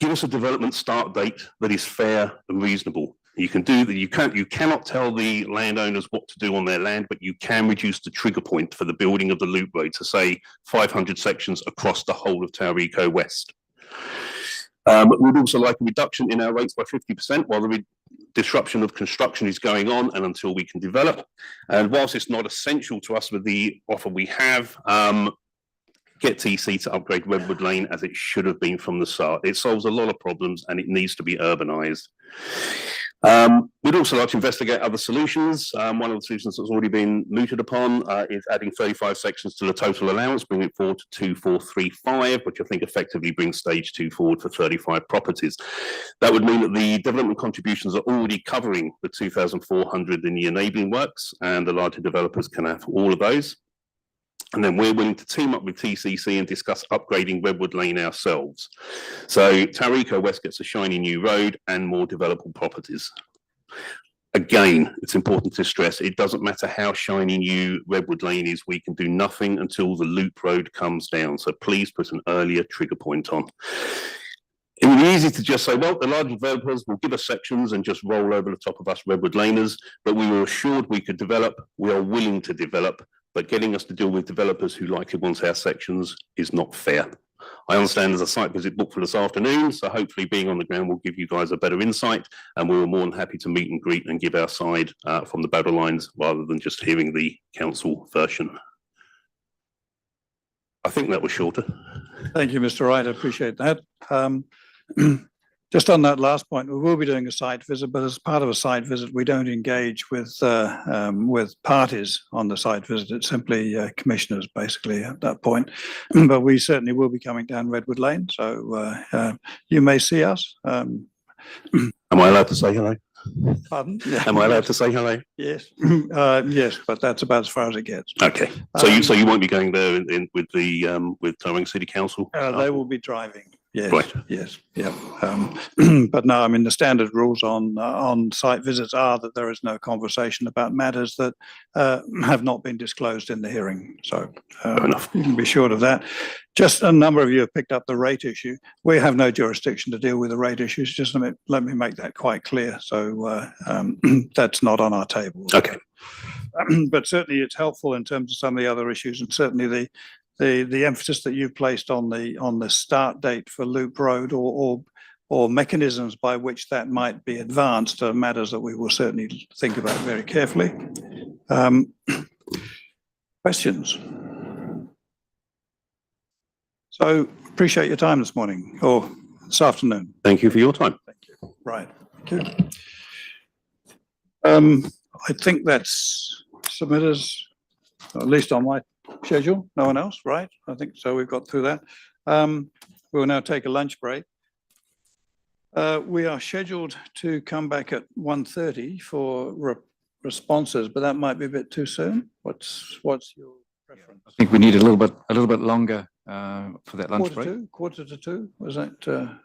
[SPEAKER 15] us a development start date that is fair and reasonable. You can do that. You cannot tell the landowners what to do on their land, but you can reduce the trigger point for the building of the loop road to say 500 sections across the whole of Tauriko West. We'd also like a reduction in our rates by 50% while the disruption of construction is going on and until we can develop. And whilst it's not essential to us with the offer we have, get TC to upgrade Redwood Lane as it should have been from the start. It solves a lot of problems and it needs to be urbanised. We'd also like to investigate other solutions. One of the solutions that's already been mooted upon is adding 35 sections to the total allowance, bringing it forward to 2435, which I think effectively brings stage 2 forward for 35 properties. That would mean that the development contributions are already covering the 2,400 in the enabling works, and the larger developers can have all of those. And then we're willing to team up with TCC and discuss upgrading Redwood Lane ourselves. So Tauriko West gets a shiny new road and more developable properties. Again, it's important to stress, it doesn't matter how shiny new Redwood Lane is, we can do nothing until the loop road comes down. So please put an earlier trigger point on. It would be easy to just say, well, the large developers will give us sections and just roll over the top of us Redwood Laners, but we were assured we could develop, we are willing to develop, but getting us to deal with developers who likely want our sections is not fair. I understand there's a site visit booked for this afternoon, so hopefully being on the ground will give you guys a better insight, and we were more than happy to meet and greet and give our side from the battle lines rather than just hearing the council version. I think that was shorter.
[SPEAKER 1] Thank you, Mr. Wright. I appreciate that. Just on that last point, we will be doing a site visit, but as part of a site visit, we don't engage with parties on the site visit. It's simply commissioners, basically, at that point. But we certainly will be coming down Redwood Lane, so you may see us.
[SPEAKER 15] Am I allowed to say hello?
[SPEAKER 1] Pardon?
[SPEAKER 15] Am I allowed to say hello?
[SPEAKER 1] Yes, yes, but that's about as far as it gets.
[SPEAKER 15] Okay, so you won't be going there with Tauranga City Council?
[SPEAKER 1] They will be driving. Yes,
[SPEAKER 15] right.
[SPEAKER 1] Yes, yeah. But no, I mean, the standard rules on site visits are that there is no conversation about matters that have not been disclosed in the hearing. So you can be sure of that. Just a number of you have picked up the rate issue. We have no jurisdiction to deal with the rate issues. Just let me make that quite clear. So that's not on our table.
[SPEAKER 15] Okay.
[SPEAKER 1] But certainly it's helpful in terms of some of the other issues, and certainly the emphasis that you've placed on the start date for Loop Road or mechanisms by which that might be advanced are matters that we will certainly think about very carefully. Questions? So appreciate your time this morning or this afternoon.
[SPEAKER 15] Thank you for your time.
[SPEAKER 1] Thank you. Right. Thank you. I think that's submitters, at least on my schedule. No one else, right? I think so. We've got through that. We'll now take a lunch break. We are scheduled to come back at 1:30 for responses, but that might be a bit too soon. What's your preference?
[SPEAKER 16] I think we need a little bit longer for that lunch break.
[SPEAKER 1] Quarter to two, was that?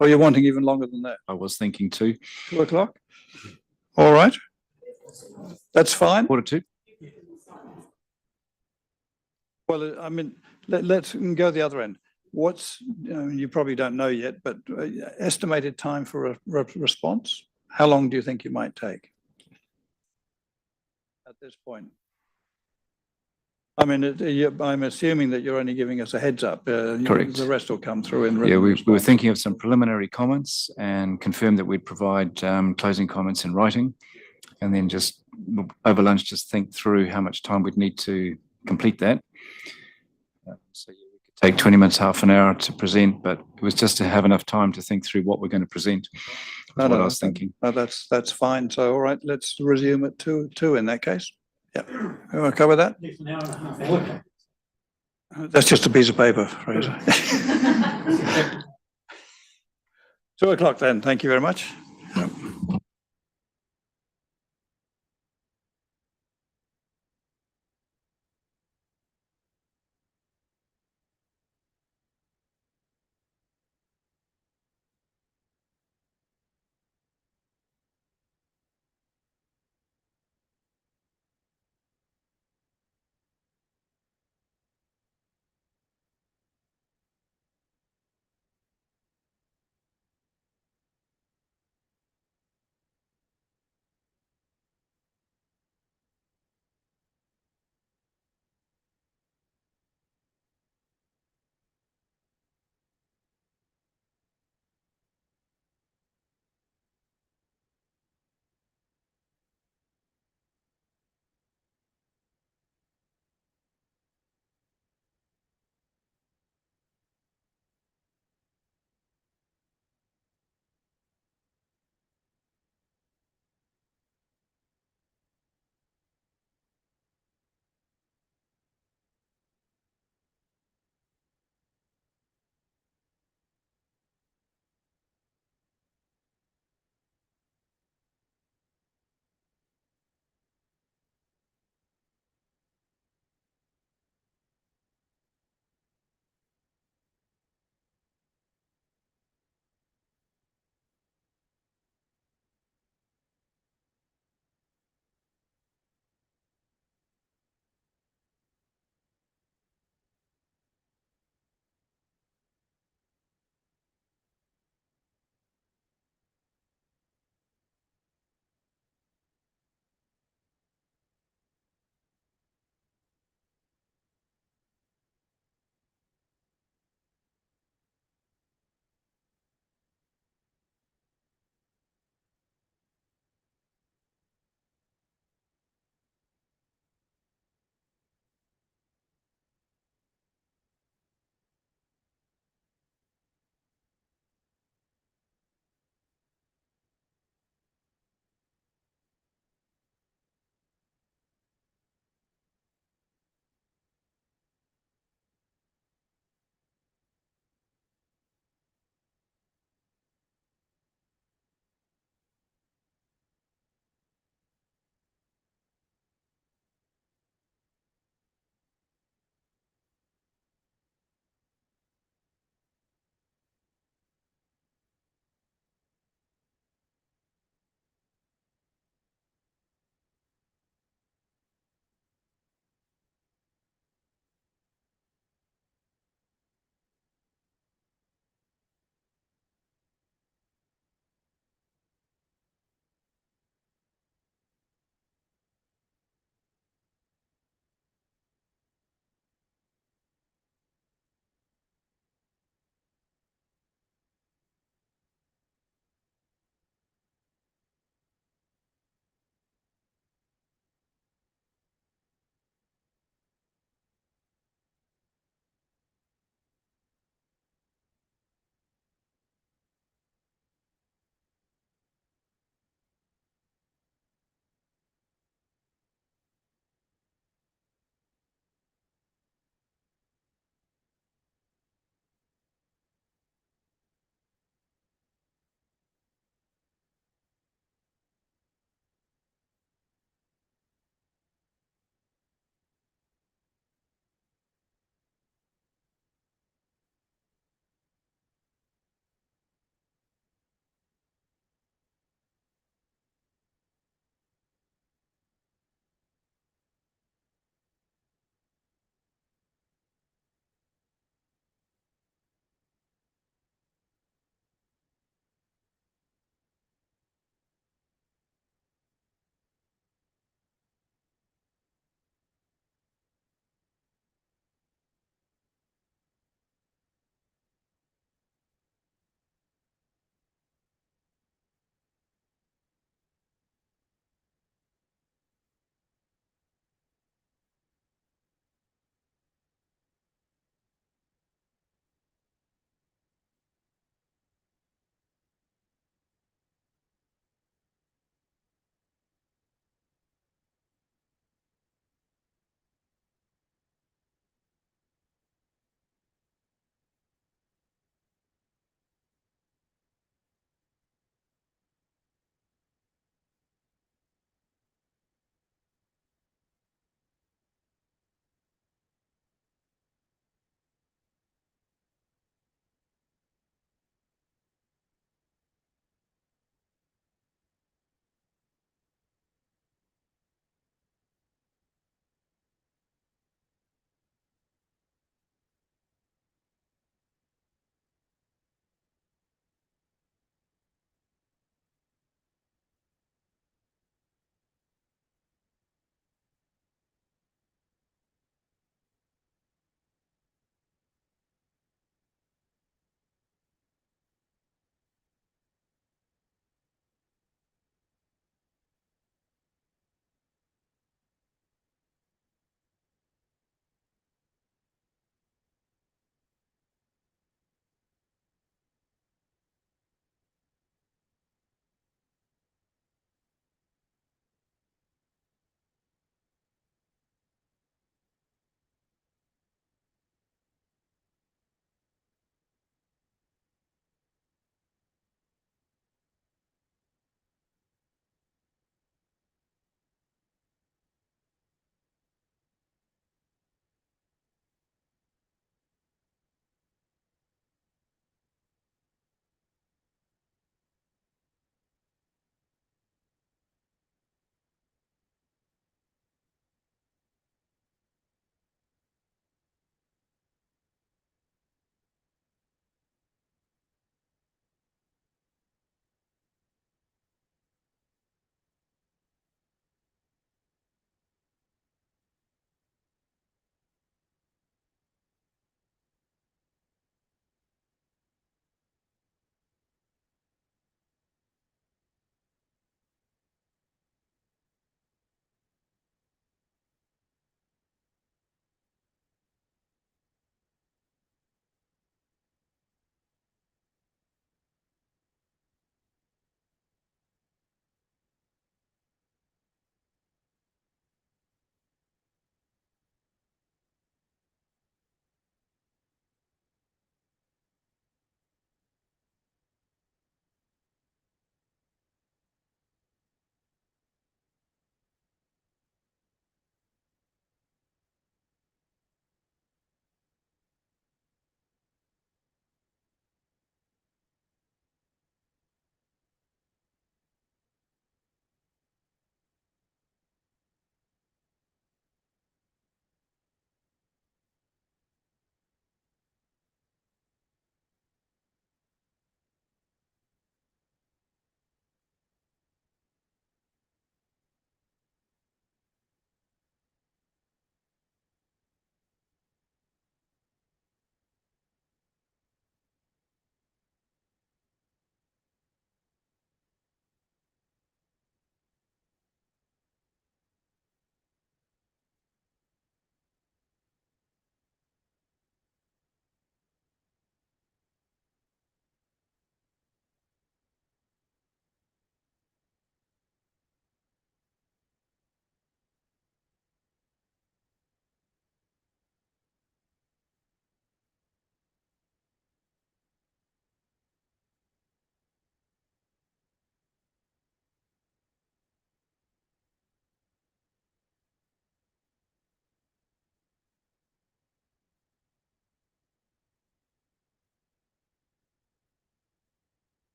[SPEAKER 1] Or you're wanting even longer than that?
[SPEAKER 16] I was thinking 2.
[SPEAKER 1] 2 o'clock? All right. That's fine.
[SPEAKER 16] Quarter 2.
[SPEAKER 1] Well, I mean, let's go the other end. What's, you probably don't know yet, but estimated time for a response? How long do you think you might take at this point? I mean, I'm assuming that you're only giving us a heads up.
[SPEAKER 16] Correct.
[SPEAKER 1] The rest will come through in
[SPEAKER 16] Yeah,
[SPEAKER 1] written
[SPEAKER 16] we were
[SPEAKER 1] response.
[SPEAKER 16] thinking of some preliminary comments and confirmed that we'd provide closing comments in writing. And then just over lunch, just think through how much time we'd need to complete that. So yeah, we could take 20 minutes, half an hour to present, but it was just to have enough time to think through what we're going to present.
[SPEAKER 1] No,
[SPEAKER 16] What I was thinking.
[SPEAKER 1] No, that's fine. So, all right, let's resume at two in that case. Yeah, you want to cover that? That's just a piece of paper, Fraser. 2 o'clock then. Thank you very much.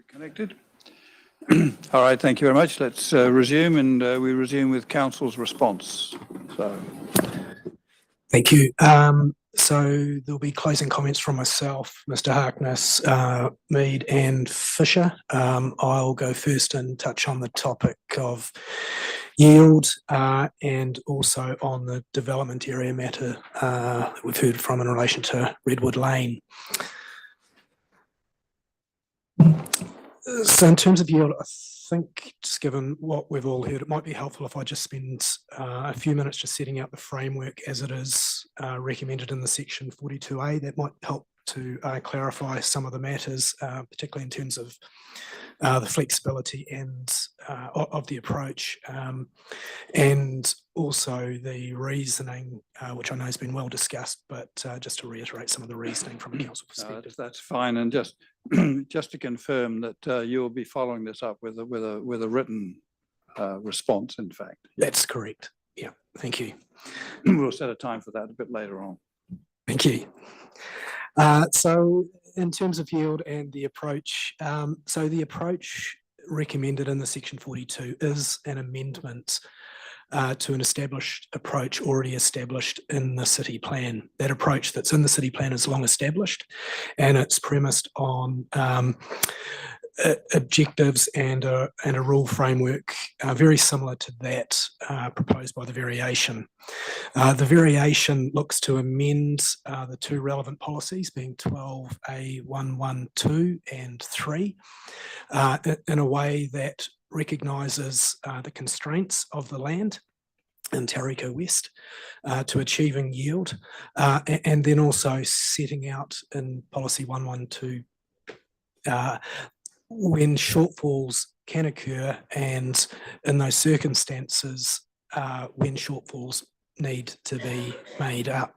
[SPEAKER 1] We're connected. All right, thank you very much. Let's resume, and we resume with council's response. So,
[SPEAKER 11] Thank you. So there'll be closing comments from myself, Mr. Harkness, Mead and Fisher. I'll go first and touch on the topic of yield and also on the development area matter that we've heard from in relation to Redwood Lane. So in terms of yield, I think just given what we've all heard, it might be helpful if I just spend a few minutes just setting out the framework as it is recommended in the section 42A. That might help to clarify some of the matters, particularly in terms of the flexibility and of the approach, and also the reasoning, which I know has been well discussed, but just to reiterate some of the reasoning from a council perspective.
[SPEAKER 1] that's fine, and just just to confirm that you will be following this up with a written response. In fact,
[SPEAKER 11] that's correct. Yeah, thank you.
[SPEAKER 1] We'll set a time for that a bit later on.
[SPEAKER 11] Thank you. So in terms of yield and the approach, so the approach recommended in the section 42 is an amendment to an established approach already established in the city plan. That approach that's in the city plan is long established, and it's premised on objectives and a rule framework very similar to that proposed by the variation. The variation looks to amend the two relevant policies, being 12A112 and 3, in a way that recognises the constraints of the land in Tauriko West to achieving yield, and then also setting out in policy 112 when shortfalls can occur, and in those circumstances when shortfalls need to be made up.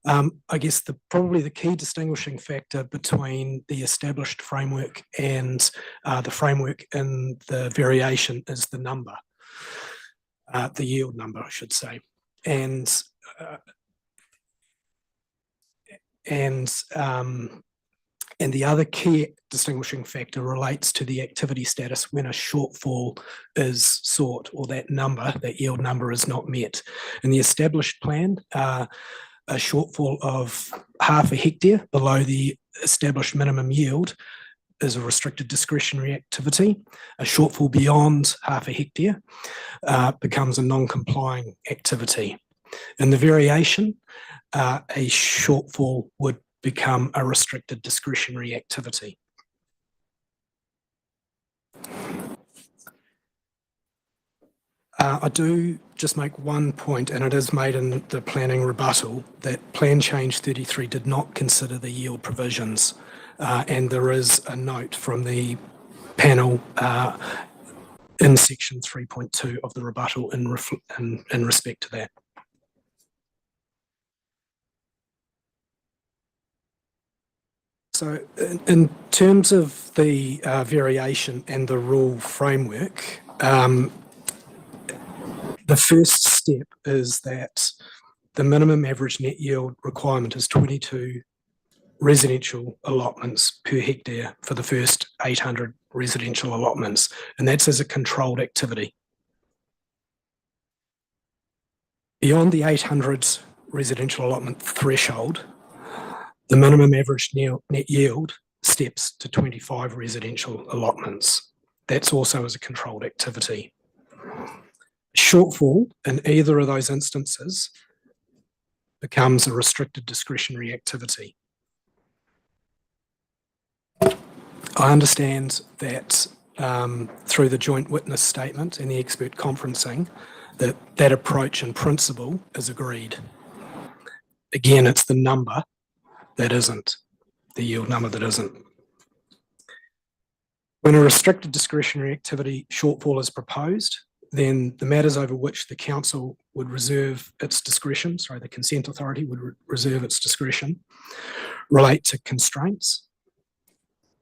[SPEAKER 11] I guess probably the key distinguishing factor between the established framework and the framework in the variation is the number, the yield number, I should say. And the other key distinguishing factor relates to the activity status when a shortfall is sought, or that number, that yield number, is not met. In the established plan, a shortfall of half a hectare below the established minimum yield is a restricted discretionary activity. A shortfall beyond half a hectare becomes a non-complying activity. In the variation, a shortfall would become a restricted discretionary activity. I do just make one point, and it is made in the planning rebuttal, that Plan Change 33 did not consider the yield provisions, and there is a note from the panel in section 3.2 of the rebuttal in respect to that. So in terms of the variation and the rule framework, the first step is that the minimum average net yield requirement is 22 residential allotments per hectare for the first 800 residential allotments, and that's as a controlled activity. Beyond the 800 residential allotment threshold, the minimum average net yield steps to 25 residential allotments. That's also as a controlled activity. Shortfall in either of those instances becomes a restricted discretionary activity. I understand that through the joint witness statement and the expert conferencing, that approach in principle is agreed. Again, it's the number that isn't, the yield number that isn't. When a restricted discretionary activity shortfall is proposed, then the matters over which the council would reserve its discretion, the consent authority would reserve its discretion, relate to constraints,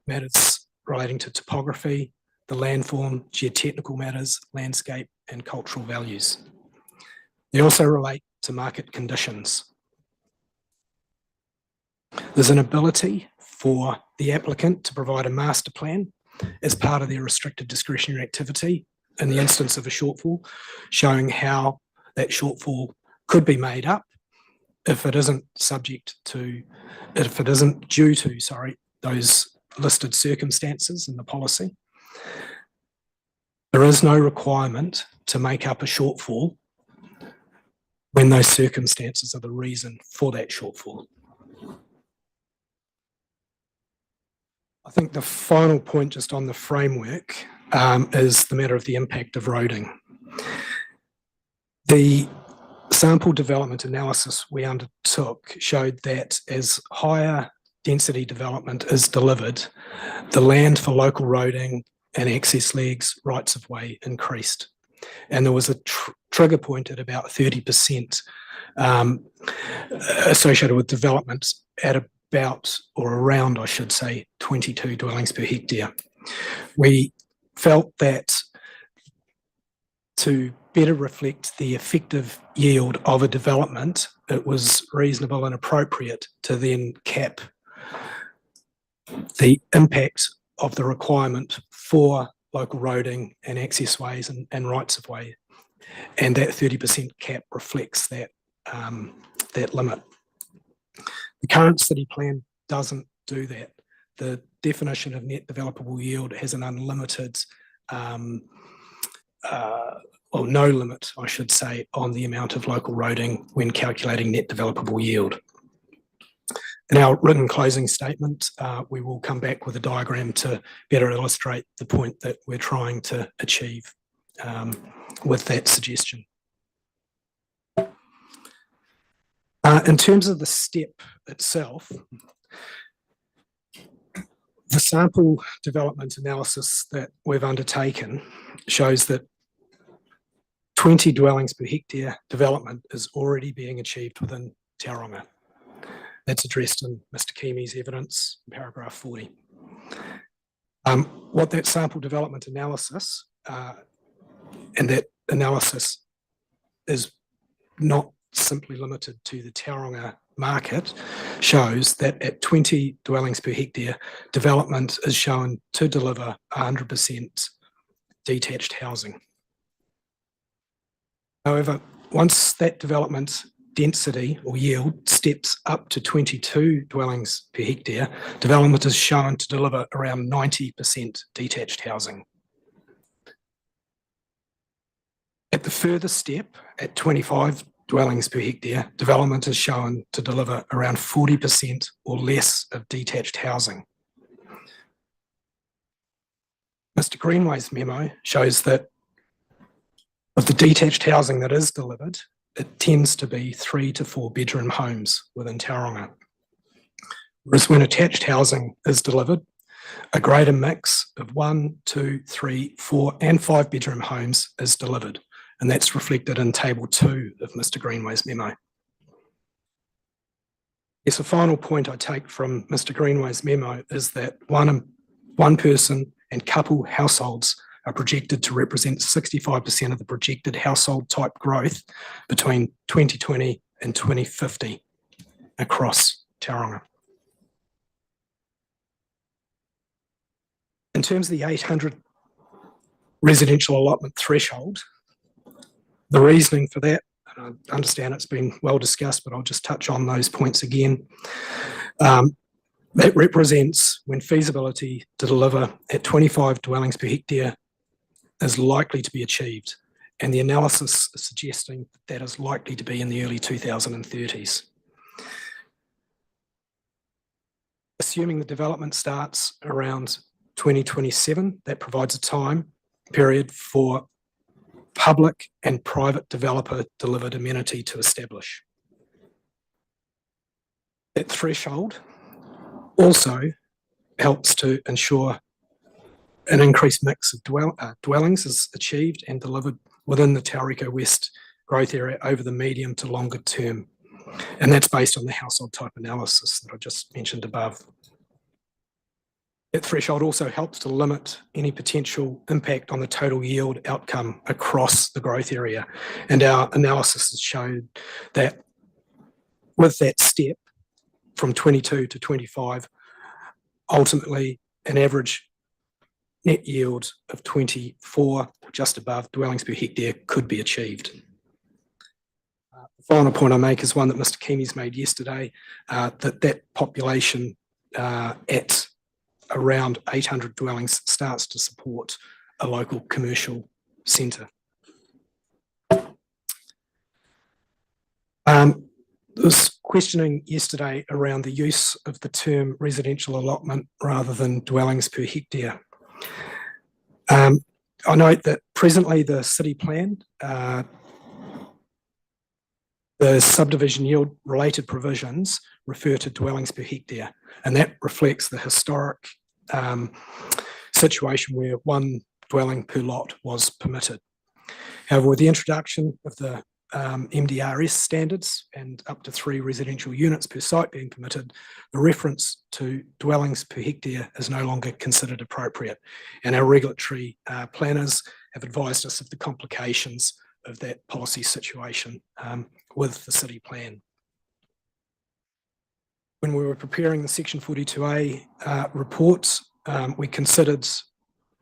[SPEAKER 11] matters relating to topography, the landform, geotechnical matters, landscape, and cultural values. They also relate to market conditions. There's an ability for the applicant to provide a master plan as part of their restricted discretionary activity in the instance of a shortfall, showing how that shortfall could be made up if it isn't due to, those listed circumstances in the policy. There is no requirement to make up a shortfall when those circumstances are the reason for that shortfall. I think the final point just on the framework is the matter of the impact of roading. The sample development analysis we undertook showed that as higher density development is delivered, the land for local roading and access legs, rights of way increased. And there was a trigger point at about 30% associated with development at about, or around, I should say, 22 dwellings per hectare. We felt that to better reflect the effective yield of a development, it was reasonable and appropriate to then cap the impact of the requirement for local roading and access ways and rights of way. And that 30% cap reflects that, that limit. The current city plan doesn't do that. The definition of net developable yield has an unlimited, or no limit, I should say, on the amount of local roading when calculating net developable yield. In our written closing statement, we will come back with a diagram to better illustrate the point that we're trying to achieve with that suggestion. In terms of the step itself, the sample development analysis that we've undertaken shows that 20 dwellings per hectare development is already being achieved within Tauranga. That's addressed in Mr. Keamy's evidence in paragraph 40. What that sample development analysis, and that analysis is not simply limited to the Tauranga market, shows that at 20 dwellings per hectare, development is shown to deliver 100% detached housing. However, once that development density or yield steps up to 22 dwellings per hectare, development is shown to deliver around 90% detached housing. At the further step, at 25 dwellings per hectare, development is shown to deliver around 40% or less of detached housing. Mr. Greenway's memo shows that of the detached housing that is delivered, it tends to be 3 to 4 bedroom homes within Tauranga. Whereas when attached housing is delivered, a greater mix of 1, 2, 3, 4 and 5 bedroom homes is delivered. And that's reflected in table 2 of Mr. Greenway's memo. Yes, a final point I take from Mr. Greenway's memo is that one person and couple households are projected to represent 65% of the projected household type growth between 2020 and 2050 across Tauranga. In terms of the 800 residential allotment threshold, the reasoning for that, and I understand it's been well discussed, but I'll just touch on those points again. That represents when feasibility to deliver at 25 dwellings per hectare is likely to be achieved, and the analysis is suggesting that is likely to be in the early 2030s. Assuming the development starts around 2027, that provides a time period for public and private developer delivered amenity to establish. That threshold also helps to ensure an increased mix of dwellings is achieved and delivered within the Tauriko West growth area over the medium to longer term. And that's based on the household type analysis that I just mentioned above. That threshold also helps to limit any potential impact on the total yield outcome across the growth area. And our analysis has shown that with that step from 22 to 25, Ultimately, an average net yield of 24 or just above dwellings per hectare could be achieved. The final point I make is one that Mr. Keeney's made yesterday, that population at around 800 dwellings starts to support a local commercial centre. There was questioning yesterday around the use of the term residential allotment rather than dwellings per hectare. I note that presently the city plan, the subdivision yield related provisions refer to dwellings per hectare, and that reflects the historic situation where one dwelling per lot was permitted. However, with the introduction of the MDRS standards and up to 3 residential units per site being permitted, the reference to dwellings per hectare is no longer considered appropriate. And our regulatory planners have advised us of the complications of that policy situation with the city plan. When we were preparing the Section 42A reports, we considered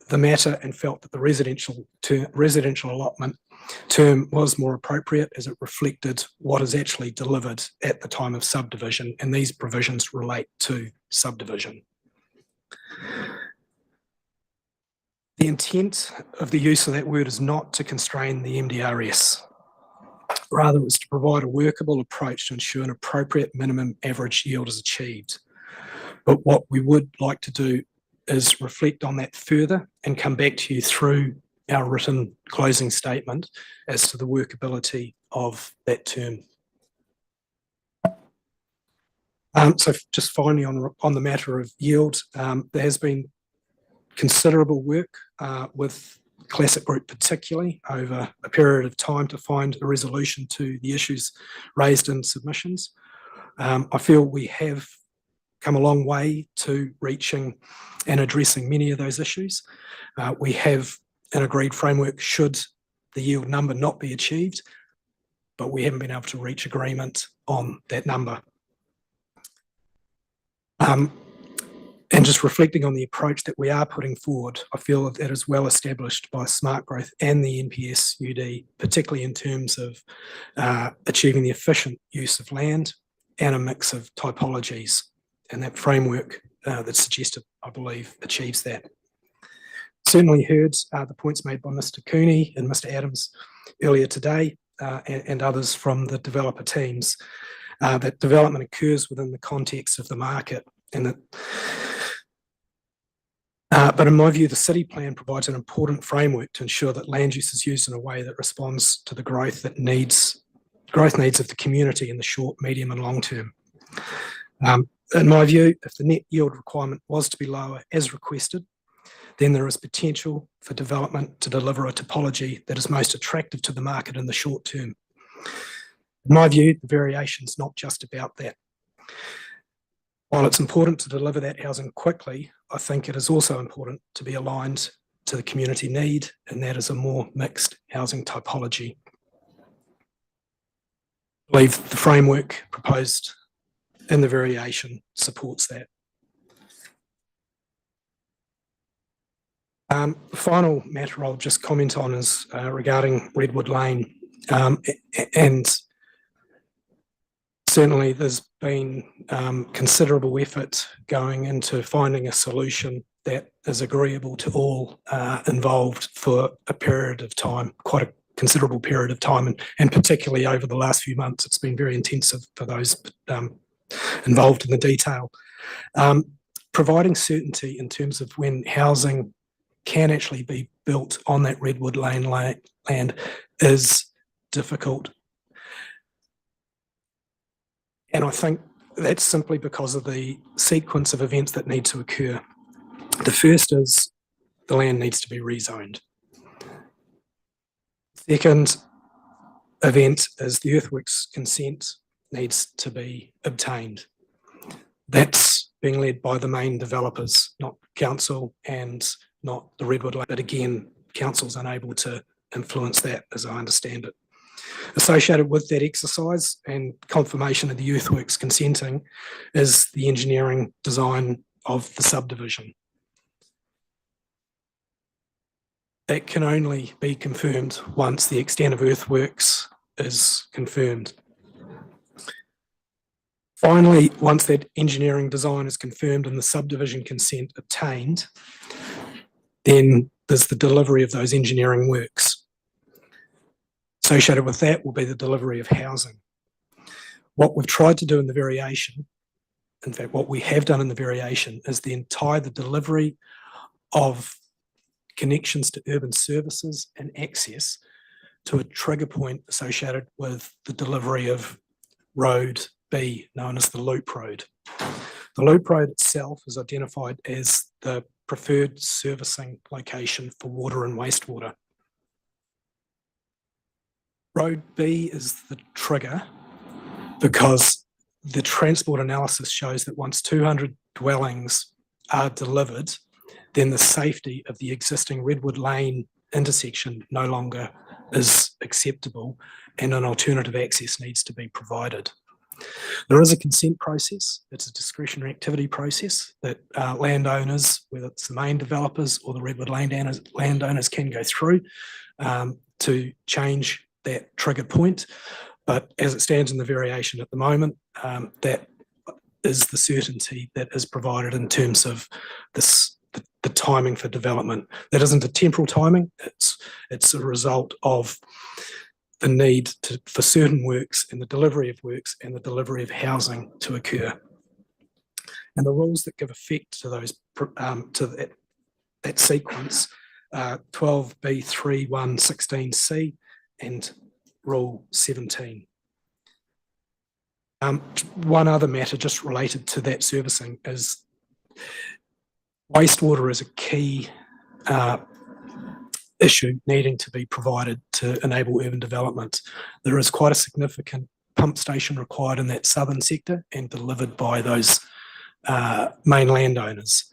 [SPEAKER 11] the matter and felt that the residential allotment term was more appropriate as it reflected what is actually delivered at the time of subdivision, and these provisions relate to subdivision. The intent of the use of that word is not to constrain the MDRS. Rather, it's to provide a workable approach to ensure an appropriate minimum average yield is achieved. But what we would like to do is reflect on that further and come back to you through our written closing statement as to the workability of that term. So just finally on the matter of yield, there has been considerable work with Classic Group particularly over a period of time to find a resolution to the issues raised in submissions. I feel we have come a long way to reaching and addressing many of those issues. We have an agreed framework should the yield number not be achieved, but we haven't been able to reach agreement on that number. And just reflecting on the approach that we are putting forward, I feel that is well established by Smart Growth and the NPS UD, particularly in terms of achieving the efficient use of land and a mix of typologies. And that framework that's suggested, I believe, achieves that. Certainly heard the points made by Mr. Cooney and Mr. Adams earlier today and others from the developer teams, that development occurs within the context of the market and that but in my view, the city plan provides an important framework to ensure that land use is used in a way that responds to the growth needs of the community in the short, medium and long term. In my view, if the net yield requirement was to be lower as requested, then there is potential for development to deliver a topology that is most attractive to the market in the short term. In my view, the variation is not just about that. While it's important to deliver that housing quickly, I think it is also important to be aligned to the community need, and that is a more mixed housing typology. I believe the framework proposed in the variation supports that. The final matter I'll just comment on is regarding Redwood Lane, and certainly there's been considerable effort going into finding a solution that is agreeable to all involved for a period of time, quite a considerable period of time, and particularly over the last few months, it's been very intensive for those involved in the detail. Providing certainty in terms of when housing can actually be built on that Redwood Lane land is difficult. And I think that's simply because of the sequence of events that need to occur. The first is the land needs to be rezoned. Second event is the earthworks consent needs to be obtained. That's being led by the main developers, not council and not the Redwood Lane, but again, council's unable to influence that as I understand it. Associated with that exercise and confirmation of the earthworks consenting is the engineering design of the subdivision. That can only be confirmed once the extent of earthworks is confirmed. Finally, once that engineering design is confirmed and the subdivision consent obtained, then there's the delivery of those engineering works. Associated with that will be the delivery of housing. What we've tried to do in the variation, in fact, what we have done in the variation, is the delivery of connections to urban services and access to a trigger point associated with the delivery of road B, known as the loop road. The loop road itself is identified as the preferred servicing location for water and wastewater. Road B is the trigger because the transport analysis shows that once 200 dwellings are delivered, then the safety of the existing Redwood Lane intersection no longer is acceptable and an alternative access needs to be provided. There is a consent process. It's a discretionary activity process that landowners, whether it's the main developers or the Redwood landowners can go through to change that trigger point. But as it stands in the variation at the moment, that is the certainty that is provided in terms of the timing for development. That isn't a temporal timing. It's a result of the need for certain works and the delivery of works and the delivery of housing to occur. And the rules that give effect to those to that sequence are 12B3(1)(16)C and Rule 17. One other matter just related to that servicing is wastewater is a key issue needing to be provided to enable urban development. There is quite a significant pump station required in that southern sector and delivered by those main landowners.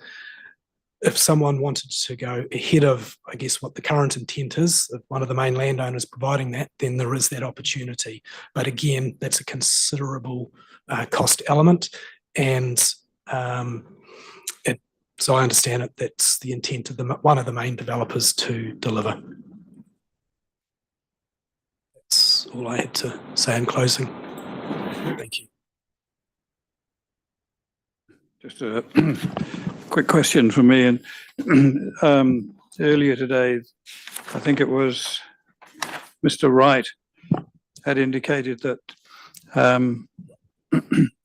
[SPEAKER 11] If someone wanted to go ahead of, I guess, what the current intent is, of one of the main landowners providing that, then there is that opportunity. But again, that's a considerable cost element. And so I understand it, that's the intent of one of the main developers to deliver. That's all I had to say in closing. Thank you.
[SPEAKER 1] Just a quick question from me. And earlier today, I think it was Mr. Wright had indicated that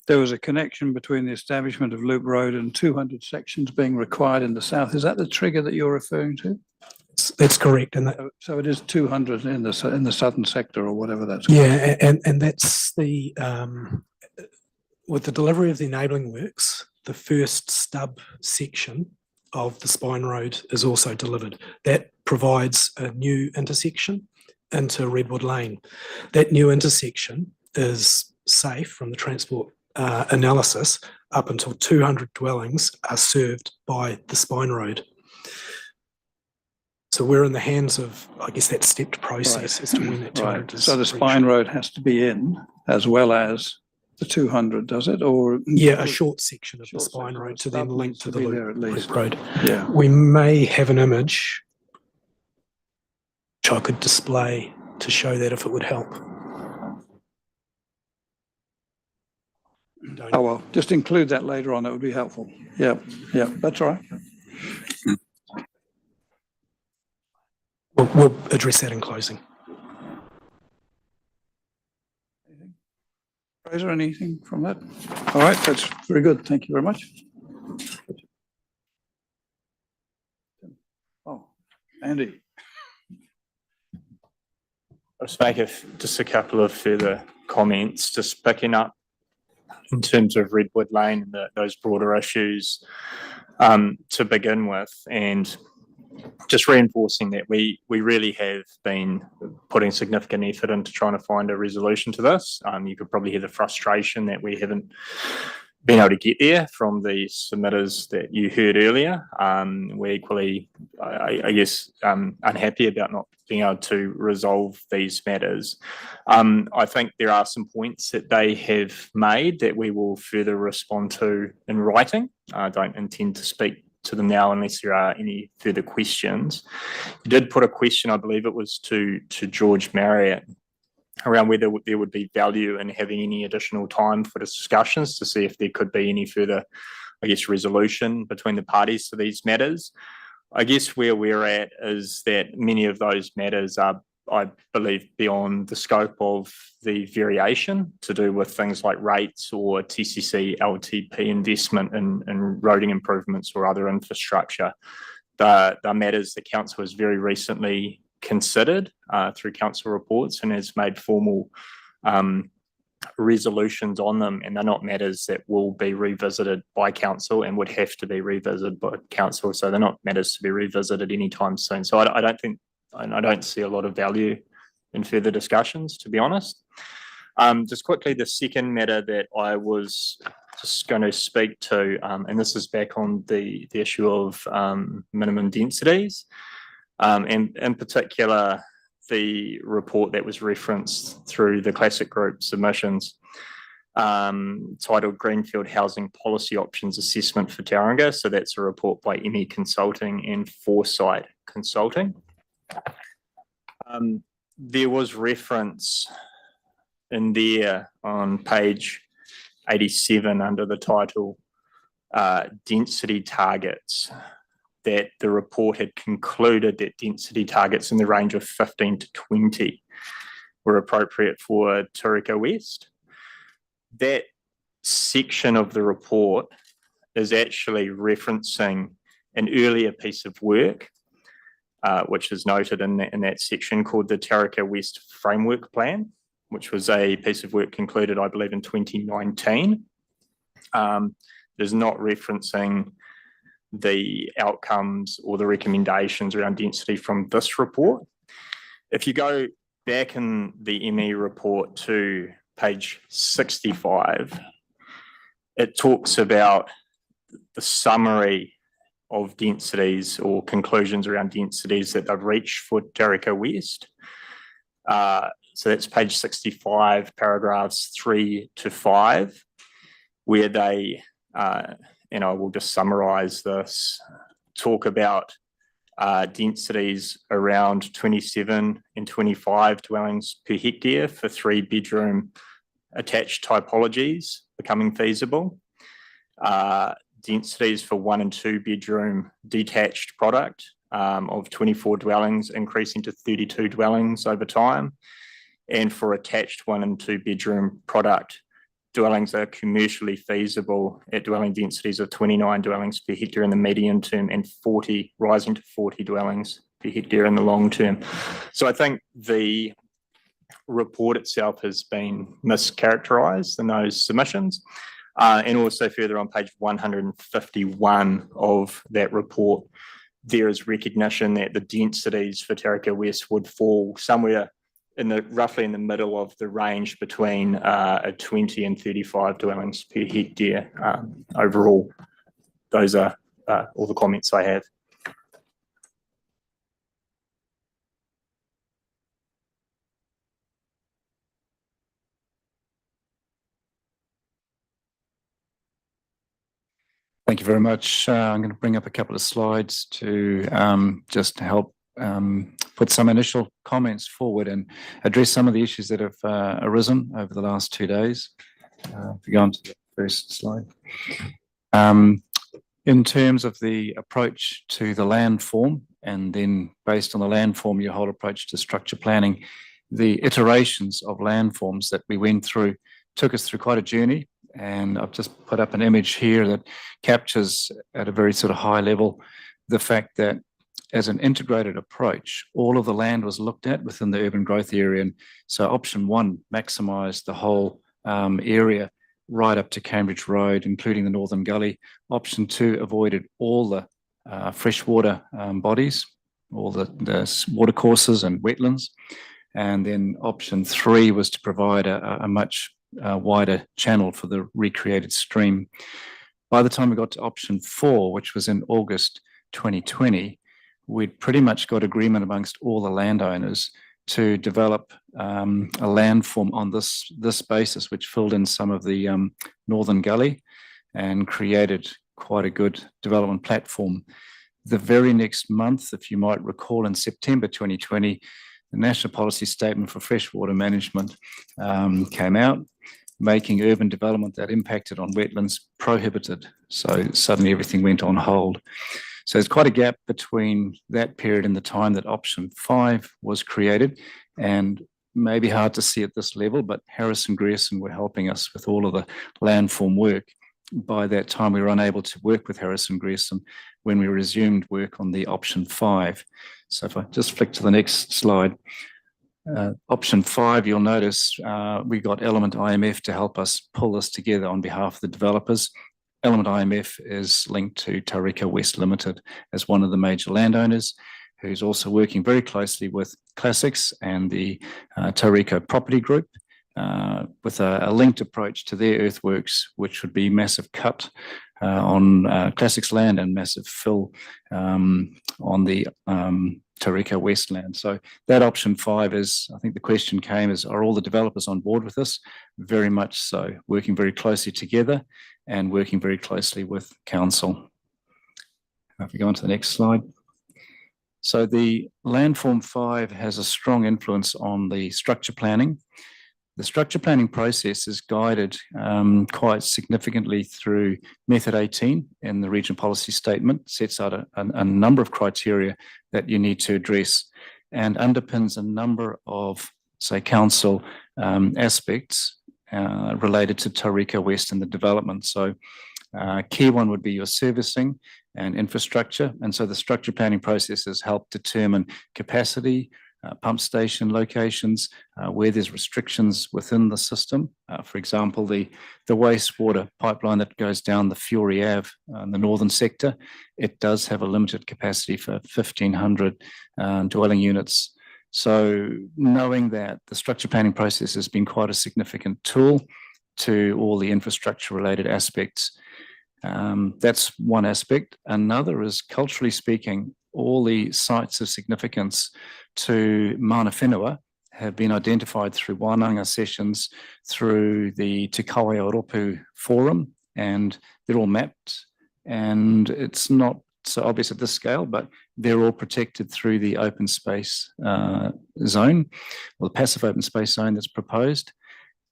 [SPEAKER 1] there was a connection between the establishment of Loop Road and 200 sections being required in the south. Is that the trigger that you're referring to?
[SPEAKER 11] That's correct. And
[SPEAKER 1] so it is 200 in the southern sector or whatever that's called.
[SPEAKER 11] Yeah, and that's the with the delivery of the enabling works, the first stub section of the spine road is also delivered. That provides a new intersection into Redwood Lane. That new intersection is safe from the transport analysis up until 200 dwellings are served by the spine road. So we're in the hands of, I guess, that stepped process as to when that 200 is
[SPEAKER 1] So the spine road has to be in as well as the 200, does it? Or
[SPEAKER 11] yeah, a short section of the spine road to then link to the loop road.
[SPEAKER 1] Yeah.
[SPEAKER 11] We may have an image which I could display to show that if it would help.
[SPEAKER 1] Oh, well, just include that later on. That would be helpful. Yeah, that's all right.
[SPEAKER 11] We'll address that in closing.
[SPEAKER 1] Fraser, anything from that? All right, that's very good. Thank you very much. Oh, Andy.
[SPEAKER 14] I'll just make just a couple of further comments, just picking up in terms of Redwood Lane and those broader issues to begin with, and just reinforcing that we really have been putting significant effort into trying to find a resolution to this. You could probably hear the frustration that we haven't been able to get there from the submitters that you heard earlier. We're equally, I guess, unhappy about not being able to resolve these matters. I think there are some points that they have made that we will further respond to in writing. I don't intend to speak to them now unless there are any further questions. You did put a question, I believe it was to George Marriott, around whether there would be value in having any additional time for discussions to see if there could be any further, I guess, resolution between the parties to these matters. I guess where we're at is that many of those matters are, I believe, beyond the scope of the variation to do with things like rates or TCC LTP investment in roading improvements or other infrastructure. The matters that council has very recently considered through council reports and has made formal resolutions on them, and they're not matters that will be revisited by council and would have to be revisited by council. So they're not matters to be revisited anytime soon. So I don't think, and I don't see a lot of value in further discussions, to be honest. Just quickly, the second matter that I was just going to speak to, and this is back on the issue of minimum densities, and in particular, the report that was referenced through the Classic Group submissions, titled Greenfield Housing Policy Options Assessment for Tauranga. So that's a report by ME Consulting and Foresight Consulting. There was reference in there on page 87 under the title Density Targets, that the report had concluded that density targets in the range of 15 to 20 were appropriate for Tauriko West. That section of the report is actually referencing an earlier piece of work, which is noted in that section, called the Tauriko West Framework Plan, which was a piece of work concluded, I believe, in 2019. It is not referencing the outcomes or the recommendations around density from this report. If you go back in the ME report to page 65, it talks about the summary of densities or conclusions around densities that they've reached for Tauriko West. So that's page 65, paragraphs 3 to 5, where they, and I will just summarise this, talk about densities around 27 and 25 dwellings per hectare for 3-bedroom attached typologies becoming feasible. Densities for 1 and 2 bedroom detached product of 24 dwellings increasing to 32 dwellings over time. And for attached 1 and 2 bedroom product, dwellings are commercially feasible at dwelling densities of 29 dwellings per hectare in the medium term and 40, rising to 40 dwellings per hectare in the long term. So I think the report itself has been mischaracterised in those submissions. And also further on page 151 of that report, there is recognition that the densities for Tauriko West would fall somewhere in the roughly in the middle of the range between 20 and 35 dwellings per hectare overall. Those are all the comments I have.
[SPEAKER 16] Thank you very much. I'm going to bring up a couple of slides to just help put some initial comments forward and address some of the issues that have arisen over the last 2 days. If you go on to the first slide. In terms of the approach to the landform, and then based on the landform, your whole approach to structure planning, the iterations of landforms that we went through took us through quite a journey. And I've just put up an image here that captures at a very sort of high level the fact that as an integrated approach, all of the land was looked at within the urban growth area. And so option 1 maximised the whole area right up to Cambridge Road, including the Northern Gully. Option 2 avoided all the freshwater bodies, all the watercourses and wetlands. And then option 3 was to provide a much wider channel for the recreated stream. By the time we got to option 4, which was in August 2020, we'd pretty much got agreement amongst all the landowners to develop a landform on this basis, which filled in some of the northern gully and created quite a good development platform. The very next month, if you might recall, in September 2020, the National Policy Statement for Freshwater Management came out, making urban development that impacted on wetlands prohibited. So suddenly everything went on hold. So there's quite a gap between that period and the time that option 5 was created, and maybe hard to see at this level, but Harris and Grierson were helping us with all of the landform work. By that time, we were unable to work with Harris and Grierson when we resumed work on the option 5. So if I just flick to the next slide, option 5, you'll notice we got Element IMF to help us pull this together on behalf of the developers. Element IMF is linked to Tauriko West Limited as one of the major landowners, who's also working very closely with Classics and the Tauriko Property Group with a linked approach to their earthworks, which would be massive cut on Classics land and massive fill on the Tauriko West land. So that option 5 is, I think the question came is, are all the developers on board with this? Very much so, working very closely together and working very closely with council. If we go on to the next slide. So the landform 5 has a strong influence on the structure planning. The structure planning process is guided quite significantly through Method 18 in the Regional Policy Statement, sets out a number of criteria that you need to address and underpins a number of, say, council aspects related to Tauriko West and the development. So key one would be your servicing and infrastructure. And so the structure planning process has helped determine capacity, pump station locations, where there's restrictions within the system. For example, the wastewater pipeline that goes down the Fury Ave in the northern sector, it does have a limited capacity for 1,500 dwelling units. So knowing that, the structure planning process has been quite a significant tool to all the infrastructure related aspects. That's one aspect. Another is, culturally speaking, all the sites of significance to Mana Whenua have been identified through Wānanga sessions, through the Te Kawearopu Forum, and they're all mapped. And it's not so obvious at this scale, but they're all protected through the open space zone, or the passive open space zone that's proposed,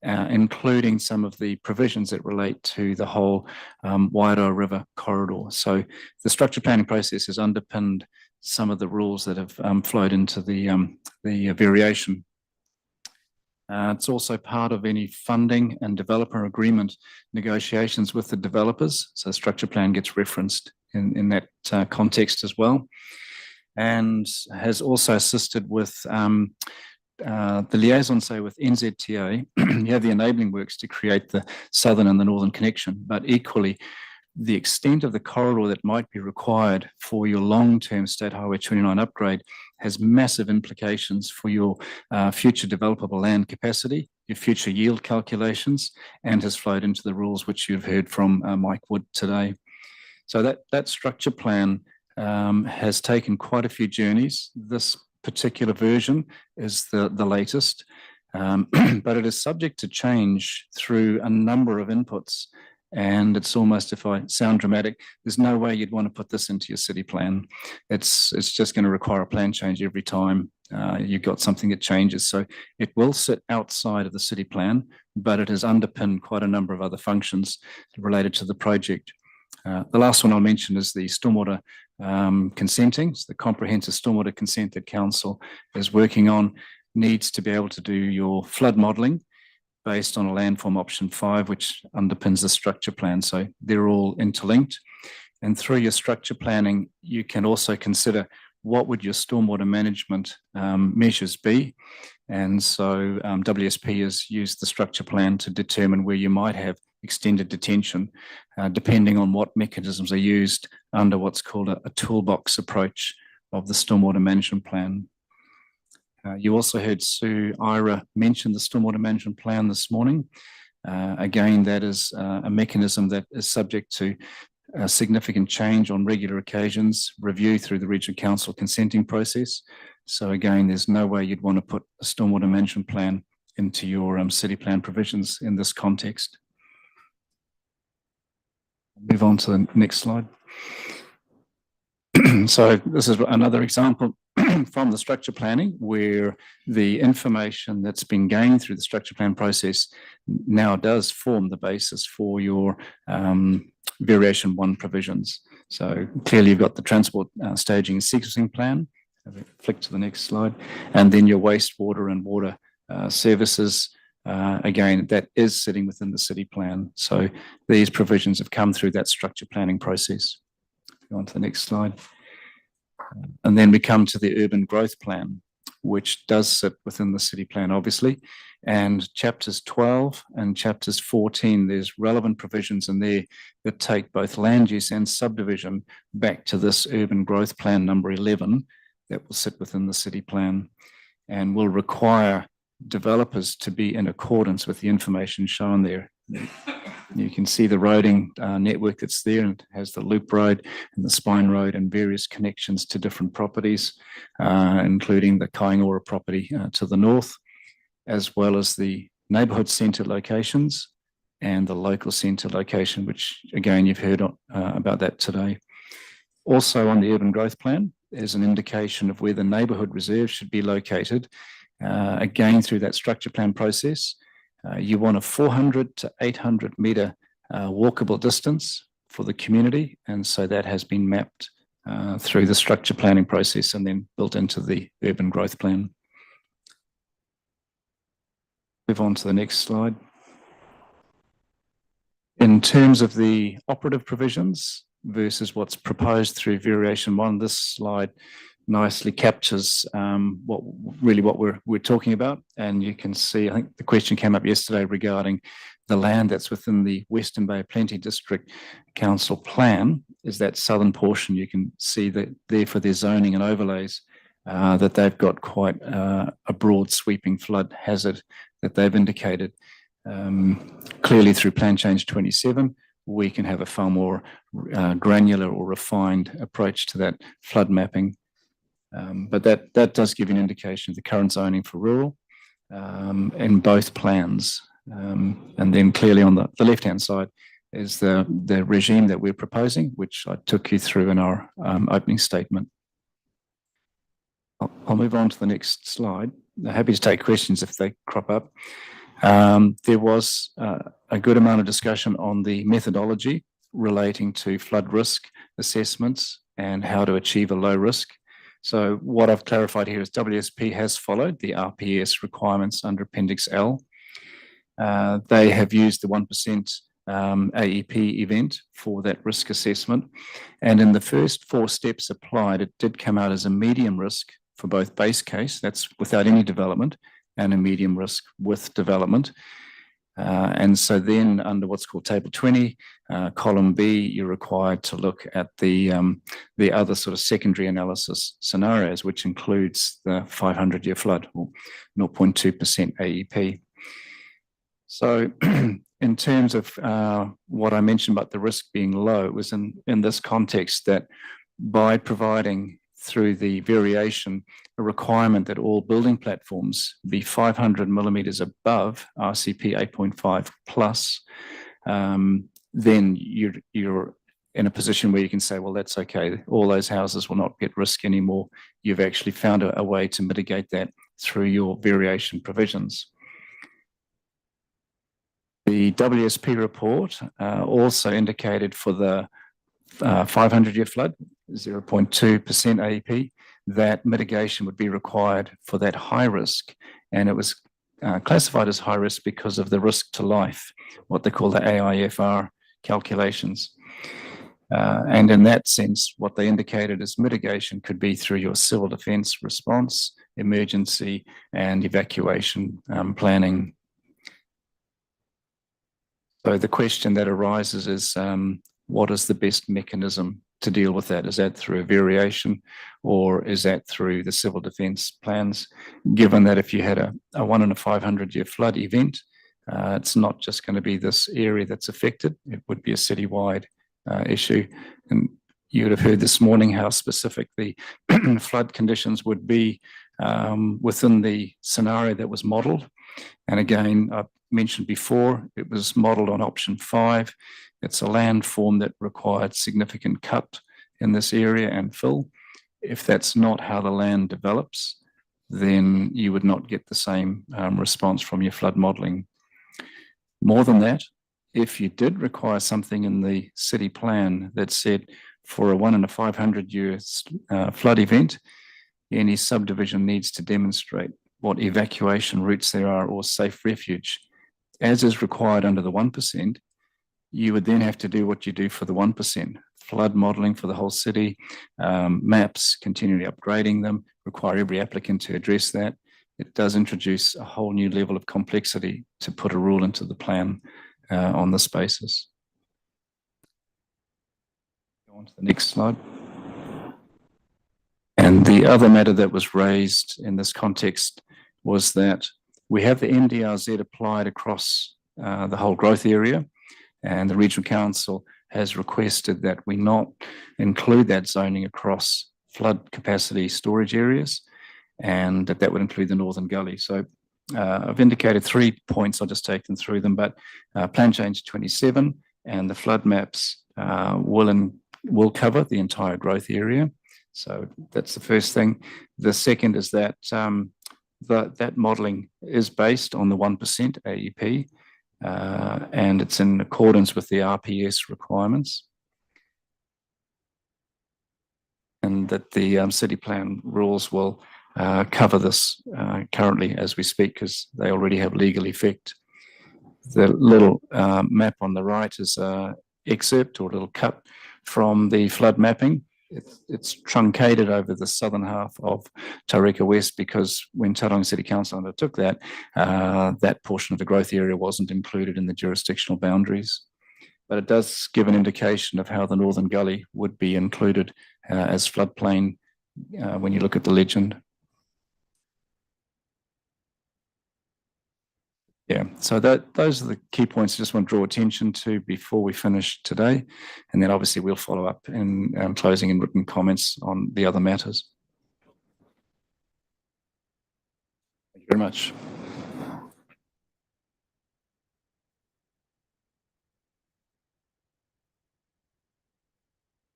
[SPEAKER 16] including some of the provisions that relate to the whole Wairoa River corridor. So the structure planning process has underpinned some of the rules that have flowed into the variation. It's also part of any funding and developer agreement negotiations with the developers. So structure plan gets referenced in that context as well, and has also assisted with the liaison, say, with NZTA. You have the enabling works to create the southern and the northern connection, but equally the extent of the corridor that might be required for your long-term State Highway 29 upgrade has massive implications for your future developable land capacity, your future yield calculations, and has flowed into the rules which you've heard from Mike Wood today. So that structure plan has taken quite a few journeys. This particular version is the latest, but it is subject to change through a number of inputs. And it's almost, if I sound dramatic, there's no way you'd want to put this into your city plan. It's just going to require a plan change every time you've got something that changes. So it will sit outside of the city plan, but it has underpinned quite a number of other functions related to the project. The last one I'll mention is the stormwater consenting. So the comprehensive stormwater consent that council is working on needs to be able to do your flood modelling based on a landform option 5, which underpins the structure plan. So they're all interlinked. And through your structure planning, you can also consider what would your stormwater management measures be. And so WSP has used the structure plan to determine where you might have extended detention, depending on what mechanisms are used under what's called a toolbox approach of the stormwater management plan. You also heard Sue Ira mention the stormwater management plan this morning. Again, that is a mechanism that is subject to significant change on regular occasions, review through the Regional Council consenting process. So again, there's no way you'd want to put a stormwater management plan into your city plan provisions in this context. Move on to the next slide. So this is another example from the structure planning where the information that's been gained through the structure plan process now does form the basis for your variation 1 provisions. So clearly you've got the transport staging and sequencing plan. Flick to the next slide. And then your wastewater and water services. Again, that is sitting within the city plan. So these provisions have come through that structure planning process. Go on to the next slide. And then we come to the urban growth plan, which does sit within the city plan, obviously. And chapters 12 and chapters 14, there's relevant provisions in there that take both land use and subdivision back to this urban growth plan number 11 that will sit within the city plan and will require developers to be in accordance with the information shown there. You can see the roading network that's there, and it has the loop road and the spine road and various connections to different properties, including the Kaingora property to the north, as well as the neighbourhood centre locations and the local centre location, which again, you've heard about that today. Also on the urban growth plan, there's an indication of where the neighbourhood reserve should be located. Again, through that structure plan process, you want a 400 to 800 metre walkable distance for the community. And so that has been mapped through the structure planning process and then built into the urban growth plan. Move on to the next slide. In terms of the operative provisions versus what's proposed through variation 1, this slide nicely captures what we're talking about. And you can see, I think the question came up yesterday regarding the land that's within the Western Bay Plenty District Council plan, is that southern portion. You can see that there for their zoning and overlays, that they've got quite a broad sweeping flood hazard that they've indicated. Clearly through Plan Change 27, we can have a far more granular or refined approach to that flood mapping. But that does give you an indication of the current zoning for rural in both plans. And then clearly on the left-hand side is the regime that we're proposing, which I took you through in our opening statement. I'll move on to the next slide. I'm happy to take questions if they crop up. There was a good amount of discussion on the methodology relating to flood risk assessments and how to achieve a low risk. So what I've clarified here is WSP has followed the RPS requirements under Appendix L. They have used the 1% AEP event for that risk assessment. And in the first 4 steps applied, it did come out as a medium risk for both base case, that's without any development, and a medium risk with development. And so then under what's called Table 20, column B, you're required to look at the other sort of secondary analysis scenarios, which includes the 500-year flood, or 0.2% AEP. So in terms of what I mentioned about the risk being low, it was in this context that by providing through the variation a requirement that all building platforms be 500 millimetres above RCP 8.5 plus, then you're in a position where you can say, well, that's okay. All those houses will not get risk anymore. You've actually found a way to mitigate that through your variation provisions. The WSP report also indicated for the 500-year flood, 0.2% AEP, that mitigation would be required for that high risk. And it was classified as high risk because of the risk to life, what they call the AIFR calculations. And in that sense, what they indicated as mitigation could be through your civil defence response, emergency and evacuation planning. So the question that arises is, what is the best mechanism to deal with that? Is that through a variation, or is that through the civil defence plans? Given that if you had a 1 in a 500-year flood event, It's not just going to be this area that's affected. It would be a citywide issue. And you would have heard this morning how specific the flood conditions would be within the scenario that was modelled. And again, I mentioned before, it was modelled on option 5. It's a landform that required significant cut in this area and fill. If that's not how the land develops, then you would not get the same response from your flood modelling. More than that, if you did require something in the city plan that said for a 1 in a 500 year flood event, any subdivision needs to demonstrate what evacuation routes there are or safe refuge, as is required under the 1%, you would then have to do what you do for the 1%, flood modelling for the whole city, maps, continually upgrading them, require every applicant to address that. It does introduce a whole new level of complexity to put a rule into the plan on this basis. Go on to the next slide. And the other matter that was raised in this context was that we have the NDRZ applied across the whole growth area, and the Regional Council has requested that we not include that zoning across flood capacity storage areas, and that would include the Northern Gully. So I've indicated 3 points, I'll just take them through them, but Plan Change 27 and the flood maps will cover the entire growth area. So that's the first thing. The second is that that modelling is based on the 1% AEP, and it's in accordance with the RPS requirements. And that the city plan rules will cover this currently as we speak, because they already have legal effect. The little map on the right is an excerpt or a little cut from the flood mapping. It's truncated over the southern half of Tauriko West, because when Tauranga City Council undertook that, that portion of the growth area wasn't included in the jurisdictional boundaries. But it does give an indication of how the Northern Gully would be included as floodplain when you look at the legend. Yeah, so those are the key points I just want to draw attention to before we finish today. And then obviously we'll follow up in closing and written comments on the other matters. Thank you very much.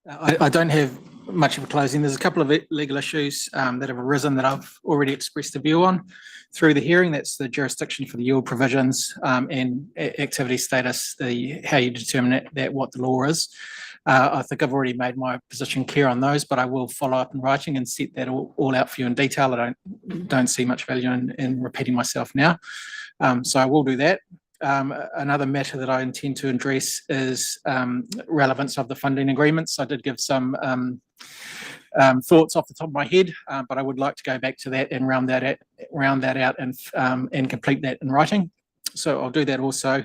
[SPEAKER 10] I don't have much of a closing. There's a couple of legal issues that have arisen that I've already expressed a view on through the hearing. That's the jurisdiction for the yield provisions and activity status, how you determine that what the law is. I think I've already made my position clear on those, but I will follow up in writing and set that all out for you in detail. I don't see much value in repeating myself now. So I will do that. Another matter that I intend to address is relevance of the funding agreements. I did give some thoughts off the top of my head, but I would like to go back to that and round that out and complete that in writing. So I'll do that also.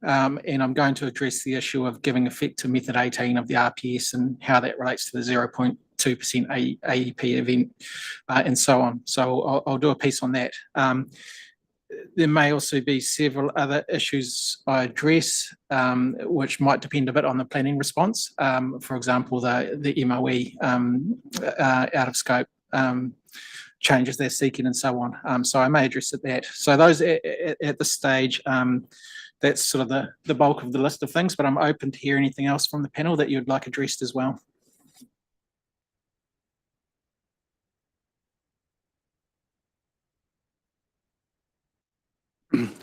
[SPEAKER 10] And I'm going to address the issue of giving effect to method 18 of the RPS and how that relates to the 0.2% AEP event and so on. So I'll do a piece on that. There may also be several other issues I address, which might depend a bit on the planning response. For example, the MOE out of scope changes they're seeking and so on. So I may address that. So those at this stage, that's sort of the bulk of the list of things, but I'm open to hear anything else from the panel that you'd like addressed as well.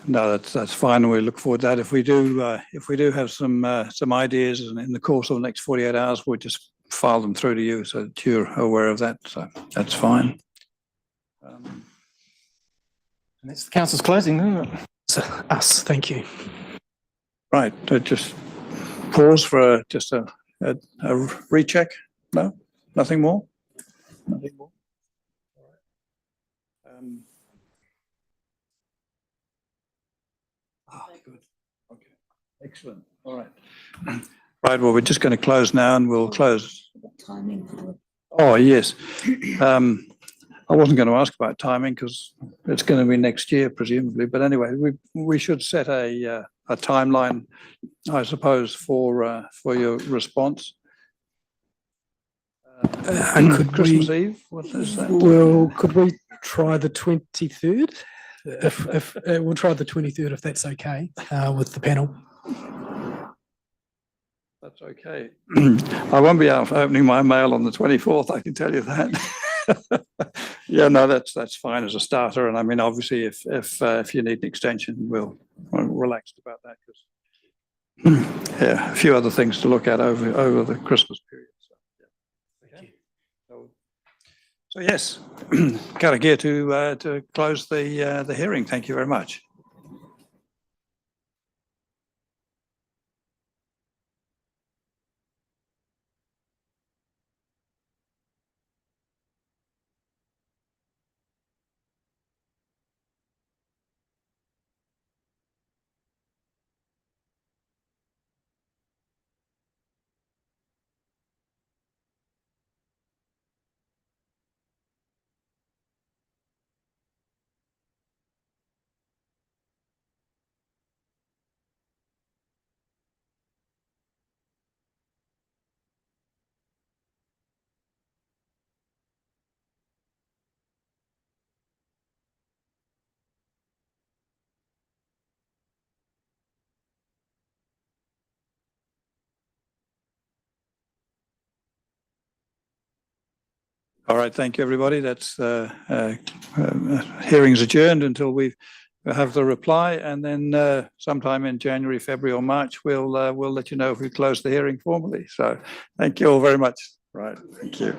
[SPEAKER 1] No, that's fine. We look forward to that. If we do have some ideas in the course of the next 48 hours, we'll just file them through to you so that you're aware of that. So that's fine.
[SPEAKER 10] And that's the council's closing, isn't it?
[SPEAKER 11] So, us, thank you.
[SPEAKER 1] Right, just pause for just a recheck. No, nothing more. Nothing more. All right. Good. Okay. Excellent. All right. Right. Well, we're just going to close now, and we'll close. Oh yes. I wasn't going to ask about timing because it's going to be next year presumably, but anyway, we should set a timeline, I suppose, for your response.
[SPEAKER 11] Could
[SPEAKER 1] Christmas
[SPEAKER 11] we-
[SPEAKER 1] Eve, what is that?
[SPEAKER 11] Well, could we try the 23rd? If we'll try the 23rd, if that's okay, with the panel.
[SPEAKER 1] That's okay. I won't be out opening my mail on the 24th, I can tell you that. Yeah, no, that's fine as a starter. And I mean, obviously, if you need an extension, we're relaxed about that because yeah, a few other things to look at over the Christmas period. So, yeah. Okay. So yes, Kara Gear to close the hearing. Thank you very much. All right, thank you, everybody. That's hearings adjourned until we have the reply, and then sometime in January, February, or March, we'll let you know if we close the hearing formally. So, thank you all very much. Right, thank you.